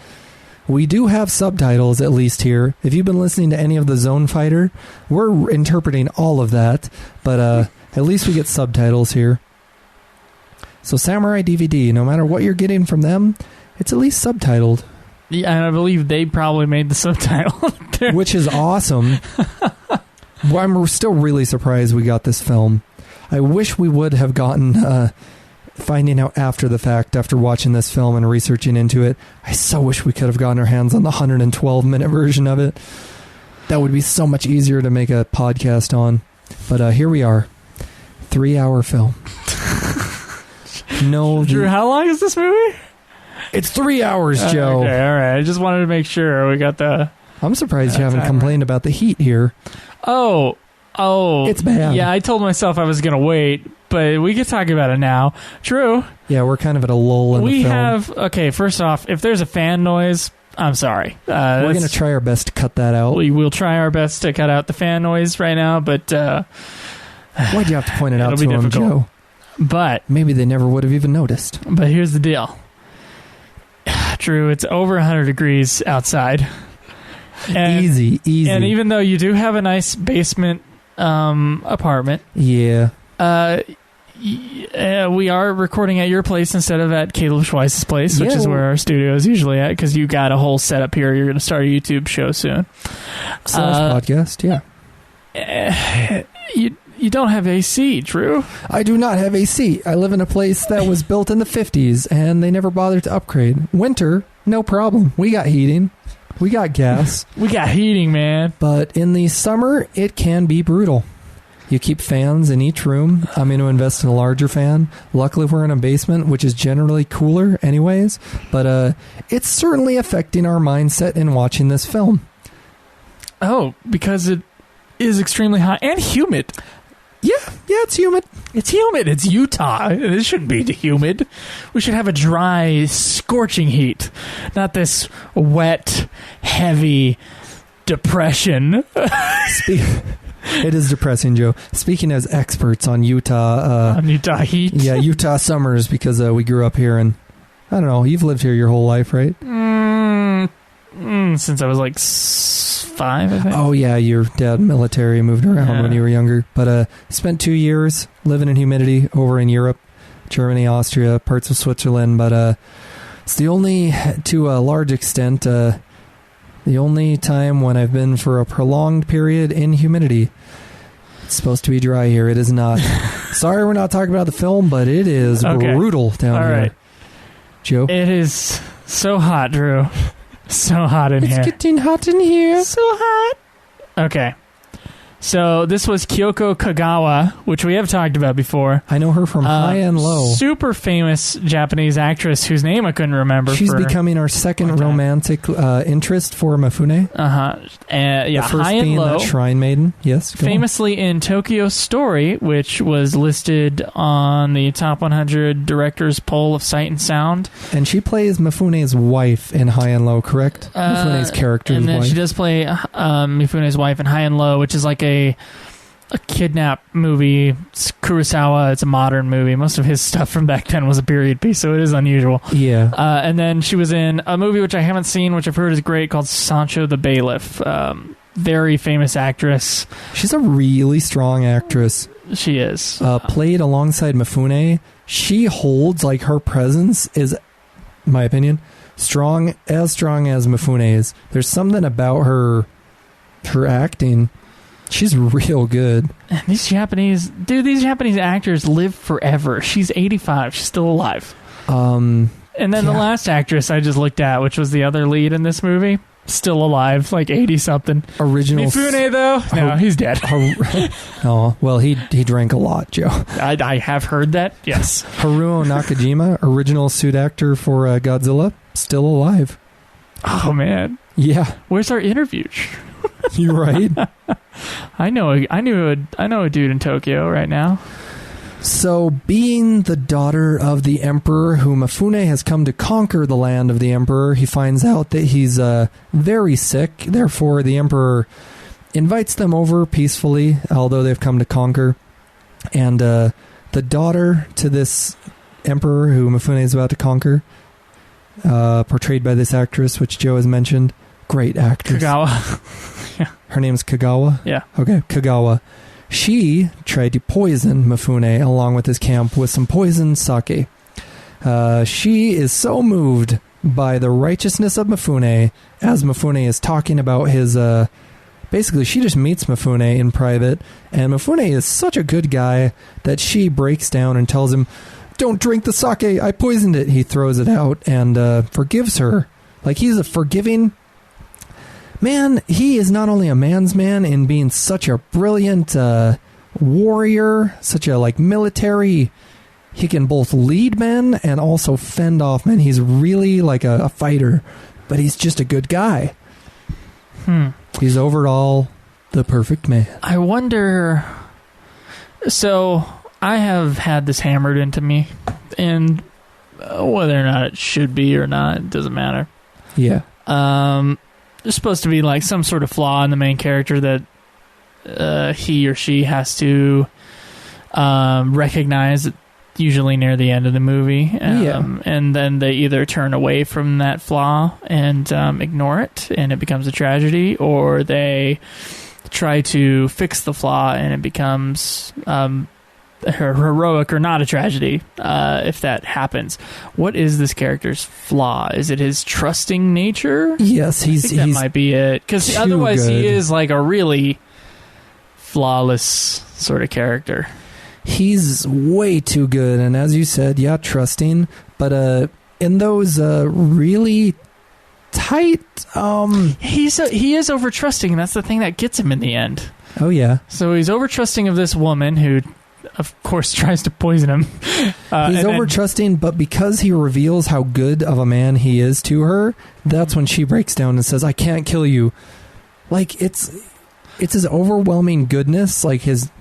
We do have subtitles, at least here. If you've been listening to any of the Zone Fighter, we're interpreting all of that, but at least we get subtitles here. So Samurai DVD, no matter what you're getting from them, it's at least subtitled.
Yeah, and I believe they probably made the subtitle.
Which is awesome. Well, I'm still really surprised we got this film. I wish we would have gotten, finding out after the fact, after watching this film and researching into it, I so wish we could have gotten our hands on the 112-minute version of it. That would be so much easier to make a podcast on. But here we are. 3-hour film.
Drew, how long is this movie?
It's 3 hours, Joe.
Okay, all right. I just wanted to make sure we got the...
I'm surprised you haven't complained about the heat here.
Oh,
it's bad.
Yeah, I told myself I was going to wait, but we could talk about it now. True.
Yeah, we're kind of at a lull in the film.
Okay, first off, if there's a fan noise, I'm sorry.
We're going to try our best to cut that out.
We will try our best to cut out the fan noise right now, but...
why'd you have to point it out to them, Joe?
But...
maybe they never would have even noticed.
But here's the deal. Drew, it's over 100 degrees outside. And,
easy.
And even though you do have a nice basement apartment,
we
are recording at your place instead of at Caleb Schweiss's place, which is where our studio is usually at, because you got a whole setup here. You're going to start a YouTube show soon.
/ podcast, yeah.
You don't have AC, Drew.
I do not have AC. I live in a place that was built in the 50s, and they never bothered to upgrade. Winter, no problem. We got heating. We got gas.
We got heating, man.
But in the summer, it can be brutal. You keep fans in each room. I'm going to invest in a larger fan. Luckily, we're in a basement, which is generally cooler anyways. But it's certainly affecting our mindset in watching this film.
Oh, because it is extremely hot and humid.
Yeah, it's humid.
It's humid. It's Utah. This shouldn't be humid. We should have a dry, scorching heat, not this wet, heavy depression.
It is depressing, Joe. Speaking as experts on Utah...
on Utah heat?
Yeah, Utah summers, because we grew up here, and I don't know, you've lived here your whole life, right?
Since I was like 5, I think.
Oh, yeah, your dad military, moved around when you were younger. But spent 2 years living in humidity over in Europe, Germany, Austria, parts of Switzerland. But it's the only, to a large extent, the only time when I've been for a prolonged period in humidity. It's supposed to be dry here. It is not. Sorry we're not talking about the film, but it is brutal down here. Right. Joe?
It is so hot, Drew. So hot in here.
It's getting hot in here.
So hot. Okay. So this was Kyoko Kagawa, which we have talked about before.
I know her from High and Low.
Super famous Japanese actress whose name I couldn't remember.
She's becoming our second romantic interest for Mifune.
The
first
High and
being
Low.
That shrine maiden. Yes.
Famously in Tokyo Story, which was listed on the top 100 directors poll of Sight and Sound.
And she plays Mifune's wife in High and Low, correct? Mifune's character's wife.
And then she does play Mifune's wife in High and Low, which is like a a kidnap movie. It's Kurosawa. It's a modern movie. Most of his stuff from back then was a period piece, so it is unusual.
Yeah.
And then she was in a movie which I haven't seen, which I've heard is great, called Sancho the Bailiff. Very famous actress.
She's a really strong actress.
She is.
Played alongside Mifune. She holds, like, her presence is, in my opinion, strong as Mifune is. There's something about her acting. She's real good.
And these Japanese actors live forever. She's 85. She's still alive. And then the last actress I just looked at, which was the other lead in this movie, still alive, like 80-something.
Original.
Mifune, though? No, he's dead.
Oh, well, he drank a lot, Joe.
I have heard that, yes.
Haruo Nakajima, original suit actor for Godzilla, still alive.
Oh, man.
Yeah.
Where's our interview?
You're right.
I know a dude in Tokyo right now.
So, being the daughter of the emperor, who Mifune has come to conquer the land of the emperor, he finds out that he's very sick. Therefore, the emperor invites them over peacefully, although they've come to conquer. And the daughter to this emperor, who Mifune is about to conquer, portrayed by this actress, which Joe has mentioned, great actress.
Kagawa. Yeah.
Her name's Kagawa?
Yeah.
Okay, Kagawa. She tried to poison Mifune along with his camp with some poisoned sake. She is so moved by the righteousness of Mifune as Mifune is talking about his... basically, she just meets Mifune in private, and Mifune is such a good guy that she breaks down and tells him, "Don't drink the sake, I poisoned it." He throws it out and forgives her. Like, he's a forgiving... Man, he is not only a man's man in being such a brilliant warrior, such a, like, military... He can both lead men and also fend off men. He's really like a fighter, but he's just a good guy. He's overall the perfect man.
I wonder... So, I have had this hammered into me, and whether or not it should be or not, it doesn't matter.
Yeah.
There's supposed to be like some sort of flaw in the main character that he or she has to recognize, usually near the end of the movie. And then they either turn away from that flaw and ignore it, and it becomes a tragedy, or they try to fix the flaw and it becomes heroic or not a tragedy, if that happens. What is this character's flaw? Is it his trusting nature?
Yes,
that might be it. Because otherwise he is like a really flawless sort of character.
He's way too good, and as you said, yeah, trusting, but in those really tight...
He is over-trusting, and that's the thing that gets him in the end.
Oh, yeah.
So he's over-trusting of this woman who... of course, tries to poison him.
He's over-trusting, but because he reveals how good of a man he is to her, that's when she breaks down and says, "I can't kill you." Like, it's his overwhelming goodness, like his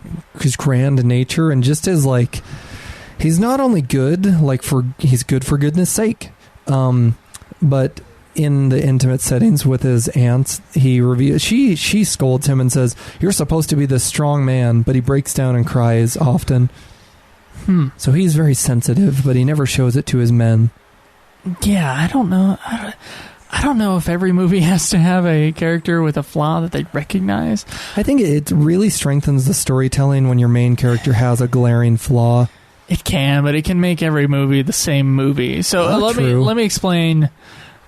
grand nature, and just his, like... He's not only good, like, he's good for goodness sake, but... in the intimate settings with his aunts, she scolds him and says, "You're supposed to be this strong man," but he breaks down and cries often. So he's very sensitive, but he never shows it to his men.
Yeah, I don't know. I don't know if every movie has to have a character with a flaw that they recognize.
I think it really strengthens the storytelling when your main character has a glaring flaw.
It can, but it can make every movie the same movie. So let me explain...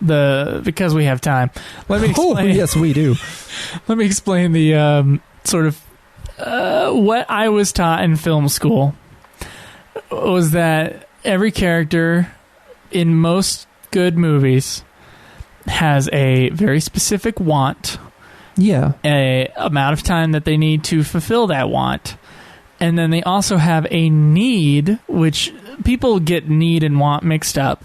because we have time. Let me explain.
Oh, yes, we do.
Let me explain the sort of what I was taught in film school was that every character in most good movies has a very specific want.
Yeah.
A amount of time that they need to fulfill that want. And then they also have a need, which people get need and want mixed up.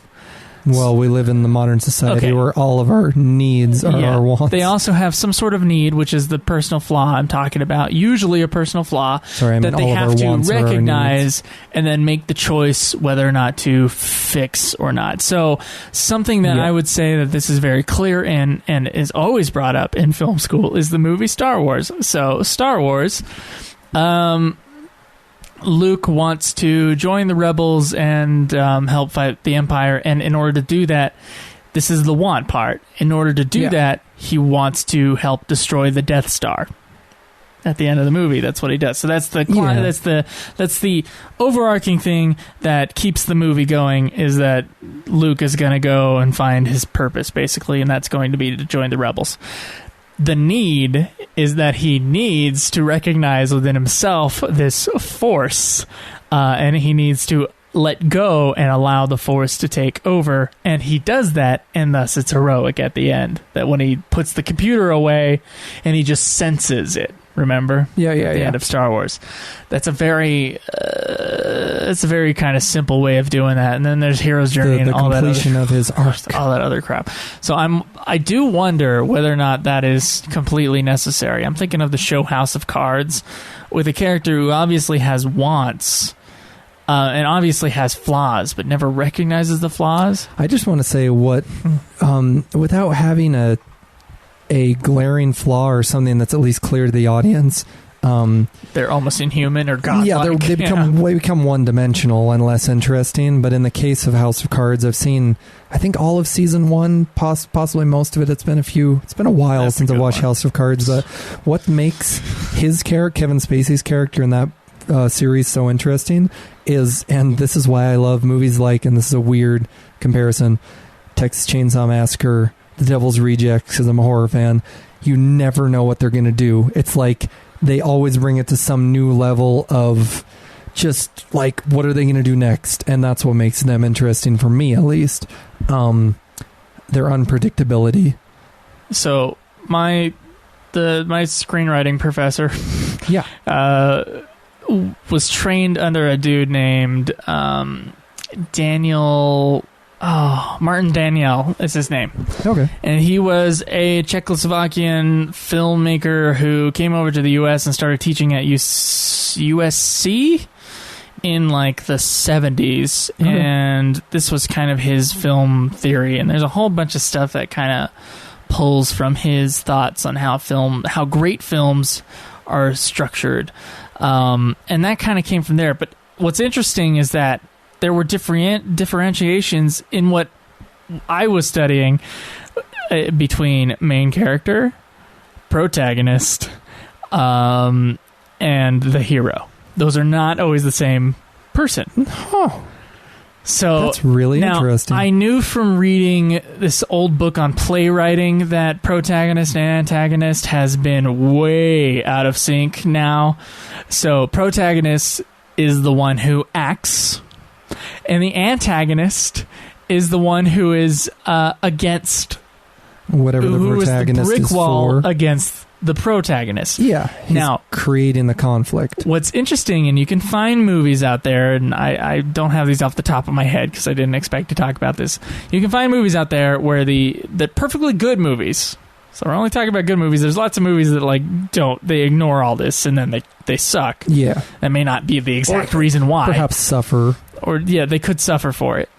Well, we live in the modern society where all of our needs are our wants.
They also have some sort of need, which is the personal flaw I'm talking about. Usually a personal flaw that they have to recognize and then make the choice whether or not to fix or not. So something that I would say that this is very clear and is always brought up in film school is the movie Star Wars. So Star Wars... Luke wants to join the rebels and help fight the Empire, and in order to do that, this is the want part. In order to do that, he wants to help destroy the Death Star. At the end of the movie, that's what he does. So that's the overarching thing that keeps the movie going, is that Luke is going to go and find his purpose, basically, and that's going to be to join the rebels. The need is that he needs to recognize within himself this force, and he needs to let go and allow the force to take over, and he does that, and thus it's heroic at the end, that when he puts the computer away and he just senses it. Remember?
Yeah.
At the end of Star Wars. That's a very kind of simple way of doing that. And then there's Hero's Journey and all that
completion of his arc,
all that other crap. So I do wonder whether or not that is completely necessary. I'm thinking of the show House of Cards, with a character who obviously has wants. And obviously has flaws, but never recognizes the flaws.
I just want to say without having a glaring flaw or something that's at least clear to the audience.
They're almost inhuman or godlike.
Yeah, they become one-dimensional and less interesting. But in the case of House of Cards, I've seen, I think, all of season one, possibly most of it. It's been a while since I've watched House of Cards. But what makes his character, Kevin Spacey's character in that series, so interesting is, and this is why I love movies like, and this is a weird comparison, Texas Chainsaw Massacre, The Devil's Rejects, because I'm a horror fan. You never know what they're going to do. It's like they always bring it to some new level of just like, what are they going to do next? And that's what makes them interesting for me, at least. Their unpredictability. So my screenwriting professor, was trained under a dude named Martin Daniel is his name. Okay.
And he was a Czechoslovakian filmmaker who came over to the U.S. and started teaching at USC in like the 70s. Okay. And this was kind of his film theory. And there's a whole bunch of stuff that kind of pulls from his thoughts on how great films are structured. And that kind of came from there. But what's interesting is that there were differentiations in what I was studying between main character, protagonist, and the hero. Those are not always the same person.
Oh.
So
that's really interesting.
I knew from reading this old book on playwriting that protagonist and antagonist has been way out of sync now. So protagonist is the one who acts, and the antagonist is the one who is against
whatever the protagonist
is the brick wall
for.
Against the protagonist.
Yeah, he's
now
creating the conflict.
What's interesting, and you can find movies out there, and I don't have these off the top of my head because I didn't expect to talk about this. You can find movies out there where the perfectly good movies. So we're only talking about good movies. There's lots of movies that they ignore all this and then they suck.
Yeah,
that may not be the exact reason why.
Perhaps suffer.
Or they could suffer for it.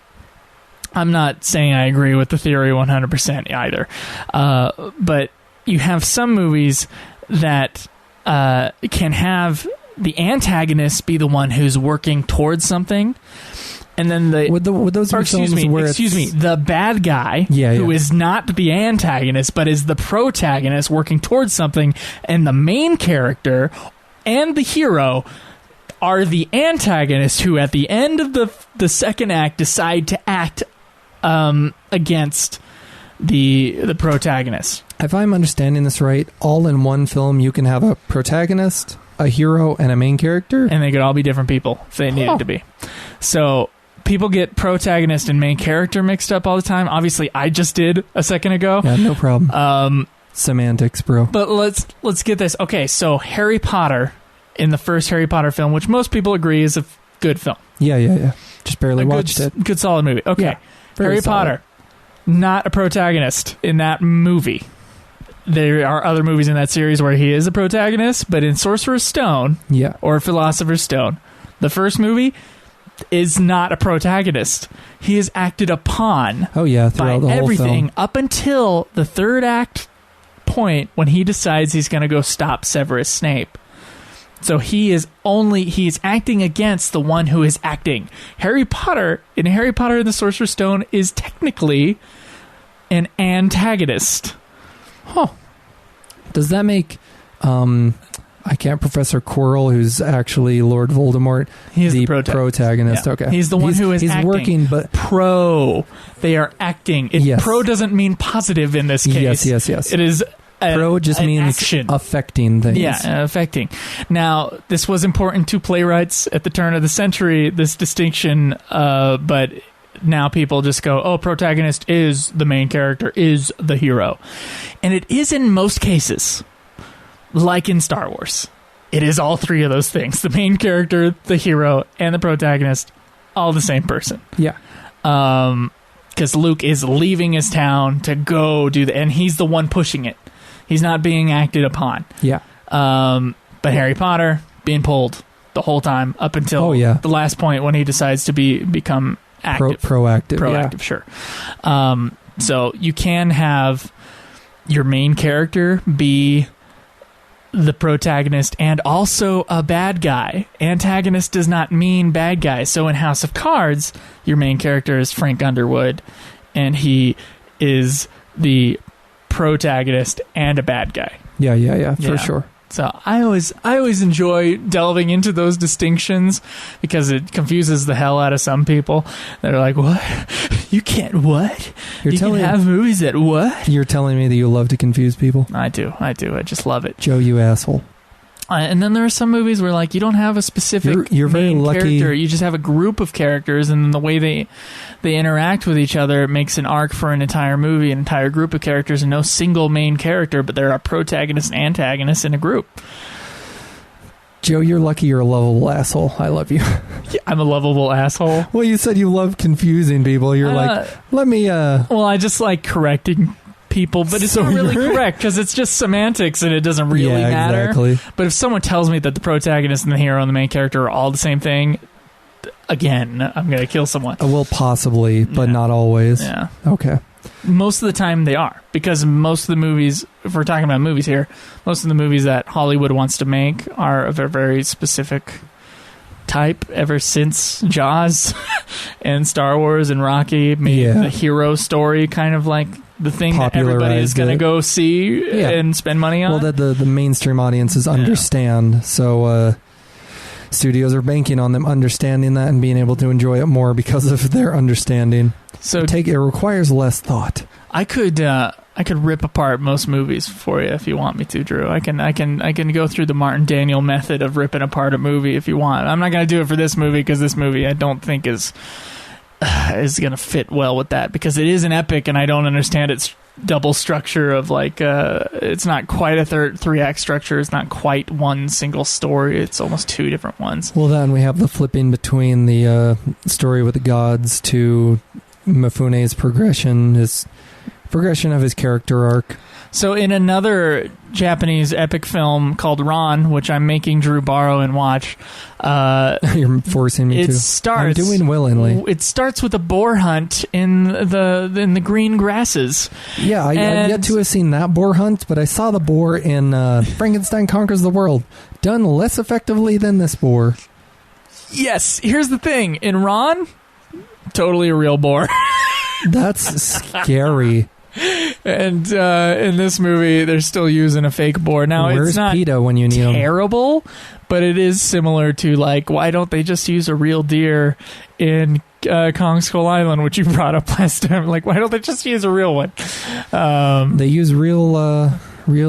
I'm not saying I agree with the theory 100% either, but you have some movies that can have the antagonist be the one who's working towards something, and then the bad guy who is not the antagonist but is the protagonist working towards something, and the main character and the hero are the antagonists who at the end of the second act decide to act against the protagonist.
If I'm understanding this right, all in one film you can have a protagonist, a hero, and a main character?
And they could all be different people if they needed to be. So people get protagonist and main character mixed up all the time. Obviously, I just did a second ago.
Yeah, no problem. Semantics, bro.
But let's get this. Okay, so Harry Potter, in the first Harry Potter film, which most people agree is a good film.
Yeah. Just barely watched it.
Good solid movie. Okay.
Yeah,
Harry Potter, not a protagonist in that movie. There are other movies in that series where he is a protagonist, but in Sorcerer's Stone or Philosopher's Stone, the first movie is not a protagonist. He is acted upon
by the whole
everything
film.
up until the third act point when he decides he's going to go stop Severus Snape. So he's acting against the one who is acting. Harry Potter and the Sorcerer's Stone is technically an antagonist.
Huh. Does that make Professor Quirrell, who's actually Lord Voldemort,
he's
the protagonist?
Yeah.
Okay.
He's the one who is
he's
acting.
Working, but
pro. They are acting.
Yes.
Pro doesn't mean positive in this case.
Yes.
It is
pro just means
action.
Affecting things.
Yeah, affecting. Now, this was important to playwrights at the turn of the century, this distinction, but now people just go, oh, protagonist is the main character, is the hero. And it is in most cases, like in Star Wars. It is all three of those things. The main character, the hero, and the protagonist, all the same person.
Yeah.
Because Luke is leaving his town to go do and he's the one pushing it. He's not being acted upon.
Yeah.
But Harry Potter being pulled the whole time up until the last point when he decides to become active.
Proactive.
Proactive, sure. So you can have your main character be the protagonist and also a bad guy. Antagonist does not mean bad guy. So in House of Cards, your main character is Frank Underwood, and he is the protagonist and a bad guy.
Yeah, for sure.
So I always enjoy delving into those distinctions because it confuses the hell out of some people. They're like, what? You can't what? You can have movies that what?
You're telling me that you love to confuse people?
I do. I just love it.
Joe, you asshole.
And then there are some movies where like you don't have a specific
you're very
main
lucky.
character. You just have a group of characters, and then the way they interact with each other makes an arc for an entire movie, an entire group of characters, and no single main character, but there are protagonists and antagonists in a group.
Joe, you're lucky you're a lovable asshole. I love you.
Yeah, I'm a lovable asshole.
Well, you said you love confusing people. You're like, let me...
Well, I just like correcting people, but it's not really correct because it's just semantics and it doesn't really matter.
Exactly.
But if someone tells me that the protagonist and the hero and the main character are all the same thing, again, I'm going to kill someone.
Well, possibly, but not always.
Yeah.
Okay.
Most of the time they are, because most of the movies, if we're talking about movies here, most of the movies that Hollywood wants to make are of a very specific type. Ever since Jaws and Star Wars and Rocky made the hero story kind of like the thing that everybody is going to go see and spend money on.
Well, that the mainstream audiences understand. Yeah. So studios are banking on them understanding that and being able to enjoy it more because of their understanding. So it requires less thought. I
could rip apart most movies for you if you want me to, Drew. I can go through the Martin Daniel method of ripping apart a movie if you want. I'm not going to do it for this movie because this movie I don't think is going to fit well with that because it is an epic and I don't understand its double structure of like it's not quite a three-act structure. It's not quite one single story. It's almost two different ones.
Well, then we have the flipping between the story with the gods to Mifune's progression of his character arc.
So in another Japanese epic film called Ron, which I'm making Drew borrow and watch,
you're forcing me to. I'm doing willingly.
It starts with a boar hunt in the green grasses.
Yeah, I've yet to have seen that boar hunt, but I saw the boar in Frankenstein Conquers the World, done less effectively than this boar.
Yes, here's the thing. In Ron, totally a real boar.
That's scary.
And in this movie, they're still using a fake boar. Now,
Where's
it's not
PETA when you need
terrible, but it is similar to, like, why don't they just use a real deer in Kong Skull Island, which you brought up last time? Like, why don't they just use a real one?
They use real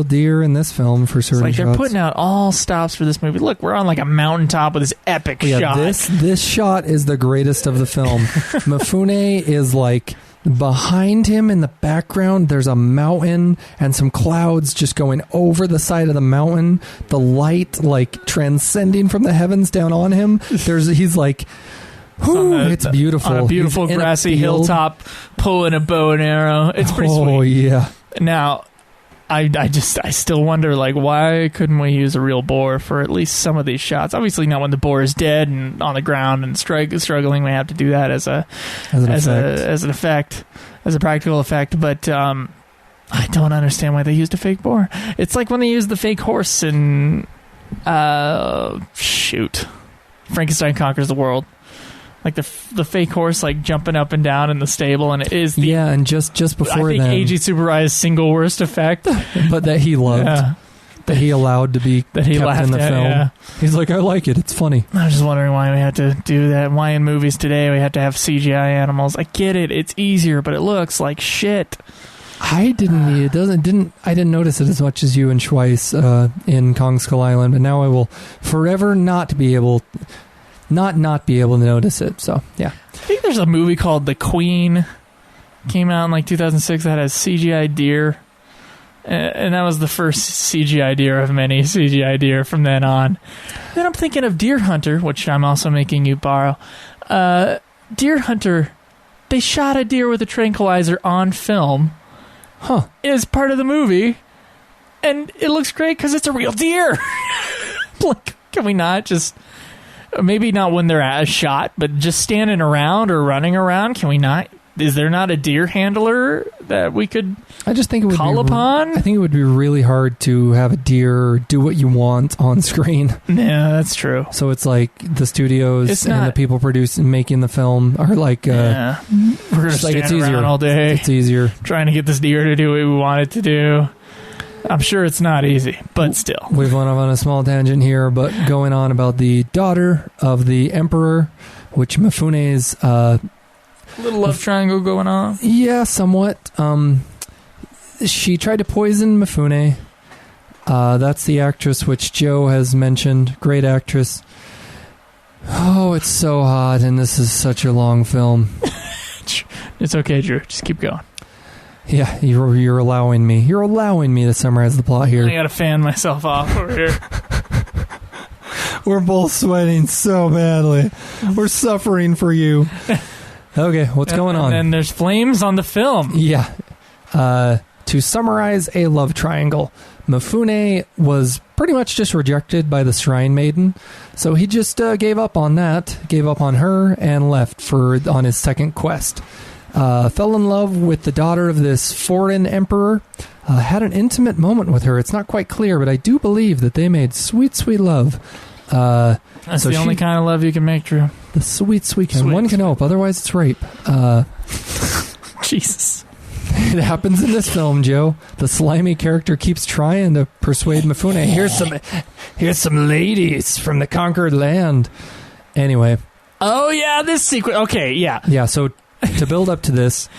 deer in this film for certain shots.
They're putting out all stops for this movie. Look, we're on like a mountaintop with this epic shot.
This shot is the greatest of the film. Mifune is like behind him in the background. There's a mountain and some clouds just going over the side of the mountain. The light like transcending from the heavens down on him. He's like, it's beautiful.
On a beautiful grassy hilltop, pulling a bow and arrow. It's pretty sweet.
Oh yeah.
Now, I still wonder, like, why couldn't we use a real boar for at least some of these shots? Obviously not when the boar is dead and on the ground and struggling. We have to do that as an effect, as a practical effect. But I don't understand why they used a fake boar. It's like when they used the fake horse in Shoot. Frankenstein Conquers the World. Like the fake horse like jumping up and down in the stable, and it is the...
Yeah, and just before
I think Eiji Tsuburai's single worst effect.
But that he loved. Yeah. That he allowed to be kept in the film. Yeah. He's like, I like it. It's funny.
I'm just wondering why we have to do that. Why in movies today we have to have CGI animals. I get it. It's easier, but it looks like shit.
I didn't notice it as much as you and Schweiss in Kong Skull Island, but now I will forever not be able to notice it. So yeah,
I think there's a movie called The Queen, came out in like 2006 that has CGI deer, and that was the first CGI deer of many CGI deer from then on. Then I'm thinking of Deer Hunter, which I'm also making you borrow. Deer Hunter, they shot a deer with a tranquilizer on film.
Huh.
As part of the movie, and it looks great because it's a real deer. Like, can we not just, maybe not when they're at a shot, but just standing around or running around, can we not, is there not a deer handler that we could call upon?
I think it would be really hard to have a deer do what you want on screen.
Yeah, that's true.
So it's like the studios and the people making the film are like,
we're going to stand around all day.
It's easier.
Trying to get this deer to do what we want it to do. I'm sure it's not easy, but still.
We've went off on a small tangent here, but going on about the daughter of the emperor, which Mifune's...
little love triangle going on.
Yeah, somewhat. She tried to poison Mifune. That's the actress which Joe has mentioned. Great actress. Oh, it's so hot, and this is such a long film.
It's okay, Drew. Just keep going.
Yeah, you're allowing me. You're allowing me to summarize the plot here.
I gotta fan myself off over here.
We're both sweating so badly. We're suffering for you. Okay, what's going on?
And there's flames on the film.
Yeah. To summarize a love triangle, Mifune was pretty much just rejected by the Shrine Maiden, so he just gave up on that, gave up on her, and left on his second quest. Fell in love with the daughter of this foreign emperor, had an intimate moment with her. It's not quite clear, but I do believe that they made sweet, sweet love.
That's the only kind of love you can make, Drew.
The sweet, sweet kind. One can hope, otherwise it's rape.
Jesus.
It happens in this film, Joe. The slimy character keeps trying to persuade Mifune. Here's some ladies from the conquered land. Anyway.
Oh, yeah, this sequence. Okay, yeah.
Yeah, so to build up to this,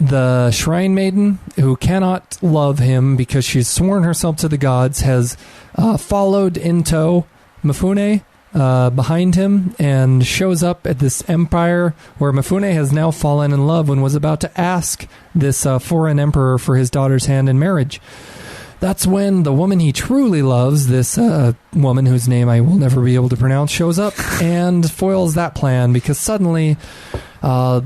the Shrine Maiden, who cannot love him because she's sworn herself to the gods, has followed in tow Mifune behind him and shows up at this empire where Mifune has now fallen in love and was about to ask this foreign emperor for his daughter's hand in marriage. That's when the woman he truly loves, this woman whose name I will never be able to pronounce, shows up and foils that plan because suddenly the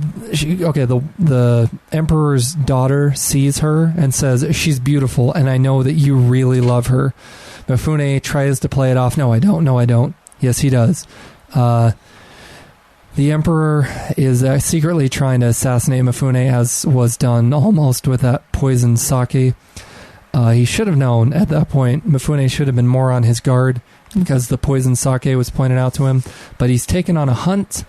emperor's daughter sees her and says, she's beautiful and I know that you really love her. Mifune tries to play it off. No, I don't. Yes, he does. The emperor is secretly trying to assassinate Mifune, as was done almost with that poisoned sake. He should have known at that point. Mifune should have been more on his guard because the poisoned sake was pointed out to him. But he's taken on a hunt,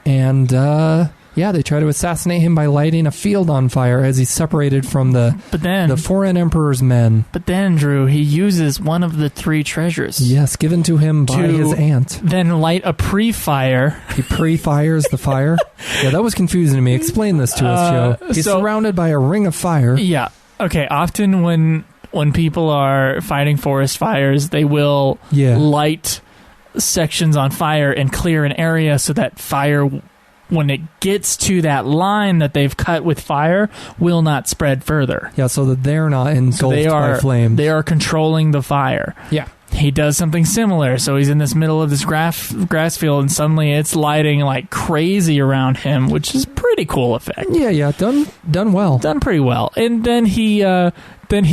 and they try to assassinate him by lighting a field on fire as he's separated from the foreign emperor's men.
But then, Drew, he uses one of the three treasures.
Yes, given to him by his aunt.
Then light a pre-fire.
He pre-fires the fire? Yeah, that was confusing to me. Explain this to us, Joe. He's surrounded by a ring of fire.
Yeah. Okay, often when people are fighting forest fires, they will light sections on fire and clear an area so that fire, when it gets to that line that they've cut with fire, will not spread further.
Yeah, so that they're not engulfed by flames.
They are controlling the fire.
Yeah.
He does something similar. So he's in this middle of this grass field, and suddenly it's lighting like crazy around him, which is a pretty cool effect.
Yeah, done well.
Done pretty well. And then he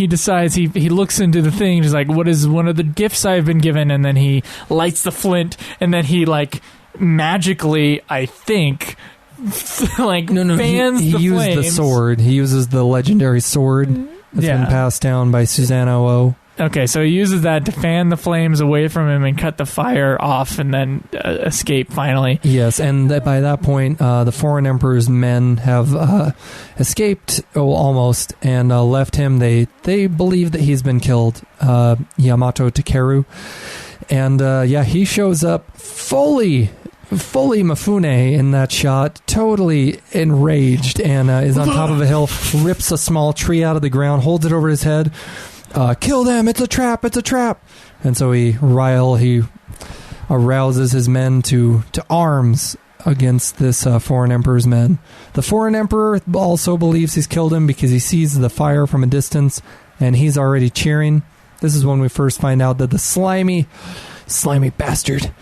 decides, he looks into the thing, he's like, what is one of the gifts I've been given? And then he lights the flint, and then he like magically, I think, fans
he
the
used
flames.
The sword. He uses the legendary sword that's been passed down by Susanoo.
Okay, so he uses that to fan the flames away from him and cut the fire off and then escape finally.
Yes, and by that point, the Foreign Emperor's men have escaped, almost, and left him. They believe that he's been killed, Yamato Takeru. And he shows up fully Mifune in that shot, totally enraged, and is on top of a hill, rips a small tree out of the ground, holds it over his head. Kill them! It's a trap! It's a trap! And so he arouses his men to arms against this Foreign Emperor's men. The Foreign Emperor also believes he's killed him because he sees the fire from a distance, and he's already cheering. This is when we first find out that the slimy bastard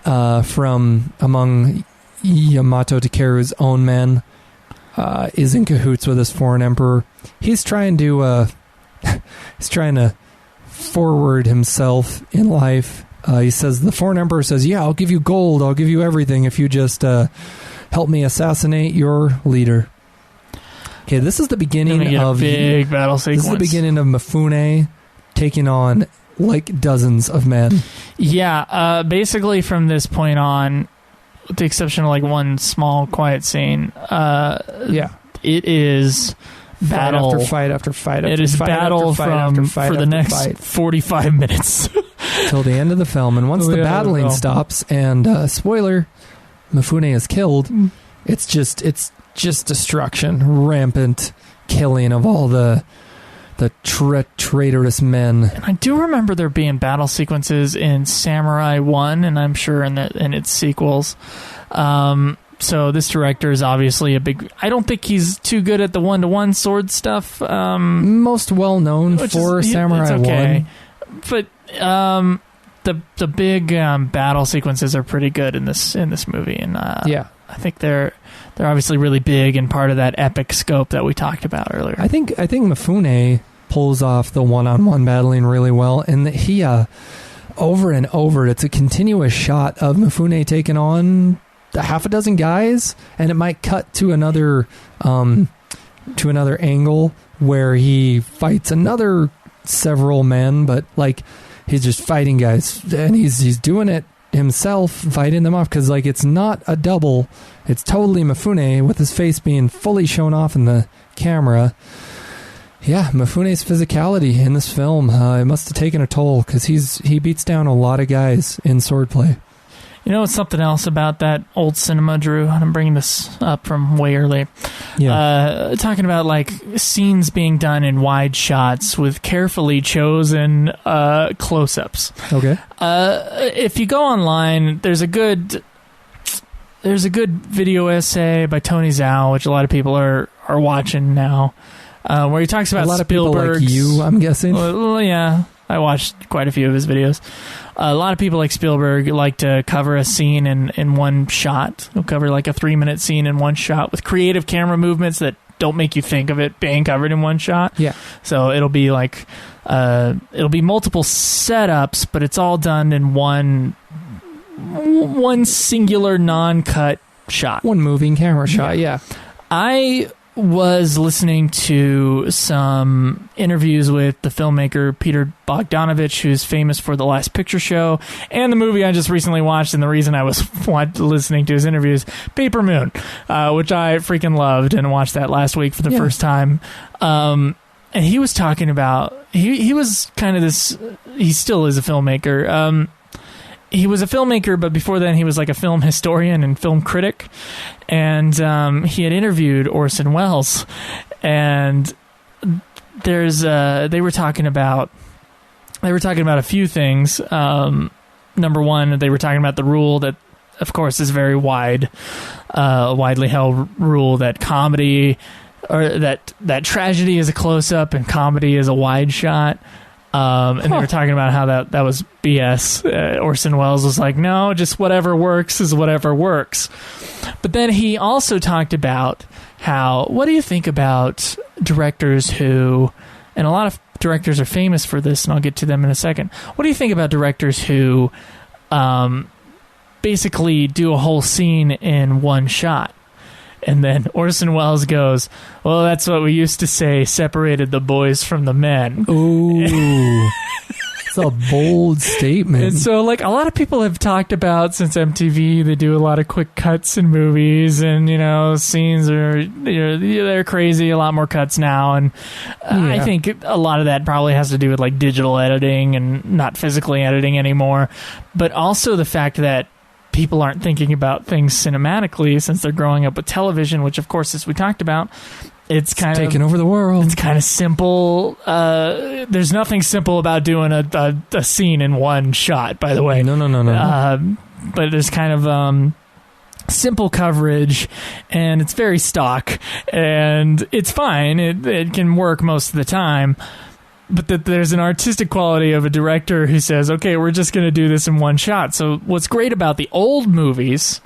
from among Yamato Takeru's own men is in cahoots with this Foreign Emperor. He's trying to forward himself in life. He says, the Foreign Emperor says, yeah, I'll give you gold, I'll give you everything if you just help me assassinate your leader. Okay, this is the beginning of
big battle sequence.
This is the beginning of Mifune taking on like dozens of men. Yeah,
basically from this point on, with the exception of like one small quiet scene, it is battle
fight after fight.
It is battle for the next 45 minutes
till the end of the film. And once the battling stops, and spoiler, Mifune is killed, it's just destruction, rampant killing of all the traitorous men.
And I do remember there being battle sequences in Samurai 1, and I'm sure in its sequels. So this director is obviously I don't think he's too good at the one-to-one sword stuff.
Most well known for Samurai 1.
But the big battle sequences are pretty good in this movie, and I think they're obviously really big and part of that epic scope that we talked about earlier.
I think Mifune pulls off the one-on-one battling really well, and that he over and over, it's a continuous shot of Mifune taking on a half a dozen guys, and it might cut to another angle where he fights another several men, but like he's just fighting guys, and he's doing it himself, fighting them off, because like it's not a double, it's totally Mifune with his face being fully shown off in the camera. Yeah, Mifune's physicality in this film, it must have taken a toll, because he beats down a lot of guys in swordplay.
You know, it's something else about that old cinema, Drew, and I'm bringing this up from way earlier. Yeah. Talking about, like, scenes being done in wide shots with carefully chosen close-ups.
Okay.
If you go online, there's a good video essay by Tony Zhao, which a lot of people are watching now, where he talks about
a lot of people like you, I'm guessing.
Well, yeah. I watched quite a few of his videos. A lot of people like Spielberg like to cover a scene in one shot. They'll cover like a 3-minute scene in one shot with creative camera movements that don't make you think of it being covered in one shot.
Yeah.
So it'll be like it'll be multiple setups, but it's all done in one singular non-cut shot.
One moving camera shot. Yeah.
I was listening to some interviews with the filmmaker Peter Bogdanovich, who's famous for The Last Picture Show and the movie I just recently watched, and the reason I was listening to his interviews, Paper Moon, which I freaking loved and watched that last week for the first time. And he was talking about, he was kind of this, he still is a filmmaker. He was a filmmaker, but before then he was like a film historian and film critic. And he had interviewed Orson Welles, and they were talking about a few things. Number one, they were talking about the rule that, of course, is very widely held rule that comedy, or that tragedy is a close up and comedy is a wide shot. And they were talking about how that was BS. Orson Welles was like, no, just whatever works is whatever works. But then he also talked about what do you think about directors who, and a lot of directors are famous for this, and I'll get to them in a second. What do you think about directors who basically do a whole scene in one shot? And then Orson Welles goes, well, that's what we used to say separated the boys from the men.
Ooh. a bold statement.
And so, like, a lot of people have talked about, since MTV, they do a lot of quick cuts in movies, and, you know, scenes are, they're crazy, a lot more cuts now, and I think a lot of that probably has to do with, like, digital editing and not physically editing anymore, but also the fact that people aren't thinking about things cinematically since they're growing up with television, which, of course, as we talked about, it's kind of
taking over the world.
It's kind of simple. There's nothing simple about doing a scene in one shot, by the way.
No.
But there's kind of simple coverage, and it's very stock, and it's fine. It can work most of the time. But that there's an artistic quality of a director who says, okay, we're just going to do this in one shot. So what's great about the old movies,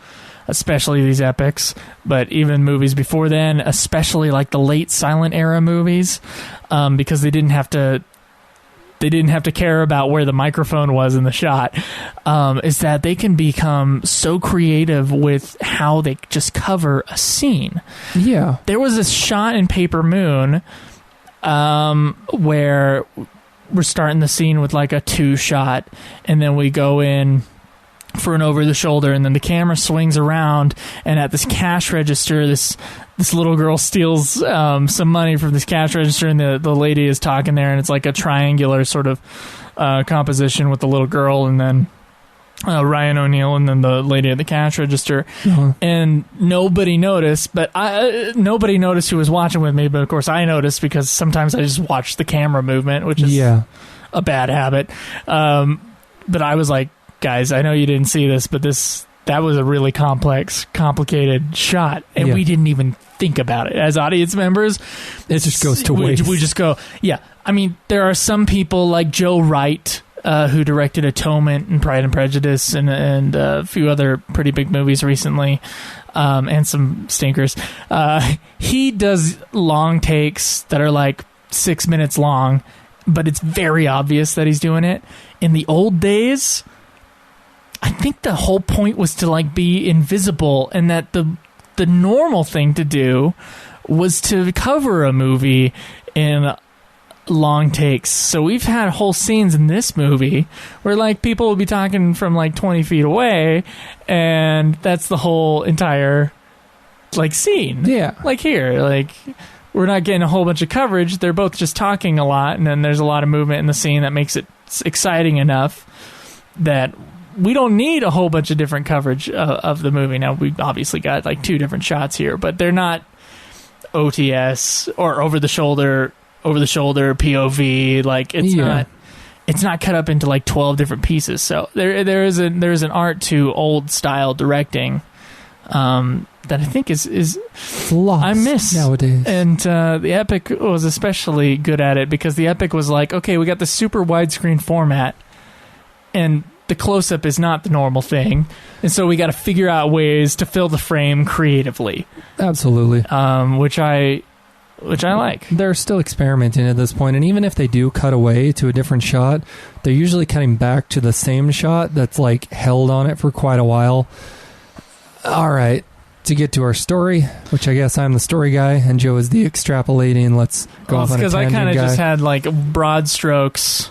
especially these epics, but even movies before then, especially like the late silent era movies, because they didn't have to care about where the microphone was in the shot, is that they can become so creative with how they just cover a scene.
Yeah.
There was this shot in Paper Moon where we're starting the scene with like a 2-shot, and then we go in for an over the shoulder, and then the camera swings around, and at this cash register, this little girl steals some money from this cash register, and the lady is talking there, and it's like a triangular sort of composition with the little girl, and then Ryan O'Neal, and then the lady at the cash register. And nobody noticed, but nobody noticed who was watching with me, but of course I noticed because sometimes I just watch the camera movement, which is a bad habit. But I was like, guys, I know you didn't see this, but that was a really complicated shot, and we didn't even think about it as audience members.
It just goes to waste.
We just go, I mean, there are some people like Joe Wright, who directed Atonement and Pride and Prejudice and a few other pretty big movies recently, and some stinkers. He does long takes that are like 6 minutes long, but it's very obvious that he's doing it. In the old days, I think the whole point was to like be invisible, and that the normal thing to do was to cover a movie in long takes. So we've had whole scenes in this movie where like people will be talking from like 20 feet away, and that's the whole entire like scene.
Yeah.
Like here, like we're not getting a whole bunch of coverage. They're both just talking a lot, and then there's a lot of movement in the scene that makes it exciting enough that we don't need a whole bunch of different coverage of the movie. Now, we obviously got like 2 different shots here, but they're not OTS or over the shoulder POV. Like it's not cut up into like 12 different pieces. So there's an art to old style directing that I think is
lost
I miss
nowadays.
And the Epic was especially good at it, because the Epic was like, okay, we got the super widescreen format, and the close-up is not the normal thing, and so we got to figure out ways to fill the frame creatively.
Absolutely.
Which I like.
They're still experimenting at this point, and even if they do cut away to a different shot, they're usually cutting back to the same shot that's like held on it for quite a while. All right, to get to our story, which I guess I'm the story guy and Joe is the extrapolating. Let's go off on a tangent,
because I kind of just had like broad strokes.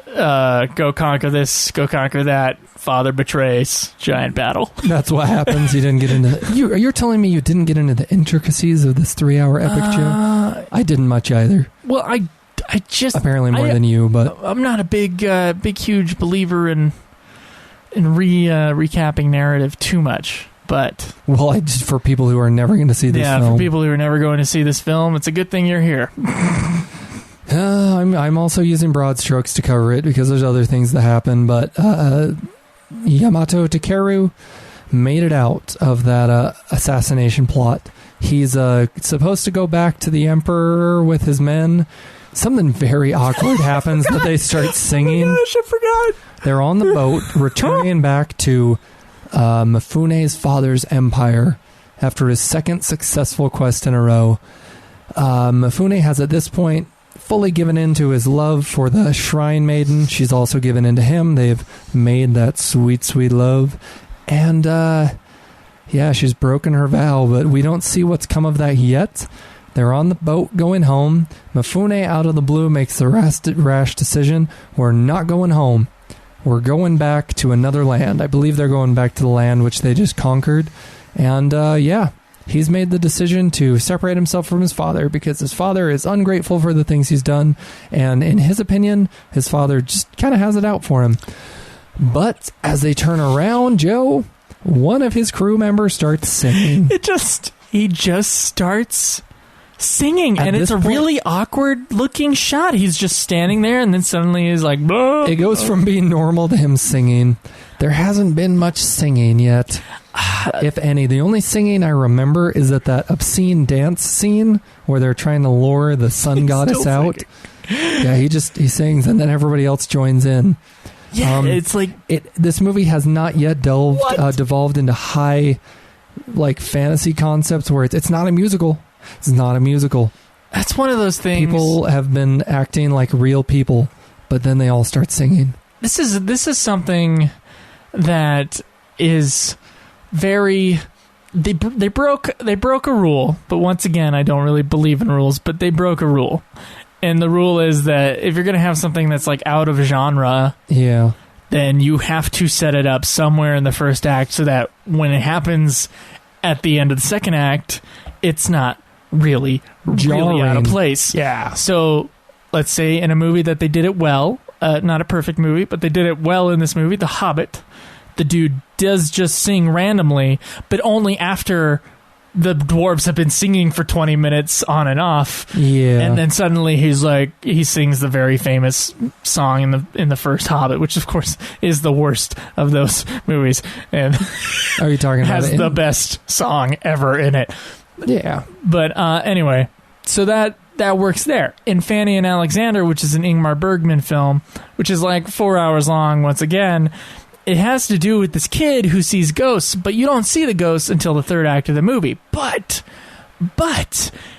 Go conquer this, go conquer that, father betrays, giant battle.
That's what happens. You didn't get into... You're telling me you didn't get into the intricacies of this 3-hour epic, Joe? I didn't much either.
Well, I just...
Apparently more than you, but...
I'm not a big, huge believer in recapping narrative too much, but...
Well, for people who are never going to see this film...
Yeah, for people who are never going to see this film, it's a good thing you're here.
I'm also using broad strokes to cover it because there's other things that happen, but Yamato Takeru made it out of that assassination plot. He's supposed to go back to the Emperor with his men. Something very awkward happens that they start singing.
Oh my gosh, I forgot.
They're on the boat returning back to Mifune's father's empire after his second successful quest in a row. Mifune has at this point fully given in to his love for the shrine maiden. She's also given in to him. They've made that sweet, sweet love. And, she's broken her vow, but we don't see what's come of that yet. They're on the boat going home. Mifune, out of the blue, makes the rash decision. We're not going home. We're going back to another land. I believe they're going back to the land which they just conquered. And, he's made the decision to separate himself from his father because his father is ungrateful for the things he's done. And in his opinion, his father just kind of has it out for him. But as they turn around, Joe, one of his crew members starts singing.
He just starts singing, and it's a really awkward looking shot. He's just standing there, and then suddenly he's like, "Blah."
It goes from being normal to him singing. There hasn't been much singing yet, if any. The only singing I remember is at that obscene dance scene where they're trying to lure the sun goddess out. Yeah, he sings, and then everybody else joins in.
Yeah, it's like
this movie has not yet devolved into high, like, fantasy concepts where it's not a musical. It's not a musical.
That's one of those things.
People have been acting like real people, but then they all start singing.
This is something that is very. They broke a rule, but once again, I don't really believe in rules. But they broke a rule, and the rule is that if you're going to have something that's like out of genre,
yeah,
then you have to set it up somewhere in the first act so that when it happens at the end of the second act, it's not really out of place.
Yeah.
So let's say in a movie that they did it well, not a perfect movie, but they did it well in this movie, The Hobbit, the dude does just sing randomly, but only after the dwarves have been singing for 20 minutes on and off.
Yeah.
And then suddenly he sings the very famous song in the first Hobbit, which of course is the worst of those movies. And
are you talking about
has the best song ever in it.
Yeah.
But anyway, so that works there. In Fanny and Alexander, which is an Ingmar Bergman film, which is like 4 hours long once again, it has to do with this kid who sees ghosts, but you don't see the ghosts until the third act of the movie. But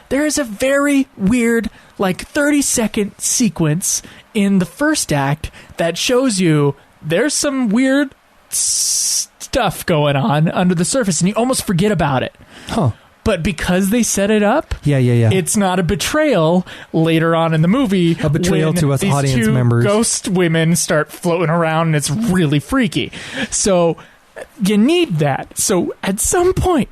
there is a very weird, like 30-second sequence in the first act that shows you there's some weird stuff going on under the surface, and you almost forget about it.
Huh.
But because they set it up,
yeah,
it's not a betrayal later on in the movie.
A betrayal to us audience members.
Ghost women start floating around, and it's really freaky. So you need that. So at some point,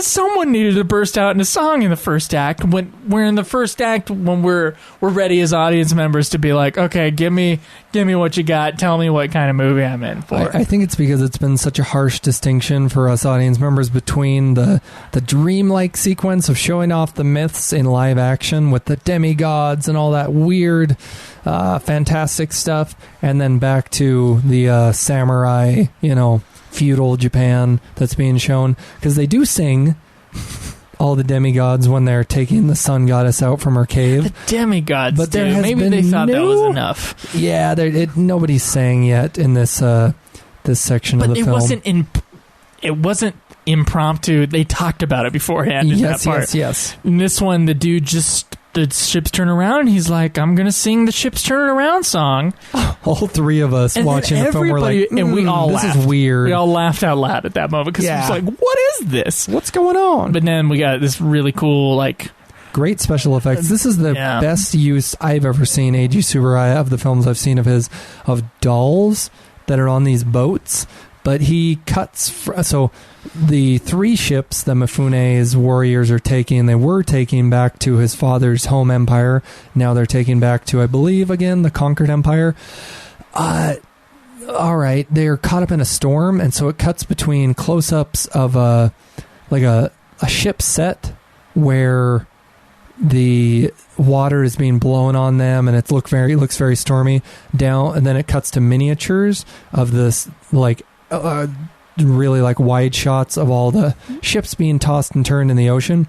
someone needed to burst out in a song in the first act. When we're in the first act, when we're ready as audience members to be like, okay, give me what you got. Tell me what kind of movie I'm in for.
I think it's because it's been such a harsh distinction for us audience members between the dreamlike sequence of showing off the myths in live action with the demigods and all that weird, fantastic stuff, and then back to the samurai, feudal Japan that's being shown, because they do sing all the demigods when they're taking the sun goddess out from her cave.
The demigods,
but
there maybe they thought that was enough.
Yeah, nobody's sang yet in this this section of the film.
But it wasn't impromptu. They talked about it beforehand in that part.
Yes.
In this one, the dude the ships turn around, and he's like, I'm going to sing the ships turn around song.
All three of us watching the film were like,
and we all laughed.
This is weird.
We all laughed out loud at that moment because it was like, what is this?
What's going on?
But then we got this really cool, like...
Great special effects. This is the best use I've ever seen, Eiji Tsuburaya, of the films I've seen of his, of dolls that are on these boats. But he cuts... So the three ships that Mifune's warriors are taking, they were taking back to his father's home empire. Now they're taking back to, I believe, again, the conquered empire. All right, they're caught up in a storm, and so it cuts between close-ups of a ship set where the water is being blown on them, and it looks very stormy. Down, and then it cuts to miniatures of this really wide shots of all the ships being tossed and turned in the ocean.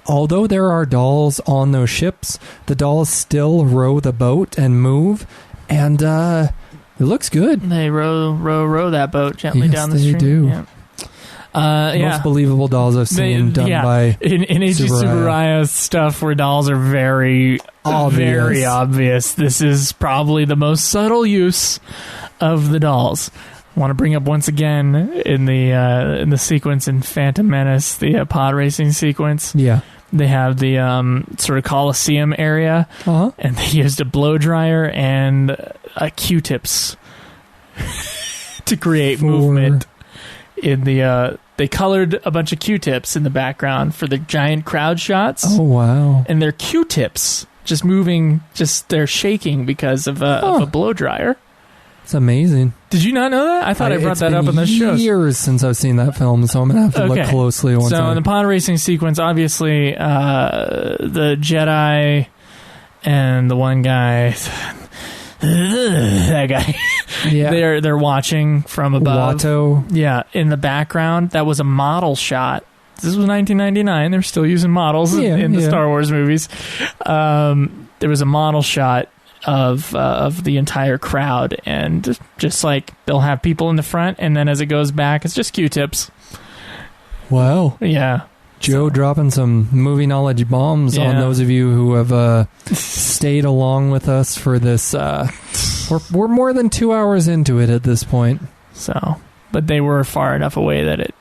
Although there are dolls on those ships, the dolls still row the boat and move, and it looks good.
They row that boat gently down the stream.
Yes, they do.
Yeah.
Most believable dolls I've seen done by
in Eiji Tsuburaya's stuff where dolls are very obvious. This is probably the most subtle use of the dolls. I want to bring up once again in the sequence in Phantom Menace, the pod racing sequence.
Yeah,
They have the sort of Coliseum area, and they used a blow dryer and Q-tips to create movement in the. They colored a bunch of Q-tips in the background for the giant crowd shots.
Oh wow!
And they're Q-tips just moving, they're shaking because of a blow dryer.
It's amazing.
Did you not know that? I thought I brought that up on the show.
It's been years since I've seen that film, so I'm going to have to look closely one time.
So in the pod racing sequence, obviously, the Jedi and the one guy, that guy, they're watching from above.
Watto.
Yeah, in the background. That was a model shot. This was 1999. They're still using models in the Star Wars movies. There was a model shot of the entire crowd, and just like they'll have people in the front, and then as it goes back, it's just Q-tips.
Wow.
Yeah.
Joe dropping some movie knowledge bombs on those of you who have stayed along with us for this. We're more than 2 hours into it at this point.
So, but they were far enough away that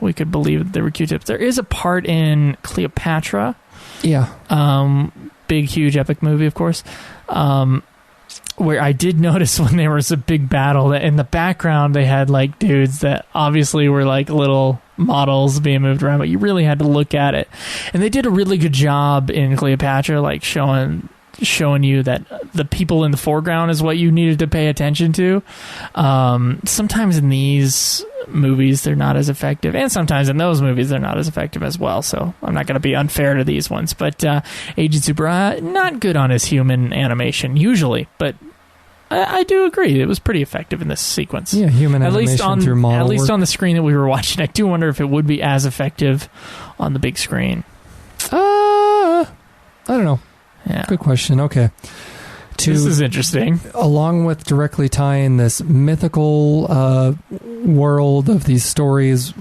we could believe that they were Q-tips. There is a part in Cleopatra.
Yeah.
Big, huge, epic movie, of course. Where I did notice when there was a big battle that in the background they had like dudes that obviously were like little models being moved around, but you really had to look at it. And they did a really good job in Cleopatra, like showing you that the people in the foreground is what you needed to pay attention to. Sometimes in these movies they're not as effective, and sometimes in those movies they're not as effective as well, so I'm not going to be unfair to these ones. But Agent Tsubura, not good on his human animation usually, but I do agree it was pretty effective in this sequence.
Yeah, human animation through model
At least
work.
on the screen that we were watching. I do wonder if it would be as effective on the big screen.
I don't know.
Yeah.
Good question. Okay.
This is interesting.
Along with directly tying this mythical world of these stories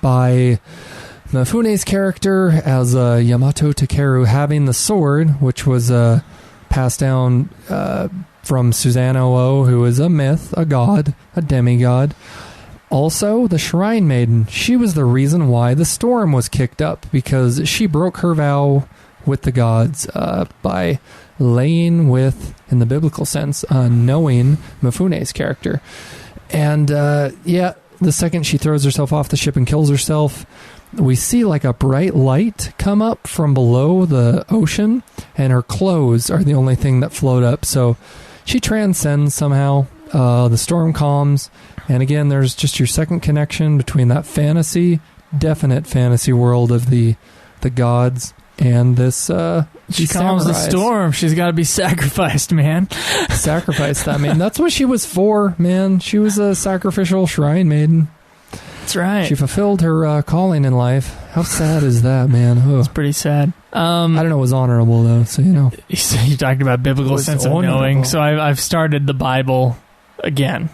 by Mifune's character as Yamato Takeru having the sword, which was passed down from Susanoo Oh, who is a myth, a god, a demigod. Also, the Shrine Maiden. She was the reason why the storm was kicked up, because she broke her vow with the gods by laying with, in the biblical sense, knowing Mifune's character. And the second she throws herself off the ship and kills herself, we see like a bright light come up from below the ocean, and her clothes are the only thing that float up. So she transcends somehow. The storm calms, and again, there's just your second connection between that definite fantasy world of the gods and this.
She calms the storm. She's got to be sacrificed, man.
Sacrificed. I mean, that's what she was for, man. She was a sacrificial shrine maiden.
That's right.
She fulfilled her calling in life. How sad is that, man? Ugh.
It's pretty sad.
I don't know it was honorable, though, so you know.
You talked about biblical sense of knowing, so I've started the Bible again.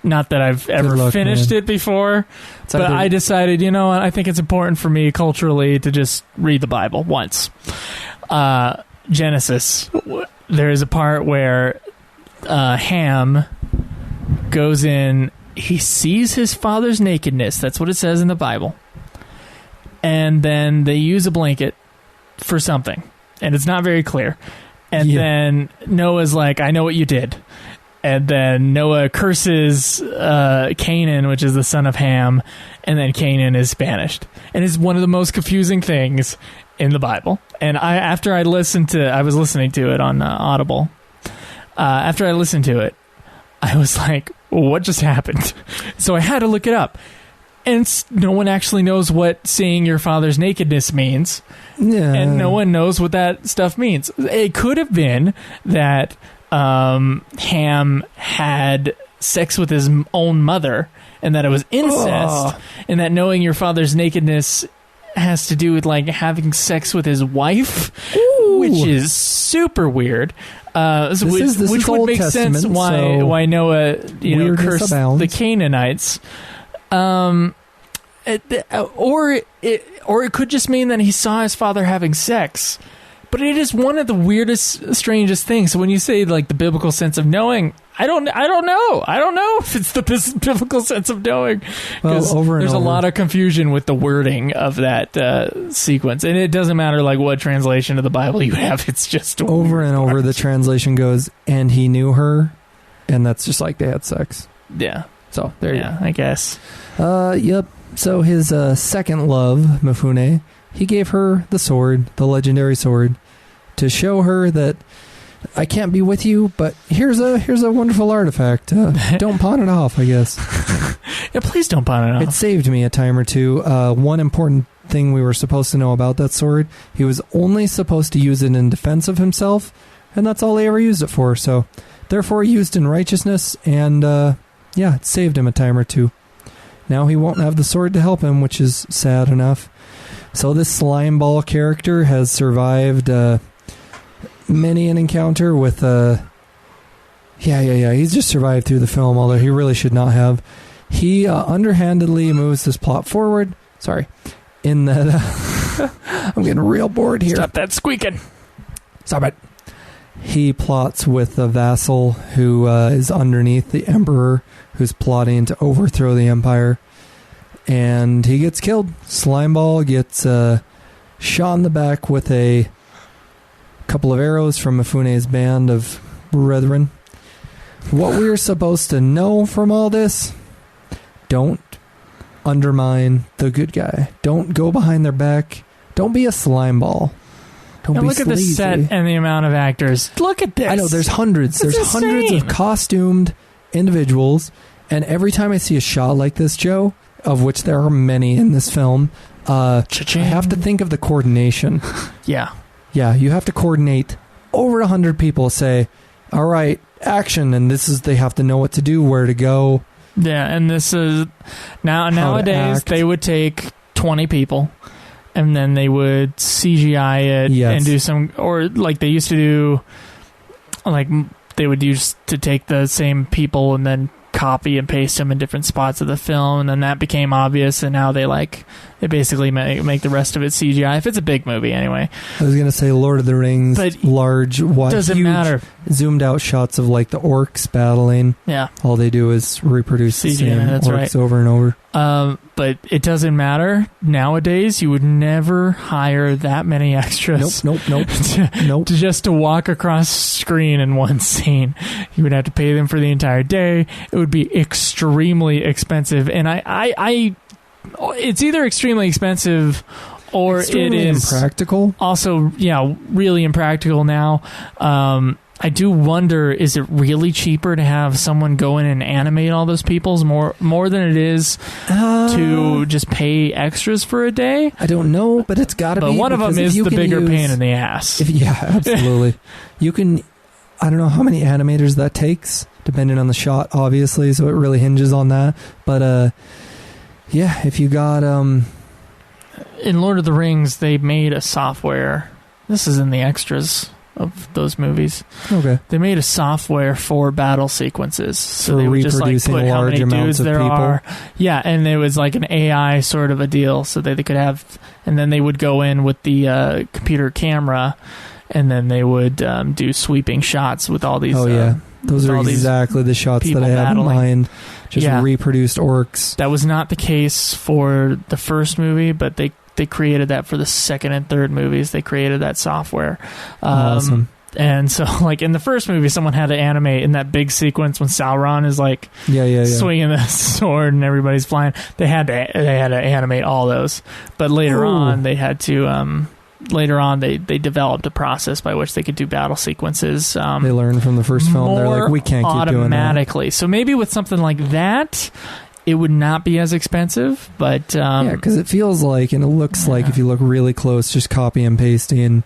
Not that I've ever finished it before, but I decided, I think it's important for me culturally to just read the Bible once. Genesis, there is a part where Ham goes in, he sees his father's nakedness. That's what it says in the Bible. And then they use a blanket for something, and it's not very clear. And then Noah's like, I know what you did. And then Noah curses Canaan, which is the son of Ham, and then Canaan is banished. And it's one of the most confusing things in the Bible. And I was listening to it on Audible. After I listened to it, I was like, well, what just happened? So I had to look it up. And no one actually knows what seeing your father's nakedness means. Yeah. And no one knows what that stuff means. It could have been that Ham had sex with his own mother, and that it was incest, and that knowing your father's nakedness has to do with like having sex with his wife. Ooh. Which is super weird. Which would make sense why Noah cursed the Canaanites. Or it could just mean that he saw his father having sex, But it is one of the weirdest, strangest things. So when you say like the biblical sense of knowing, I don't know. I don't know if it's the biblical sense of knowing. Because there's a lot of confusion with the wording of that sequence. And it doesn't matter like what translation of the Bible you have. It's just
over and over the translation goes, and he knew her, and that's just like they had sex.
Yeah.
So there you go.
I guess.
Yep. So his second love, Mifune, he gave her the sword, the legendary sword, to show her that I can't be with you, but here's a wonderful artifact. Don't pawn it off, I guess.
Yeah, please don't pawn it off.
It saved me a time or two. One important thing we were supposed to know about that sword, he was only supposed to use it in defense of himself, and that's all he ever used it for. So, therefore, used in righteousness, and it saved him a time or two. Now he won't have the sword to help him, which is sad enough. So this slime ball character has survived many an encounter with he's just survived through the film, although he really should not have. He underhandedly moves this plot forward. Sorry. In that I'm getting real bored here.
Stop that squeaking.
Stop it. He plots with a vassal who is underneath the emperor, who's plotting to overthrow the empire. And he gets killed. Slimeball gets shot in the back with a couple of arrows from Mifune's band of brethren. What we're supposed to know from all this, don't undermine the good guy. Don't go behind their back. Don't be a slimeball. Don't be
look at the set and the amount of actors. Look at this.
I know, there's hundreds.
It's
there's
insane.
Hundreds of costumed individuals. And every time I see a shot like this, Joe, of which there are many in this film, I have to think of the coordination.
Yeah.
Yeah, you have to coordinate over 100 people, say, all right, action, and they have to know what to do, where to go.
Yeah, and this is nowadays they would take 20 people and then they would CGI it and do some, or like they used to do, like they would use to take the same people and then copy and paste them in different spots of the film, and then that became obvious, and now they basically make the rest of it CGI if it's a big movie anyway.
I was gonna say Lord of the Rings, but large,
doesn't matter.
Zoomed out shots of like the orcs battling.
Yeah,
all they do is reproduce the same orcs over and over.
But it doesn't matter nowadays. You would never hire that many extras.
Nope.
Just to walk across screen in one scene. You would have to pay them for the entire day. It would be extremely expensive, and it's either extremely expensive or
extremely
it is
impractical. Also,
really impractical now. I do wonder, is it really cheaper to have someone go in and animate all those people's more than it is to just pay extras for a day?
I don't know, but it's got to be.
But one of them is the bigger pain in the ass.
Absolutely. You can. I don't know how many animators that takes, depending on the shot, obviously. So it really hinges on that. But if you got
in Lord of the Rings, they made a software. This is in the extras of those movies.
Okay.
They made a software for battle sequences. So
for
they would just like put how many dudes there
people.
Are. Yeah, and it was like an AI sort of a deal, so that they could have, and then they would go in with the computer camera, and then they would do sweeping shots with all these.
Those are exactly the shots that I had in mind. Just reproduced orcs.
That was not the case for the first movie, but they created that for the second and third movies. They created that software.
Awesome.
And so, like, in the first movie, someone had to animate in that big sequence when Sauron is, like, swinging the sword and everybody's flying. They had to animate all those. But later on, they had to... they developed a process by which they could do battle sequences.
They learned from the first film. They're like, we can't keep doing that.
Automatically. So maybe with something like that... it would not be as expensive, but...
because it feels like, and it looks like, if you look really close, just copy and pasting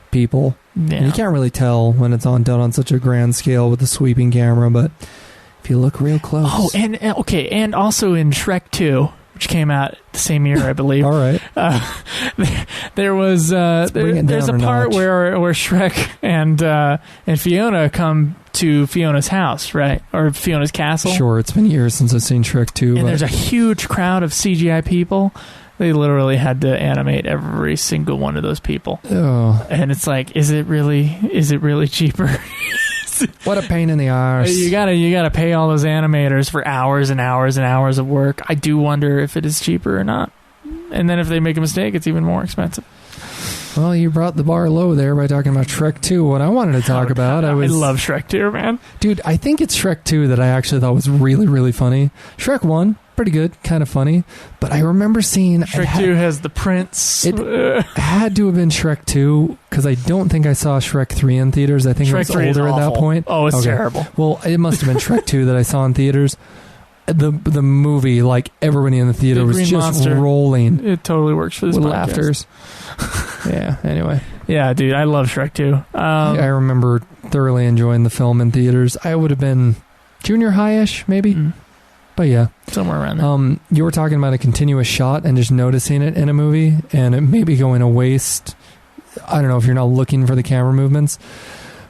people. Yeah. And you can't really tell when it's done on such a grand scale with the sweeping camera, but if you look real close...
Oh, and also in Shrek 2, which came out the same year, I believe.
All right.
There was there's a part where Shrek and Fiona come to Fiona's house, right? Or Fiona's castle.
Sure, it's been years since I've seen Shrek 2.
And there's a huge crowd of CGI people. They literally had to animate every single one of those people.
Oh.
And it's like, is it really cheaper?
What a pain in the arse.
You gotta pay all those animators for hours and hours and hours of work. I do wonder if it is cheaper or not. And then if they make a mistake, it's even more expensive.
Well, you brought the bar low there by talking about Shrek 2. What I wanted to talk about, I
love Shrek 2, man.
Dude, I think it's Shrek 2 that I actually thought was really, really funny. Shrek 1, pretty good, kind of funny. But I remember seeing...
Shrek 2 has the prince.
It had to have been Shrek 2, because I don't think I saw Shrek 3 in theaters. I think
Shrek
it was older at that point.
Oh, it's terrible.
Well, it must have been Shrek 2 that I saw in theaters. The movie, like, everybody in the theater was just
monster.
rolling.
It totally works for this
with
podcast.
laughters. Yeah, anyway.
Yeah, dude, I love Shrek 2.
I remember thoroughly enjoying the film in theaters. I would have been junior high-ish, maybe. But yeah.
Somewhere around there.
You were talking about a continuous shot and just noticing it in a movie, and it maybe going to waste. I don't know if you're not looking for the camera movements.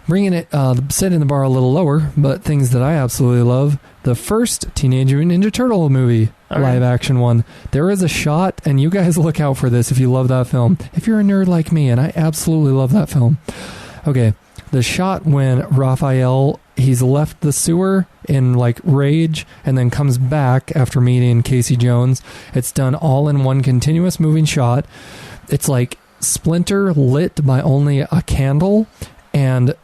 Bringing it, setting the bar a little lower, but things that I absolutely love. The first Teenage Mutant Ninja Turtle movie, live action one. There is a shot, and you guys look out for this if you love that film. If you're a nerd like me, and I absolutely love that film. Okay, the shot when Raphael, he's left the sewer in like rage, and then comes back after meeting Casey Jones. It's done all in one continuous moving shot. It's like Splinter lit by only a candle, and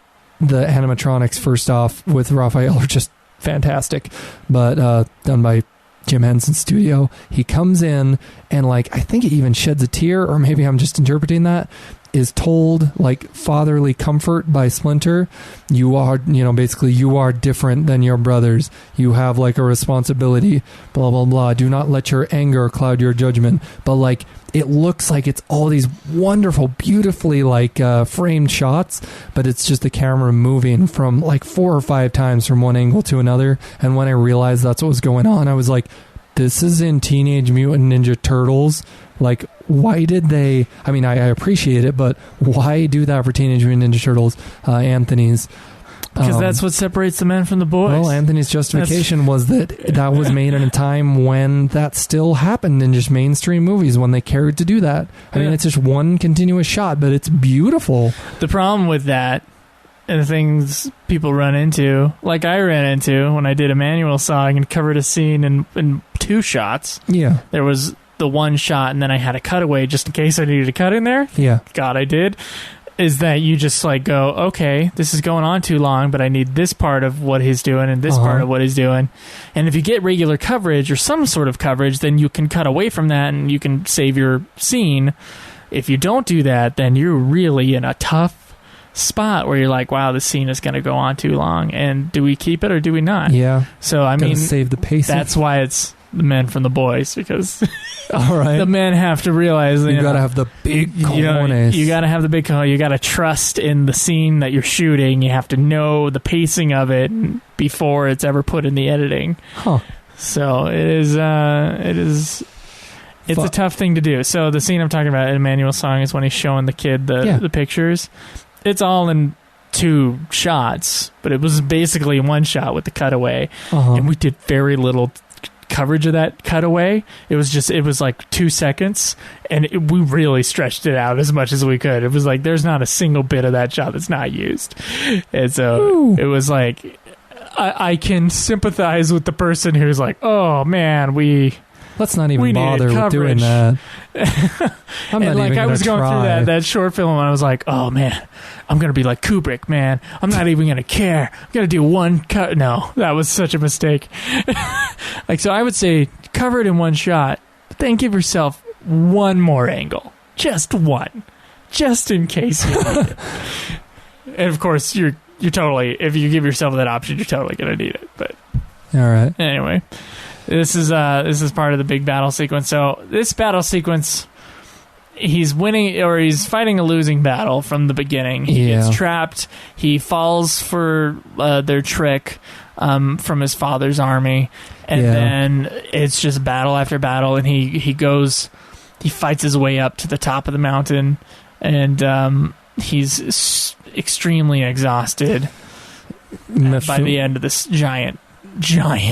the animatronics, first off, with Raphael are just fantastic, but done by Jim Henson's studio. He comes in and, like, I think he even sheds a tear, or maybe I'm just interpreting that, is told, like, fatherly comfort by Splinter. You are, basically, you are different than your brothers. You have, like, a responsibility, blah, blah, blah. Do not let your anger cloud your judgment. But, like, it looks like it's all these wonderful, beautifully, like, framed shots, but it's just the camera moving from, like, 4 or 5 times from one angle to another. And when I realized that's what was going on, I was like, this is in Teenage Mutant Ninja Turtles. Like, why did they... I mean, I appreciate it, but why do that for Teenage Mutant Ninja Turtles, Anthony's?
Because that's what separates the men from the boys.
Well, Anthony's justification was that was made in a time when that still happened in just mainstream movies, when they cared to do that. I mean, it's just one continuous shot, but it's beautiful.
The problem with that, and the things people run into, like I ran into when I did a manual song and covered a scene in 2 shots.
Yeah.
There was the one shot, and then I had a cutaway just in case I needed to cut in there.
Yeah.
God, I did. Is that you just like go, okay, this is going on too long, but I need this part of what he's doing and this part of what he's doing. And if you get regular coverage or some sort of coverage, then you can cut away from that and you can save your scene. If you don't do that, then you're really in a tough spot where you're like, wow, this scene is going to go on too long. And do we keep it or do we not?
Yeah.
So, I mean,
save the pacing.
That's why it's the men from the boys, because
all right,
the men have to realize
you got to have the big cojones.
You got to have the big cojones. You got to trust in the scene that you're shooting. You have to know the pacing of it before it's ever put in the editing.
Huh.
So it's a tough thing to do. So the scene I'm talking about in Emmanuel's song is when he's showing the kid the pictures. It's all in 2 shots, but it was basically one shot with the cutaway, and we did very little coverage of that cutaway. It was like 2 seconds, and we really stretched it out as much as we could. It was like there's not a single bit of that shot that's not used, and so it was like I can sympathize with the person who's like, oh man,
let's not even bother with doing that. I'm not even
I was going
try.
through that short film, and I was like, oh man, I'm going to be like Kubrick, man. I'm not even going to care. I'm going to do one cut. No, that was such a mistake. So I would say cover it in one shot, but then give yourself one more angle. Just one. Just in case you need it. And of course, you're totally, if you give yourself that option, you're totally going to need it. But
all right.
Anyway, this is part of the big battle sequence. So this battle sequence, he's winning, or he's fighting a losing battle from the beginning. He gets trapped. He falls for their trick. from his father's army, and then it's just battle after battle, and he fights his way up to the top of the mountain, and he's extremely exhausted by the end of this giant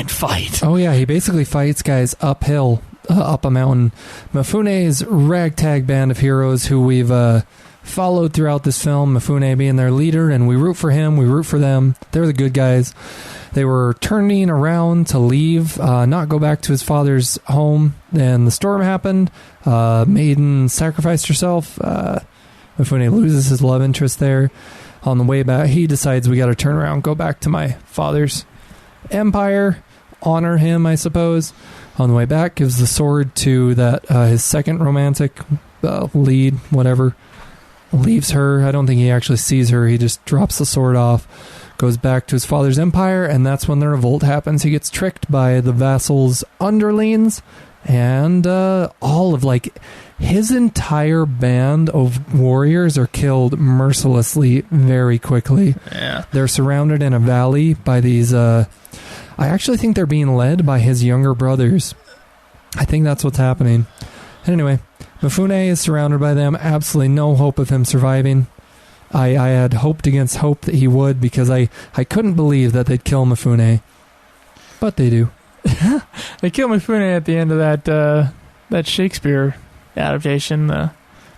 fight.
Oh yeah, he basically fights guys uphill, up a mountain. Mifune's ragtag band of heroes who we've followed throughout this film, Mifune being their leader, and we root for him, we root for them. They're the good guys. They were turning around to leave, not go back to his father's home, and the storm happened. Maiden sacrificed herself. Mifune loses his love interest there. On the way back, he decides we got to turn around, go back to my father's empire, honor him, I suppose. On the way back, gives the sword to that his second romantic lead, whatever. Leaves her. I don't think he actually sees her. He just drops the sword off, goes back to his father's empire, and that's when the revolt happens. He gets tricked by the vassals' underlings, and all of his entire band of warriors are killed mercilessly very quickly.
Yeah.
They're surrounded in a valley by these I actually think they're being led by his younger brothers. I think that's what's happening. Anyway, Mifune is surrounded by them. Absolutely no hope of him surviving. I had hoped against hope that he would, because I couldn't believe that they'd kill Mifune. But they do.
They kill Mifune at the end of that Shakespeare adaptation,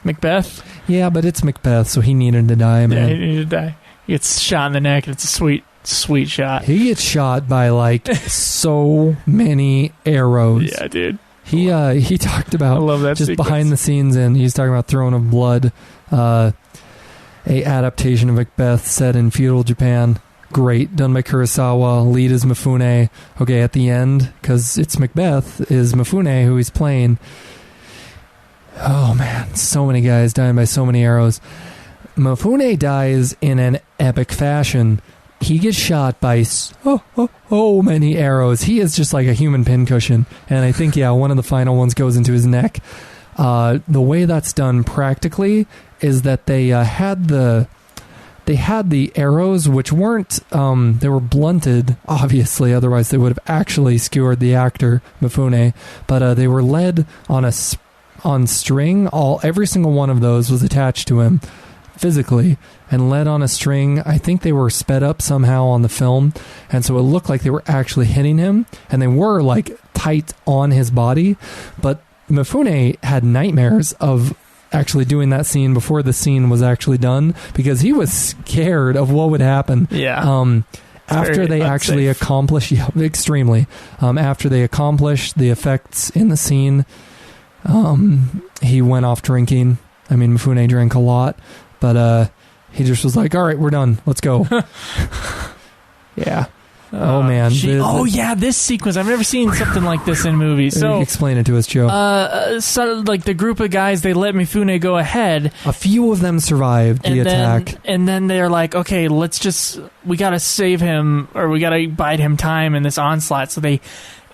Macbeth.
Yeah, but it's Macbeth, so he needed to die, man.
Yeah, he needed to die. He gets shot in the neck, and it's a sweet shot.
He gets shot by, so many arrows.
Yeah, dude.
He talked about,
I love that
just
sequence.
behind the scenes, and he's talking about Throne of Blood, a adaptation of Macbeth set in feudal Japan. Great, done by Kurosawa. Lead is Mifune. Okay, at the end, because it's Macbeth, is Mifune who he's playing. Oh man, so many guys dying by so many arrows. Mifune dies in an epic fashion. He gets shot by so many arrows. He is just like a human pincushion. And I think, one of the final ones goes into his neck. The way that's done practically is that they had the arrows, which weren't, they were blunted, obviously, otherwise they would have actually skewered the actor, Mifune. But they were led on string. Every single one of those was attached to him physically and led on a string. I think they were sped up somehow on the film, and so it looked like they were actually hitting him, and they were tight on his body. But Mifune had nightmares of actually doing that scene before the scene was actually done, because he was scared of what would happen. After they actually accomplish, extremely, after they accomplished the effects in the scene, he went off drinking. I mean, Mifune drank a lot, but he just was like, all right, we're done. Let's go. Yeah. Oh, man.
This sequence. I've never seen something like this in movies. So
explain it to us, Joe.
The group of guys, they let Mifune go ahead.
A few of them survived the attack.
And then they're like, okay, we got to save him, or we got to bide him time in this onslaught. So they,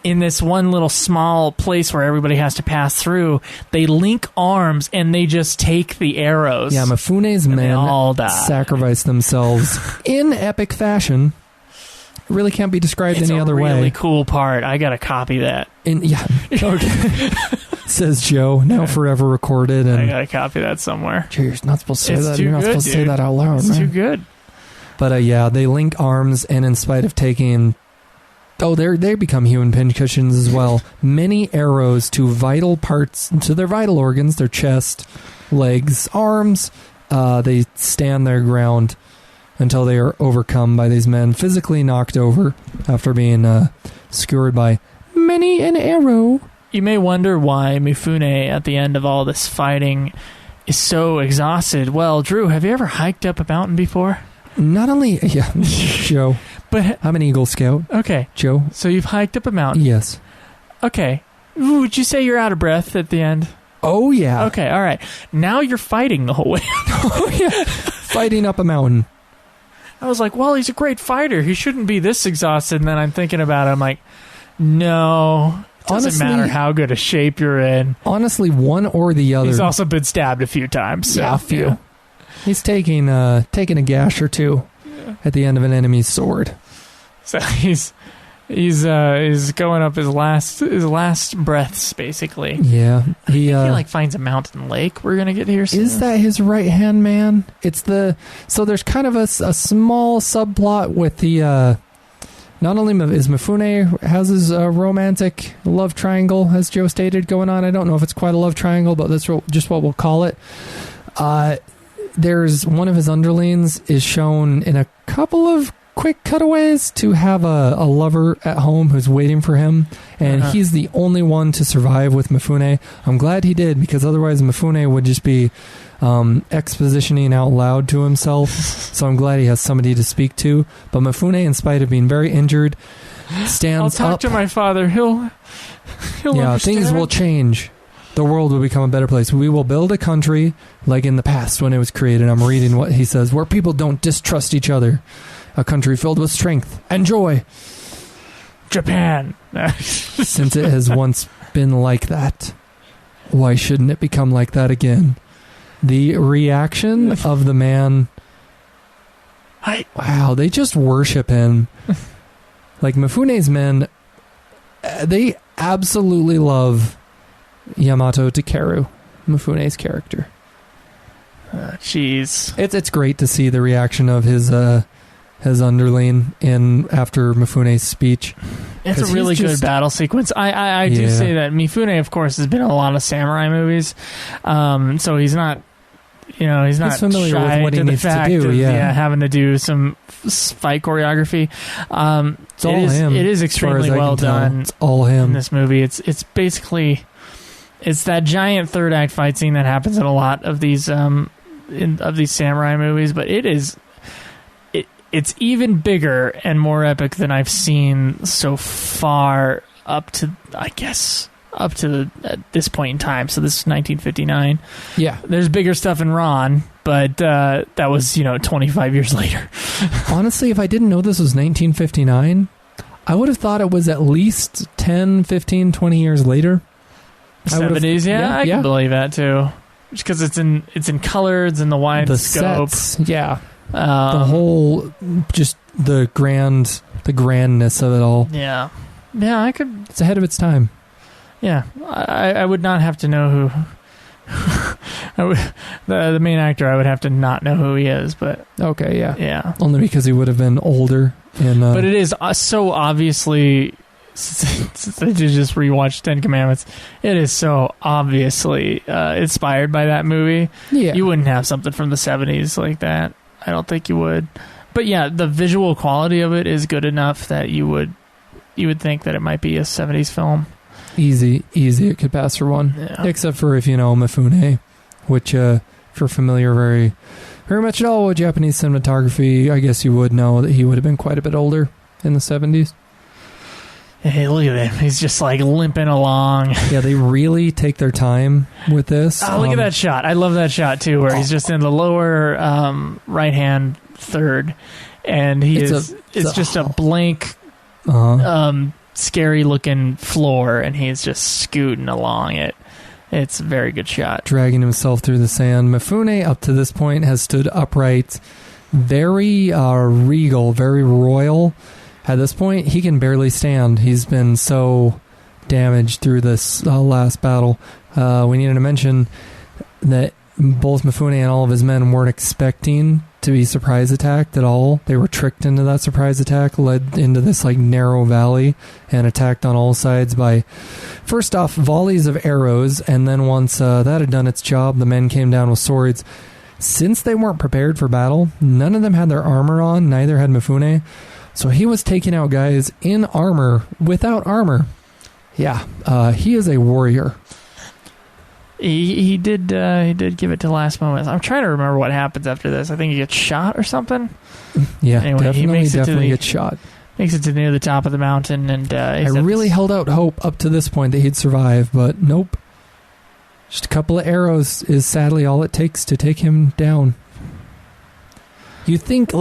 in this one little small place where everybody has to pass through, they link arms and they just take the arrows.
Yeah, Mifune's men all sacrifice themselves in epic fashion. It really can't be described any other way.
It's a really cool part. I gotta copy that.
Okay. Says Joe, now forever recorded. And
I gotta copy that somewhere.
Joe, you're not supposed to say that.
You're
not supposed to say that out loud.
It's too good.
But they link arms, and in spite of taking... they become human pincushions as well. Many arrows to vital parts, to their vital organs, their chest, legs, arms. They stand their ground until they are overcome by these men, physically knocked over after being skewered by many an arrow.
You may wonder why Mifune, at the end of all this fighting, is so exhausted. Well, Drew, have you ever hiked up a mountain before?
Not only... Yeah, Joe.
But
I'm an Eagle Scout.
Okay.
Joe.
So you've hiked up a mountain?
Yes.
Okay. Would you say you're out of breath at the end?
Oh, yeah.
Okay, all right. Now you're fighting the whole way.
Oh, yeah. Fighting up a mountain.
I was like, well, he's a great fighter. He shouldn't be this exhausted. And then I'm thinking about it. I'm like, no, it doesn't matter how good a shape you're in.
Honestly, one or the other.
He's also been stabbed a few times. So,
yeah, a few. Yeah. He's taking a gash or two at the end of an enemy's sword.
So he's going up his last breaths, basically.
Yeah, he
finds a mountain lake. We're gonna get here soon.
Is that his right hand man? So there's kind of a small subplot with the. Not only is Mifune has his romantic love triangle, as Joe stated, going on. I don't know if it's quite a love triangle, but that's just what we'll call it. There's one of his underlings is shown in a couple of quick cutaways to have a lover at home who's waiting for him, and he's the only one to survive with Mifune. I'm glad he did, because otherwise Mifune would just be expositioning out loud to himself. So I'm glad he has somebody to speak to. But Mifune, in spite of being very injured, stands up.
I'll talk to my father. He'll understand.
Things will change. The world will become a better place. We will build a country like in the past when it was created. I'm reading what he says, where people don't distrust each other. A country filled with strength and joy.
Japan.
Since it has once been like that, why shouldn't it become like that again? The reaction of the man... Wow, they just worship him. Like, Mifune's men, they absolutely love Yamato Takeru, Mifune's character.
Jeez.
It's great to see the reaction of his underling after Mifune's speech.
It's a really good battle sequence. I do say that Mifune, of course, has been in a lot of samurai movies, so he's not
familiar
shy
with what he
to the
needs
fact
to do.
of,
Yeah,
having to do some fight choreography.
It's all him.
It is extremely well done.
It's all him
in this movie. It's basically that giant third act fight scene that happens in a lot of these samurai movies, but it's even bigger and more epic than I've seen so far up to this point in time. So this is 1959.
Yeah.
There's bigger stuff in Ron, but that was, 25 years later.
Honestly, if I didn't know this was 1959, I would have thought it was at least 10, 15, 20 years later.
70s, I can believe that too. Just because it's in color, it's in the wide scope.
Sets, yeah. The whole, just the grandness of it all.
Yeah. Yeah, I could...
It's ahead of its time.
Yeah. I would not have to know who... the main actor, I would have to not know who he is, but...
Okay, yeah.
Yeah.
Only because he would have been older.
But it is so obviously... Since I just rewatched Ten Commandments, it is so obviously inspired by that movie.
Yeah.
You wouldn't have something from the 70s like that. I don't think you would. But yeah, the visual quality of it is good enough that you would think that it might be a 70s film.
Easy. It could pass for one.
Yeah.
Except for if you know Mifune, which if you're familiar very, very much at all with Japanese cinematography, I guess you would know that he would have been quite a bit older in the 70s.
Hey, look at him. He's just like limping along.
Yeah, they really take their time with this.
Oh, look at that shot. I love that shot too, where he's just in the lower right-hand third, and it's just a blank, scary-looking floor, and he's just scooting along it. It's a very good shot.
Dragging himself through the sand. Mifune, up to this point, has stood upright, very regal, very royal. At this point, he can barely stand. He's been so damaged through this last battle. We needed to mention that both Mifune and all of his men weren't expecting to be surprise attacked at all. They were tricked into that surprise attack, led into this narrow valley, and attacked on all sides by, first off, volleys of arrows, and then once that had done its job, the men came down with swords. Since they weren't prepared for battle, none of them had their armor on, neither had Mifune. So he was taking out guys in armor without armor. Yeah, he is a warrior.
He did give it to last moment. I'm trying to remember what happens after this. I think he gets shot or something.
Yeah,
anyway,
definitely gets shot.
Makes it to near the top of the mountain, and
I really held out hope up to this point that he'd survive, but nope. Just a couple of arrows is sadly all it takes to take him down. You think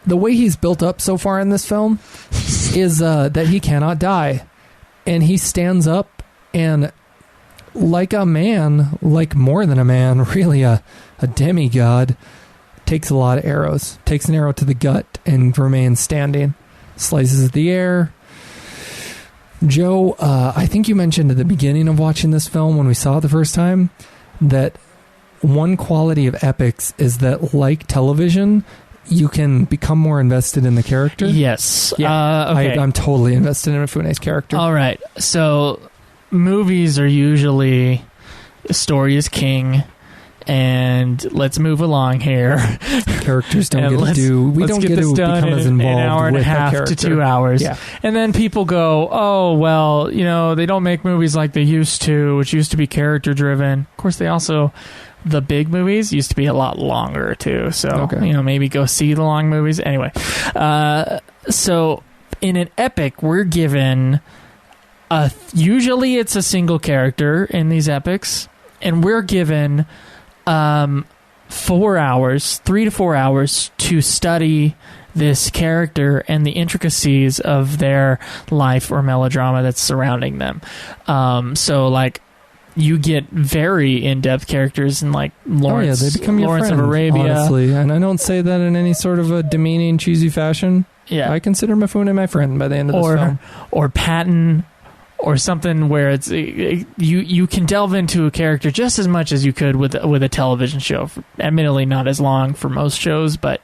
the way he's built up so far in this film is that he cannot die. And he stands up and, like a man, like more than a man, really a demigod, takes a lot of arrows. Takes an arrow to the gut and remains standing. slices the air. Joe, I think you mentioned at the beginning of watching this film when we saw it the first time that one quality of epics is that, like television, you can become more invested in the character.
Yes.
Yeah.
Okay.
I'm totally invested in Mifune's character.
All right. So movies are usually story is king, and let's move along here.
Characters don't get to do. We don't get to become as involved
an hour and
with
a half
that
to 2 hours.
Yeah.
And then people go, oh, well, you know, they don't make movies like they used to, which used to be character driven. Of course, they also, the big movies used to be a lot longer too. So, you know, maybe go see the long movies. Anyway, so in an epic, we're given usually it's a single character in these epics, and we're given 4 hours, 3 to 4 hours to study this character and the intricacies of their life or melodrama that's surrounding them. So, like, you get very in-depth characters in, like, Lawrence,
they become your friend,
of Arabia.
Honestly. And I don't say that in any sort of a demeaning, cheesy fashion.
Yeah.
I consider Mifune my friend by the end of this film.
Or Patton, or something where it's you can delve into a character just as much as you could with a television show. Admittedly, not as long for most shows, but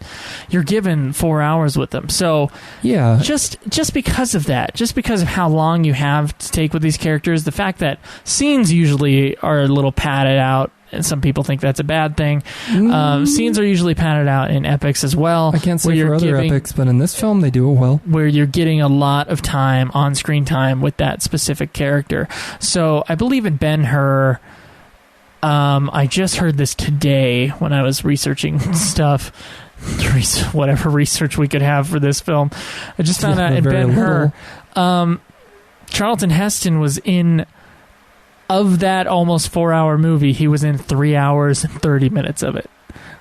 you're given 4 hours with them. So
yeah,
just because of that, just because of how long you have to take with these characters, the fact that scenes usually are a little padded out. And some people think that's a bad thing. Scenes are usually padded out in epics as well.
I can't say for other epics, but in this film, they do it well.
Where you're getting a lot of time, on-screen time, with that specific character. So I believe in Ben-Hur. I just heard this today when I was researching stuff. Whatever research we could have for this film. I just found out in Ben-Hur, Charlton Heston was in... Of that almost 4 hour movie, he was in 3 hours and 30 minutes of it,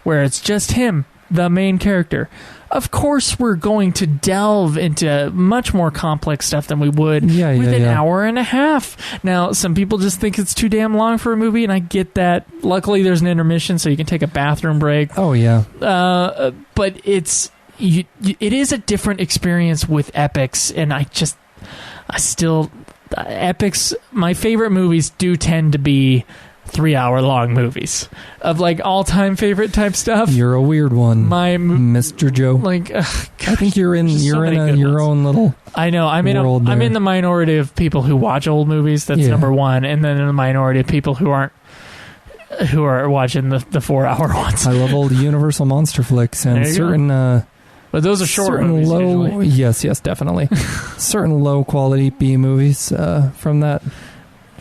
where it's just him, the main character. Of course, we're going to delve into much more complex stuff than we would with an hour and a half. Now, some people just think it's too damn long for a movie, and I get that. Luckily, there's an intermission, so you can take a bathroom break.
Oh, yeah.
But it is a different experience with epics, and I still... Epics, my favorite movies do tend to be 3 hour long movies of like all time favorite type stuff.
You're a weird one, Mr. Joe.
Like, I
think you're in your own little.
I know. I'm in the minority of people who watch old movies. That's number one, and then in the minority of people who are watching the 4 hour ones.
I love old Universal monster flicks and certain.
But those are short movies, usually.
Yes, definitely. Certain low quality B movies from that.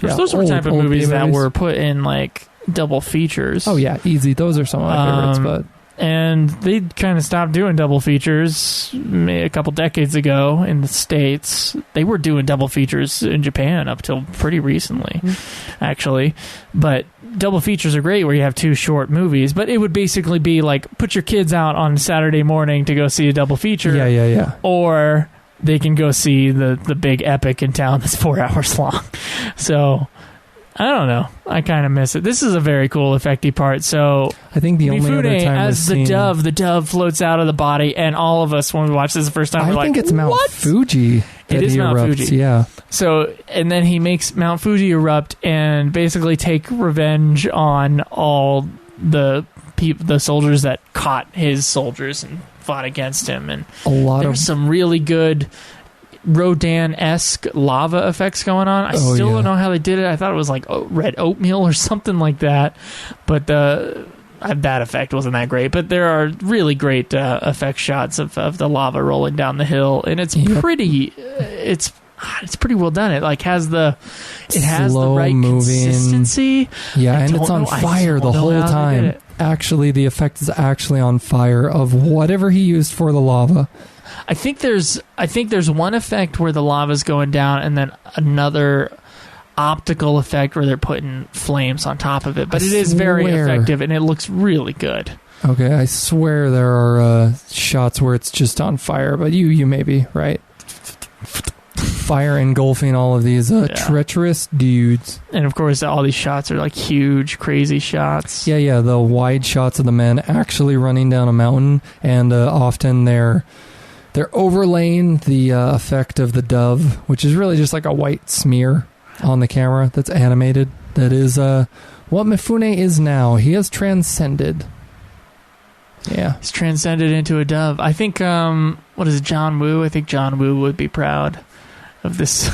Yeah, those were type of movies that were put in like double features.
Oh yeah, easy. Those are some of my favorites.
And they kind of stopped doing double features a couple decades ago in the States. They were doing double features in Japan up till pretty recently, actually. But double features are great where you have two short movies, but it would basically be like put your kids out on Saturday morning to go see a double feature.
Yeah.
Or they can go see the big epic in town that's 4 hours long. So... I don't know. I kind of miss it. This is a very cool, effecty part. So
I think the only other time
as the dove floats out of the body, and all of us when we watched this the first time, we're like,
I think it's Mount
what?
Fuji.
It is Mount Fuji.
Yeah.
So and then he makes Mount Fuji erupt and basically take revenge on all the soldiers that caught his soldiers and fought against him. And there's some really good Rodan-esque lava effects going on. I still don't know how they did it. I thought it was like red oatmeal or something like that, but that effect wasn't that great. But there are really great effect shots of the lava rolling down the hill, and it's pretty it's pretty well done. It like has the right consistency.
Yeah, and it's on fire the whole time. Actually, the effect is actually on fire of whatever he used for the lava.
I think there's one effect where the lava's going down, and then another optical effect where they're putting flames on top of it. But it is very effective, and it looks really good.
Okay, I swear there are shots where it's just on fire, but you may be right. Fire engulfing all of these treacherous dudes.
And of course, all these shots are like huge, crazy shots.
Yeah, the wide shots of the men actually running down a mountain, and often they're They're overlaying the effect of the dove, which is really just like a white smear on the camera that's animated. That is what Mifune is now. He has transcended. Yeah.
He's transcended into a dove. I think, what is it, John Woo? I think John Woo would be proud of this.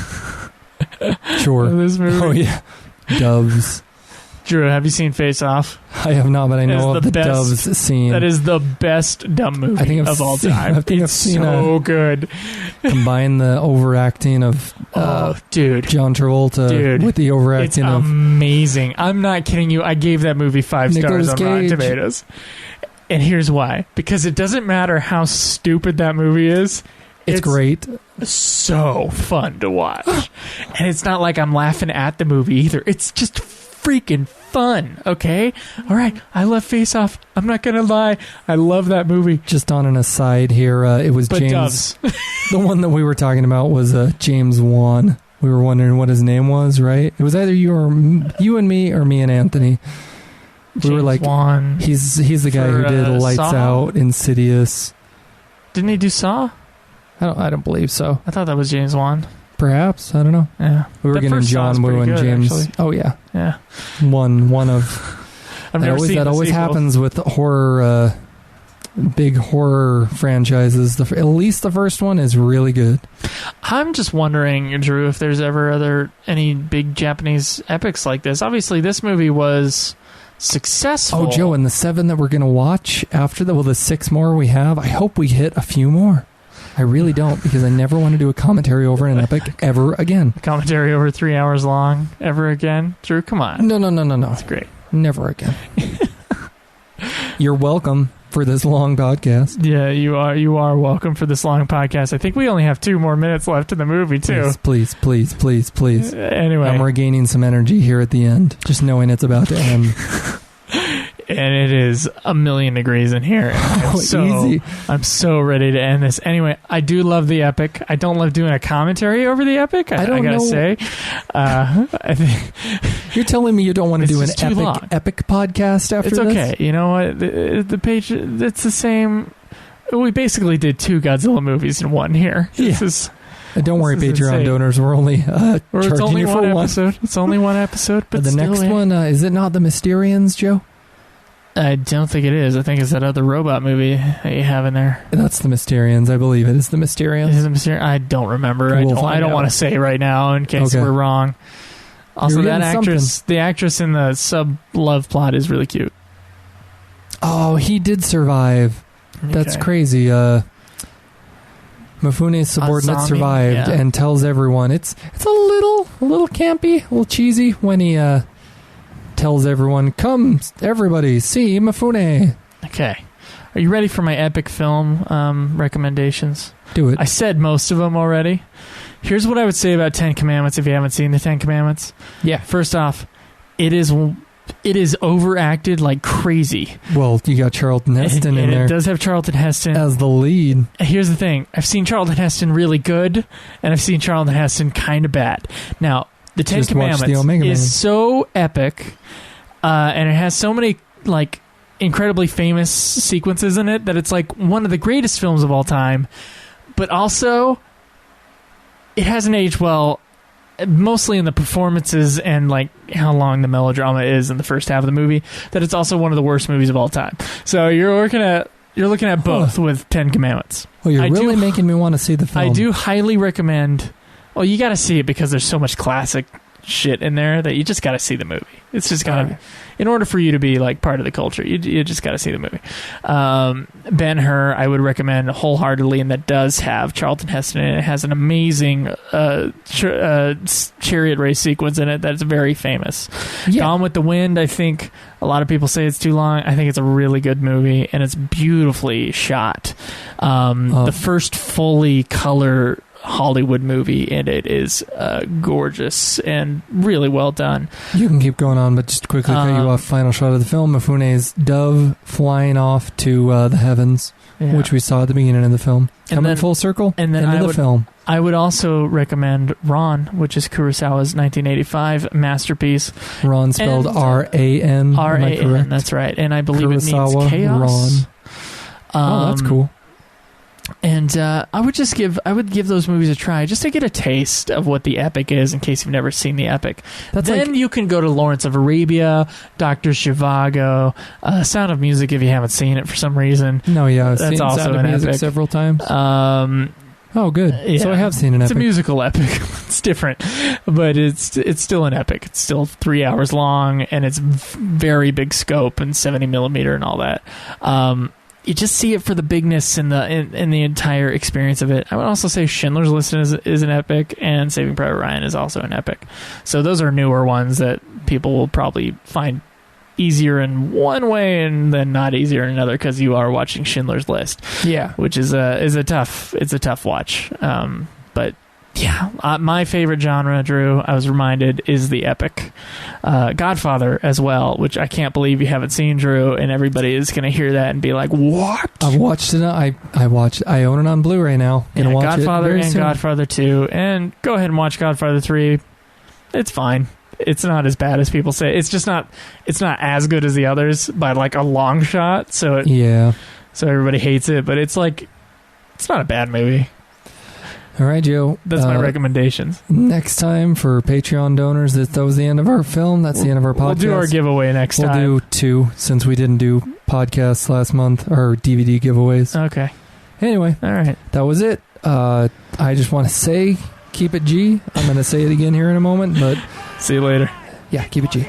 Sure.
Of this movie.
Oh, yeah. Doves.
Drew, have you seen Face Off?
I have not, but I know of the doves scene.
That is the best dumb movie of all time. It's so good.
Combine the overacting of
John
Travolta with the overacting of...
It's amazing. I'm not kidding you. I gave that movie 5 stars on Rotten Tomatoes. And here's why. Because it doesn't matter how stupid that movie is.
It's great.
So fun to watch. And it's not like I'm laughing at the movie either. It's just freaking fun, okay? All right, I love Face Off. I'm not gonna lie, I love that movie.
Just on an aside here, it was James. The one that we were talking about was James Wan. We were wondering what his name was, right? It was either you and me, or me and Anthony. We were like,
Wan.
He's the guy who did Lights
Saw?
Out, Insidious.
Didn't he do Saw?
I don't believe so.
I thought that was James Wan.
Perhaps, I don't know.
Yeah,
we were getting John Woo and James.
Actually.
Oh yeah,
yeah.
One of.
I've never seen
that always happens with horror, big horror franchises. At least the first one is really good.
I'm just wondering, Drew, if there's ever any big Japanese epics like this. Obviously, this movie was successful.
Oh, Joe, and the 7 that we're gonna watch after the 6 more we have. I hope we hit a few more. I really don't, because I never want to do a commentary over an epic ever again.
A commentary over 3 hours long ever again? Drew, come on.
No.
That's great.
Never again. You're welcome for this long podcast.
Yeah, you are welcome for this long podcast. I think we only have 2 more minutes left in the movie, too.
Please.
Anyway.
I'm regaining some energy here at the end, just knowing it's about to end.
And it is 1,000,000 degrees in here.
Easy.
I'm so ready to end this. Anyway, I do love the epic. I don't love doing a commentary over the epic. I gotta say. I think
you're telling me you don't want to do an epic podcast after this?
It's okay. You know what? The page, it's the same. We basically did 2 Godzilla movies in one here.
Don't worry, Patreon donors. We're only charging you for one
episode. It's only one episode. But
the next one, is it not the Mysterians, Joe?
I don't think it is. I think it's that other robot movie that you have in there.
That's the Mysterians. I believe it is the Mysterians.
Is it Mysterians? I don't remember. I don't want to say right now in case we're wrong. Also, that actress, the actress in the sub-love plot is really cute.
Oh, he did survive. Okay. That's crazy. Mifune's subordinate survived and tells everyone. It's a little campy, a little cheesy when he tells everyone, "Come, everybody, see Mifune."
Okay. Are you ready for my epic film recommendations?
Do it.
I said most of them already. Here's what I would say about 10 Commandments if you haven't seen the 10 Commandments.
Yeah.
First off, it is overacted like crazy.
Well, you got Charlton Heston in there.
It does have Charlton Heston
as the lead.
Here's the thing. I've seen Charlton Heston really good, and I've seen Charlton Heston kind of bad. Now, the 10 Commandments is so epic, and it has so many incredibly famous sequences in it that it's like one of the greatest films of all time. But also, it hasn't aged well, mostly in the performances and how long the melodrama is in the first half of the movie. That it's also one of the worst movies of all time. So you're looking at both with 10 Commandments.
Well, you're really making me want to see the film.
I do highly recommend. Well, you got to see it because there's so much classic shit in there that you just got to see the movie. It's just gotta, in order for you to be part of the culture, you just got to see the movie. Ben-Hur, I would recommend wholeheartedly, and that does have Charlton Heston in it. It has an amazing chariot race sequence in it that's very famous. Yeah. Gone with the Wind, I think a lot of people say it's too long. I think it's a really good movie, and it's beautifully shot. The first fully color Hollywood movie, and it is gorgeous and really well done. You
can keep going on, but just quickly cut you off. Final shot of the film: Mifune's dove flying off to the heavens, which we saw at the beginning of the film. And then full circle
and then
into the film.
I would also recommend Ran, which is Kurosawa's 1985 masterpiece.
Ran spelled R-A-N.
R-A-N. That's right, and I believe Kurosawa, it means chaos.
Ran. Oh, that's cool.
And I would give those movies a try just to get a taste of what the epic is, in case you've never seen the epic. Then you can go to Lawrence of Arabia, Dr. Zhivago, Sound of Music if you haven't seen it for some reason.
No, yeah, I've
that's
seen
also
Sound of
an
Music
epic
several times. Oh, good.
Yeah.
So I have seen an epic.
It's a musical epic. It's different, but it's still an epic. It's still 3 hours long, and it's very big scope and 70 millimeter and all that. You just see it for the bigness and the entire experience of it. I would also say Schindler's List is an epic, and Saving Private Ryan is also an epic. So those are newer ones that people will probably find easier in one way and then not easier in another, because you are watching Schindler's List.
Yeah,
which is a tough watch. But yeah, my favorite genre, Drew, I was reminded, is the epic. Godfather as well, which I can't believe you haven't seen, Drew, and everybody is going to hear that and be like, what?
I've watched it. I own it on Blu-ray now.
Yeah,
watch
Godfather
it
and
soon.
Godfather 2, and go ahead and watch Godfather 3. It's fine. It's not as bad as people say. It's not as good as the others by like a long shot. So everybody hates it, but it's not a bad movie.
All right, Joe.
That's my recommendations.
Next time for Patreon donors, that was the end of our film. That's the end of our podcast.
We'll do our giveaway next time.
We'll do 2, since we didn't do podcasts last month, or DVD giveaways.
Okay.
Anyway,
all right.
That was it. I just want to say, keep it G. I'm going to say it again here in a moment, but
see you later.
Yeah, keep it G.